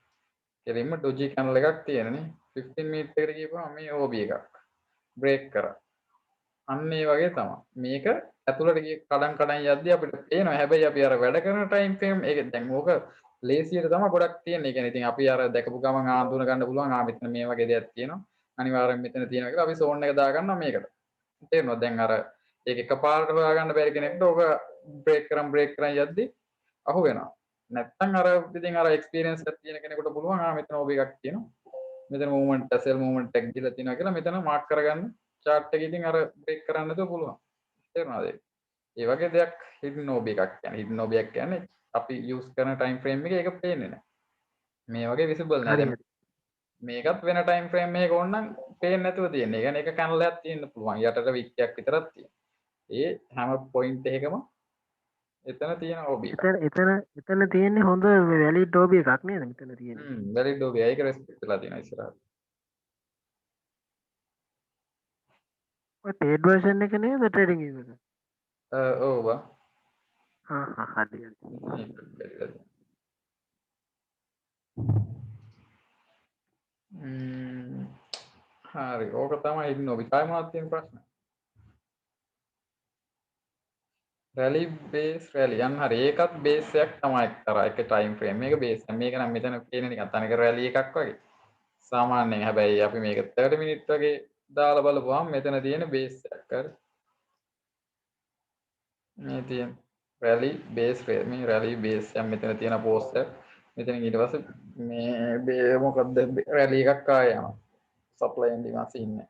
කෙලින්ම ඩොජි කැනල් එකක් තියෙනනේ 15 මිනිත් එකට ගියපුවම මේ OB එකක් බ්‍රේක් කරා අන්න ඒ වගේ තමයි මේක ඇතුළට ගිය කඩන් යද්දි අපිට පේනවා හැබැයි අපි අර වැඩ කරන ටයිම් ෆ්‍රේම් ඒක දැන් ඕක ලේසියට තමයි ගොඩක් තියෙන්නේ. ඒ කියන්නේ ඉතින් අපි අර දැකපු ගමන් ආඳුන ගන්න පුළුවන් මෙතන මේ වගේ දෙයක් තියෙනවා අනිවාර්යෙන් මෙතන තියෙනවා කියලා අපි සෝන් එක දාගන්නවා මේකට තේරෙනවද දැන් අර ඒක එකපාරට හොයාගන්න බැරි කෙනෙක්ට ඕක බ්‍රේක් කරන් යද්දි අහු වෙනවා. නැත්තම් අර ඉතින් අර එක්ස්පීරියන්ස් එකක් තියෙන කෙනෙකුට පුළුවන් මෙතන OB එකක් තියෙනවා. මෙතන මූවමන්ට් සෙල් මූවමන්ට් එකක් ගිහලා තියෙනවා කියලා මෙතන මාක් කරගන්න chart එකේ ඉතින් අර බ්‍රේක් කරන්න නැතුව පුළුවන්. තේරුණාද? ඒ වගේ දෙයක් hidden OB එකක් කියන්නේ. hidden OB එකක් කියන්නේ අපි use කරන time frame එකේ ඒක පේන්නේ නැහැ. මේ වගේ visible නැහැ. දැන් මේකත් වෙන time frame එකක ඕනනම් පේන්නේ නැතුව තියෙන්නේ. ඒ කියන්නේ එක කැනල් එකක් තියෙන්න පුළුවන්. යටට වික් එකක් විතරක් තියෙනවා. ඒ හැම පොයින්ට් එකකම එතන තියෙන OB එකක්. එතන තියෙන්නේ හොඳ වැලිඩ් OB එකක් නේද මෙතන තියෙන්නේ. වැලිඩ් OB ඒක රෙස්පෙක්ට් වෙලා තියෙනවා ඉස්සරහට. ඔය paid version එක නේද trading එක? ඔව් බා. හරි. හරි ඕක තමයි ඉන්න OB. කායි මොනවද තියෙන ප්‍රශ්න? රැලි බේස් රැලි යන්න හරි ඒකත් බේස් එකක් තමයි එක්තරා එක ටයිම් ෆ්‍රේම් මේක බේස් එක මේක නම් මෙතන කියන්නේ නිකන් තනිකර රැලි එකක් වගේ සාමාන්‍යයෙන් හැබැයි අපි මේක 30 මිනිත් වගේ දාලා බලපුවාම මෙතන තියෙන බේස් එකක් හරි මේ තියෙන රැලි බේස් මේ රැලි බේස් එක මෙතන තියෙන පෝස්ට් එක මෙතන ඊට පස්සේ මේ මොකද්ද රැලි එකක් ආය යනවා සප්ලයි ඇන්ඩ් ඩිමාන්ඩ් ඉන්නේ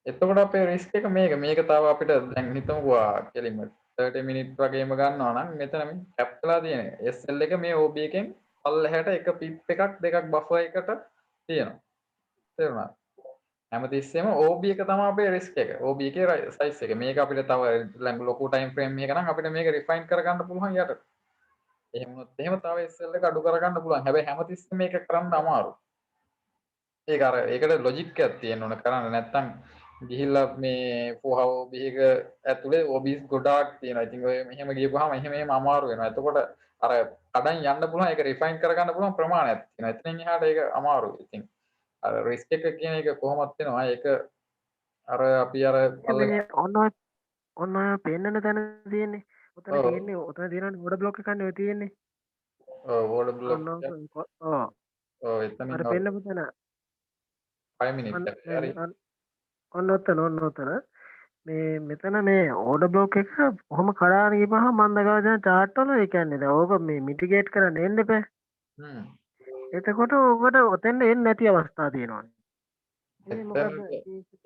එතකොට අපේ රිස්ක් එක මේක තව අපිට දැන් හිතමුකෝ කෙලින්ම 30 මිනිත් වගේම ගන්නවා නම් මෙතන මේ කැප් වෙලා තියෙන SL එක මේ OB එකෙන් පල්ලෙහාට එක පිප් එකක් දෙකක් බෆර් එකට තියෙනවා තේරුණාද හැමතිස්සෙම OB එක තමයි අපේ රිස්ක් එක OB එකේ සයිස් එක මේක අපිට තව ලොකු ටයිම් ෆ්‍රේම් එකක නම් අපිට මේක රිෆයින් කරගන්න පුළුවන් යට එහෙම වුණොත් එහෙම තව SL එක අඩු කරගන්න පුළුවන් හැබැයි හැමතිස්සෙම මේක කරන්න අමාරුයි ඒක අර ඒකට ලොජික් එකක් තියෙන්න ඕන කරන්න නැත්නම් ගිහිල්ලා මේ ෆෝහව බීක ඇතුලේ OBs ගොඩාක් තියෙනවා. ඉතින් ඔය මෙහෙම ගියපුවාම එහෙම අමාරු වෙනවා. එතකොට අර කඩන් යන්න පුළුවන් ඒක රිෆයින් කරගන්න පුළුවන් ප්‍රමාණයක් තියෙනවා. එතනින් එහාට ඒක අමාරුයි. ඉතින් අර රිස්ක් එක කියන එක කොහොමද වෙනවා? ඒක අර අපි අර ඔන්න ඔය පෙන්නන තැන තියෙන්නේ. ඔතන තියෙන්නේ ඔතන තියෙනවනේ ඕඩර් බ්ලොක් එකක් නේ ඔය තියෙන්නේ. ඔව් ඕඩර් බ්ලොක්. ඔව් එතන අර පෙන්නපු තැන 5 මිනිත් හරි. ඔන්න ඔතන මේ මෙතන මේ ඕඩර් බ්ලොක් එක කොහොම කඩාගෙන ගිහම මන්දගාජන chart වල ඒ කියන්නේ දැන් ඕක මේ මිටිගේට් කරන්න එන්න එපා. එතකොට ඔකට ඔතෙන් එන්නේ නැති අවස්ථා තියෙනවානේ.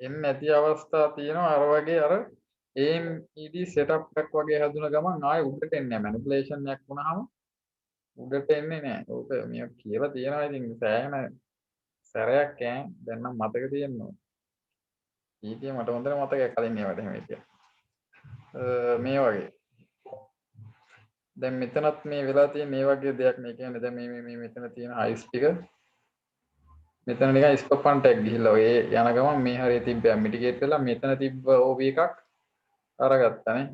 එන්නේ නැති අවස්ථා තියෙනවා අර වගේ අර AMED setup එකක් වගේ හැදුන ගමන් ආයෙ උඩට එන්නේ නැහැ. මැනිපුලේෂන් එකක් වුණාම උඩට එන්නේ නැහැ. ඕක මේ කියලා තියෙනවා ඉතින් සෑහෙන සැරයක් දැන් නම් මතක තියෙනවා. ඊටිය මට හොඳට මතකයි කලින් ඒවට එහෙම හිටියා. මේ වගේ. දැන් මෙතනත් මේ වෙලා තියෙන මේ වගේ දෙයක් මේ කියන්නේ දැන් මේ මෙතන තියෙන හයිස් ටික මෙතන නිකන් ස්ටොප් එකක් ගිහිල්ලා ඔය යන ගමන් මේ හරිය තිබ්බා මිටිගේට් වෙලා මෙතන තිබ්බ OB එකක් අරගත්තානේ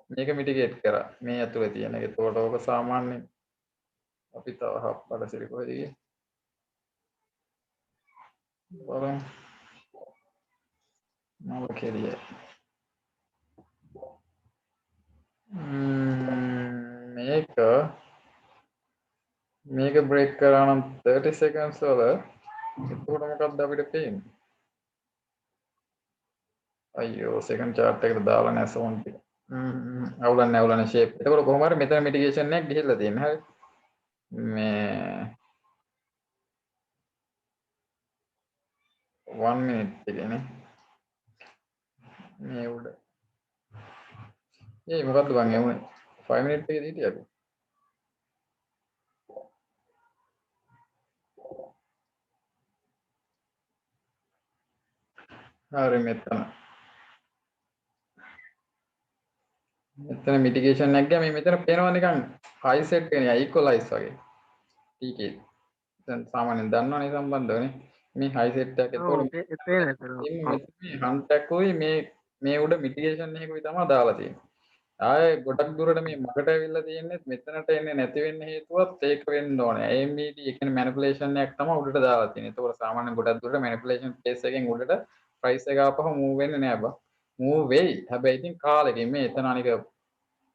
මේක මිටිගේට් කරා මේ ඇතුලේ තියෙන එක. ඒකට ඕක සාමාන්‍යයෙන් අපි තව හප්පඩ සිරි කොහෙද ගියේ? බලමු මම කෙලිය මේක බ්‍රේක් කරා නම් 30 seconds වල එතකොට මොකක්ද අපිට පේන්නේ අයියෝ second chart එකට දාලා නැහැ sound එක අවුලන්නේ shape එතකොට කොහොම හරි මෙතන mitigation එකක් ගිහිල්ලා තියෙනවා හරි මේ 1 minute එකනේ මේ උඩ මොකද්ද බං එමුනේ 5 minute එකේ හිටියද හරි මෙතන මිටිගේෂන් එකක් ගියා මේ මෙතන පේනවා නිකන් හයි සෙට් වෙන්නේ ඉක්වලයිස් වගේ TK දැන් සාමාන්‍යයෙන් දන්නවනේ සම්බන්ධවනේ මේ හයි සෙට් එකක් එතකොට මේ හන්ටක් උයි මේ උඩ මිටිගේෂන් එකකුයි තමයි දාලා තියෙන්නේ ආයේ ගොඩක් දුරට මේ මගට ඇවිල්ලා තියෙන්නේ මෙතනට එන්නේ නැති වෙන්න හේතුවත් ඒක වෙන්න ඕනේ AMD ඒ කියන්නේ මැනිපුලේෂන් එකක් තමයි උඩට දාලා තියෙන්නේ ඒතකොට සාමාන්‍යයෙන් ගොඩක් දුරට මැනිපුලේෂන් කේස් එකෙන් උඩට ප්‍රයිස් එක ආපහු මූව් වෙන්නේ නැහැ බා මූව් වෙයි හැබැයි ඉතින් කාලෙකින් මේ එතන අනික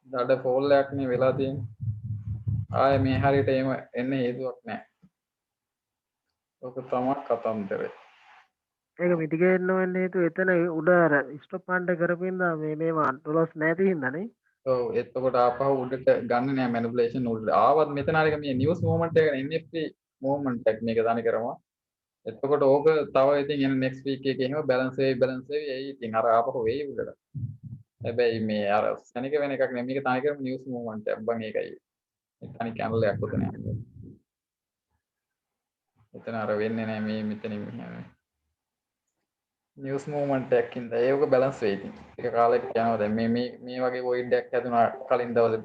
දඩ ෆෝල් එකක් නේ වෙලා තියෙන්නේ ආයේ මේ හරියට එහෙම එන්න හේතුවක් නැහැ ඔක තමයි කතන්දරේ ඒක මිටිගේට් නොවෙන්න හේතුව එතන උඩ අර ස්ටොප් පාන්ට් කරපින්දා මේවා ඩොලර්ස් නැති හින්දානේ ඔව් එතකොට ආපහු උඩට ගන්න නෑ මැනිපුලේෂන් උඩට ආවත් මෙතන අර මේ නිවුස් මූවමන්ට් එක NFT මූවමන්ට් එකක් මේක තනි කරම එතකොට ඕක තව ඉතින් එන next week එකේ එහෙම balance වෙයි එයි ඉතින් අර ආපහු වෙයි උඩට හැබැයි මේ අර සනික වෙන එකක් නෙමෙයි මේක තනි කරම නිවුස් මූවමන්ට් එකක් බං ඒකයි තනි කැනල් එකක් උතන එතන අර වෙන්නේ නෑ මේ මෙතනින් නිවස් මූවමන්ට් එකක් ඉඳ ඒක බැලන්ස් වෙයි ඉතින් ඒක කාලෙක යනවා දැන් මේ වගේ වොයිඩ් එකක් හැදුනා කලින් දවසේ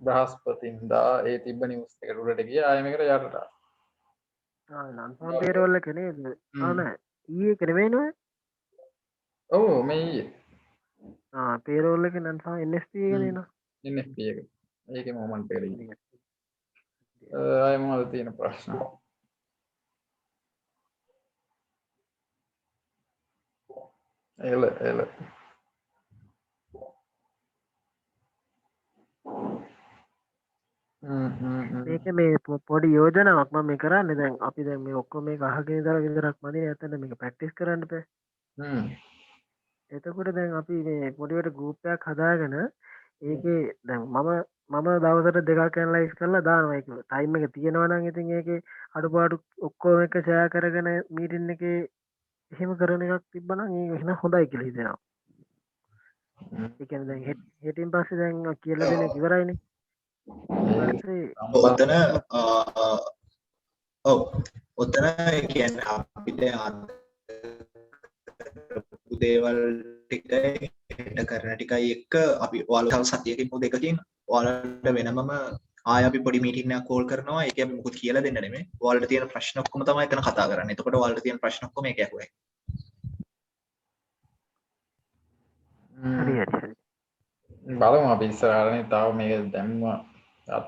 බ්‍රහස්පතින්දා ඒ තිබ්බ නිවස් එකට උඩට ගියා ආයෙ මේකට යටට නන්සම් පේරෝල්ල කෙනේද නෑ ඊයේ කෙනෙවෙයි නෝ ඔව් මේ ඊයේ පේරෝල්ල එක නන්සා NSP එක නේන NFP එක ඒකේ මූවමන්ට් එකට ගිහින් ආයෙ මොනවද තියෙන ප්‍රශ්න එල මේක මේ පොඩි යෝජනාවක් මම මේ කරන්නේ දැන් අපි දැන් මේ ඔක්කොම මේක අහගෙන ඉඳලා විතරක් මදි නැත්නම් මේක ප්‍රැක්ටිස් කරන්න බෑ එතකොට දැන් අපි මේ පොඩිවට ගෲප් එකක් හදාගෙන ඒකේ දැන් මම දවසට දෙකක් ඇනලයිස් කරලා දානවා ඒක ටයිම් එක තියෙනවා නම් ඉතින් ඒකේ අඩුපාඩු ඔක්කොම එක ෂෙයා කරගෙන මීටින් එකේ එහෙම කරන එකක් තිබ්බනම් ඒක එහෙනම් හොඳයි කියලා හිතෙනවා ඒ කියන්නේ දැන් හෙටින් පස්සේ දැන් කියලා දෙන එක ඉවරයිනේ ඔතන ඔතන කියන්නේ අපිට දේවල් ටික හෙට කරන ටිකයි එක්ක අපි ඔයාලට තව සතියකින් හෝ දෙකකින් ඔයාලට වෙනමම ආය අපි පොඩි මීටින් එකක් කෝල් කරනවා ඒක අපි මොකුත් කියලා දෙන්න නෙමෙයි ඔයාලට තියෙන ප්‍රශ්න ඔක්කොම තමයි එතන කතා කරන්නේ එතකොට ඔයාලට තියෙන ප්‍රශ්න ඔක්කොම ඒක ඇහුවයි හරි බලමු අපි ඉස්සරහටනේ තාම මේක දැම්ම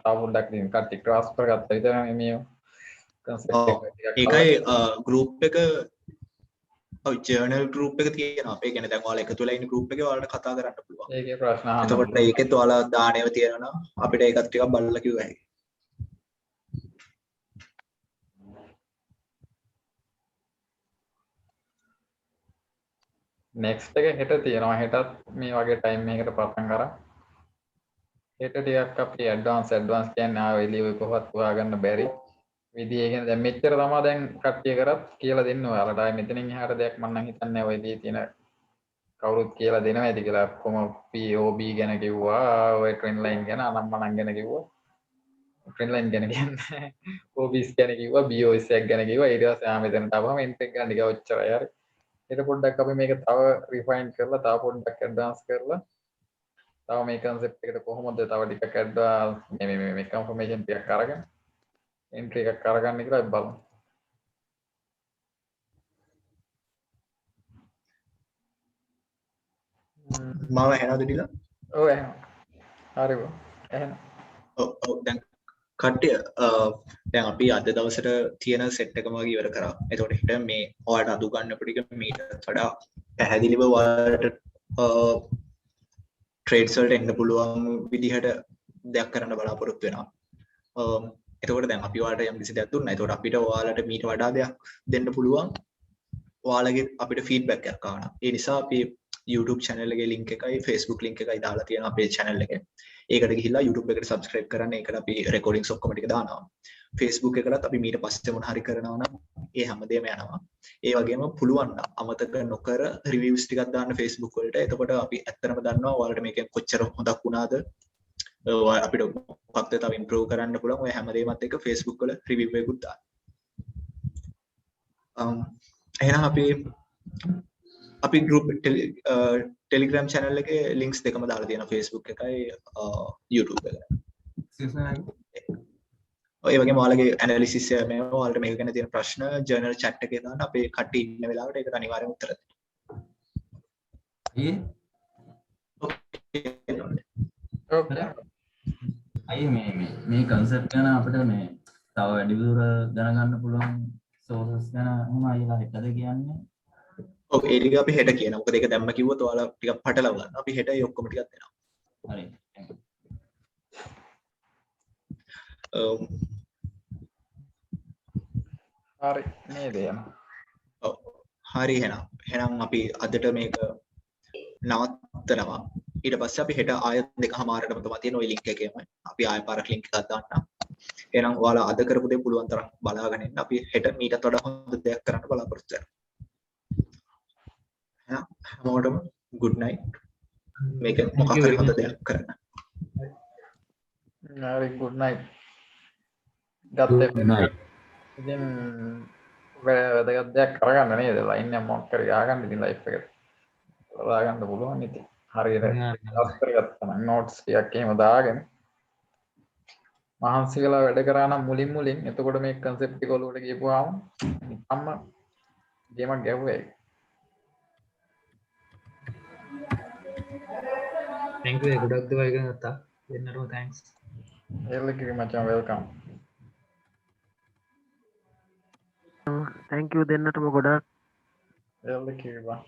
තාම පොඩ්ඩක් ඉතින් කට්ටි ට්‍රාන්ස්ෆර් ගත්තා විතරනේ මේ ඒකයි ගෲප් එක ඔය ජර්නල් ගෲප් එක තියෙනවා ඒ කියන්නේ දැන් ඔයාලා එකතු වෙලා ඉන්න ගෲප් එකේ ඔයාලට කතා කරන්න පුළුවන් ඒකේ ප්‍රශ්න අහන්න එතකොට ඒකෙත් ඔයාලා දාණයව තියෙනවා අපිට ඒකත් ටිකක් බලලා කිව්ව හැකියි නෙක්ස්ට් එක හෙට තියෙනවා හෙටත් මේ වගේ ටයිම් එකකට පටන් ගන්න හෙට ටිකක් අපි ඇඩ්වාන්ස් කියන්නේ ආව එළිය ඔය කොහොමවත් හොයාගන්න බැරි විදිය කියන්නේ දැන් මෙච්චර තමයි දැන් කට්ටිය කරත් කියලා දෙන්න ඔයාලට ආයේ මෙතනින් එහාට දෙයක් මම නම් හිතන්නේ ඔය දී තියෙන කවුරුත් කියලා දෙනවා ඇති කියලා කොහොම POB ගැන කිව්වා ඔය ට්‍රෙන්ඩ් ලයින් ගැන අනම්මනම් ගැන කිව්වා ට්‍රෙන්ඩ් ලයින් ගැන කියන්නේ OBs ගැන කිව්වා BOS එක ගැන කිව්වා ඊට පස්සේ මෙතනට ආවම ඉන්ටෙක් ගන්න ටික ඔච්චරයි හරි ඊට පොඩ්ඩක් අපි මේක තව රිෆයින් කරලා තව පොඩ්ඩක් ඇඩ්වාන්ස් කරලා තව මේ concept එකට කොහොමද තව ටිකක් ඇඩ්වාන්ස් මේ confirmation ටිකක් අරගෙන entry එකක් අරගන්න කියලා අපි බලමු. මාව ඇහෙනවද ටික? ඔව් ඇහෙනවා. හරි බෝ. ඇහෙනවා. ඔව් දැන් කට්ටිය දැන් අපි අද දවසට තියෙන සෙට් එකම වගේ ඉවර කරා. එතකොට හිට මේ ඔයාලට අඳු ගන්න පිටික මීට වඩා පැහැදිලිව ඔයාලට ට්‍රේඩ්ස් වලට එන්න පුළුවන් විදිහට දෙයක් කරන්න බලාපොරොත්තු වෙනවා. එතකොට දැන් අපි ඔයාලට යම් කිසි දෙයක් දුන්නා. එතකොට අපිට ඔයාලට මීට වඩා දෙයක් දෙන්න පුළුවන්. ඔයාලගේ අපිට ෆීඩ්බැක් එකක් ආවනම්. ඒ නිසා අපි YouTube channel එකේ link එකයි Facebook link එකයි දාලා තියෙනවා අපේ channel එකේ. ඒකට ගිහිල්ලා YouTube එකට subscribe කරන්න. ඒකට අපි recordings ඔක්කොම ටික දානවා. Facebook එකටත් අපි මීට පස්සේ මොන හරි කරනවා නම් ඒ හැමදේම යනවා. ඒ වගේම පුළුවන් නම් අමතක නොකර reviews ටිකක් දාන්න Facebook වලට. එතකොට අපි ඇත්තටම දන්නවා ඔයාලට මේකෙන් කොච්චර හොඳක් වුණාද. අපිට මොකක්ද තව improve කරන්න පුළුවන්. ඔය හැමදේමත් එක්ක Facebook වල review එකකුත් දාන්න. එහෙනම් අපි group Telegram channel එකේ links දෙකම දාලා තියෙනවා Facebook එකයි YouTube එකයි. ඔය වගේම ඔයාලගේ analysis මේවා ඔයාලට මේක ගැන තියෙන ප්‍රශ්න journal chat එකේ දාන්න අපේ කට්ටිය ඉන්න වෙලාවට ඒකට අනිවාර්යෙන් උත්තර දෙන්න. අයියේ මේ concept ගැන අපිට මේ තව වැඩිපුර දැනගන්න පුළුවන් sources ගැන මොනවා අයියලා හිතද කියන්නේ? ඔව් ඒ ටික අපි හෙට කියනවා. මොකද ඒක දැම්ම කිව්වොත් ඔයාලා ටිකක් පටලව ගන්නවා. අපි හෙට ඒ ඔක්කොම ටිකක් දෙනවා. හරි. හරි නේද යන. ඔව් හරි එහෙනම් අපි අදට මේක නවත්තනවා. ඊට පස්සේ අපි හෙට ආයෙත් 2:00මාරටම තමයි තියෙන ওই link එකේම. අපි ආයෙ පාරක් link එකක් දාන්නම්. එහෙනම් ඔයාලා අද කරපු දේ පුළුවන් තරම් බලාගෙන ඉන්න. අපි හෙට මීටත් වඩා හොඳ දෙයක් කරන්න බලාපොරොත්තු වෙනවා. එහෙනම් හැමෝටම good night. මේක මොකක් හරි හොඳ දෙයක් කරන්න. හරි good night. ගත්තේ ඉතින් වැදගත් දෙයක් කරගන්න නේද? ලයින් එක මොකක් කරේ ගහගන්න ඉතින් ලයිෆ් එකට. දාගන්න පුළුවන් ඉතින්. හරියට අස්තර ගත්තා නම් notes ටිකක් එහෙම දාගෙන මහන්සි වෙලා වැඩ කරා නම් මුලින් එතකොට මේ concept ටික ඔලුවට ගියපුවාම අම්ම ගේමක් ගැහුවේ. thank you ගොඩක් දේවල් ඉගෙන ගත්තා. දෙන්නටම thanks. එල්ලකිරි මචං welcome. thank you දෙන්නටම ගොඩක්. එල්ලකිරි බා.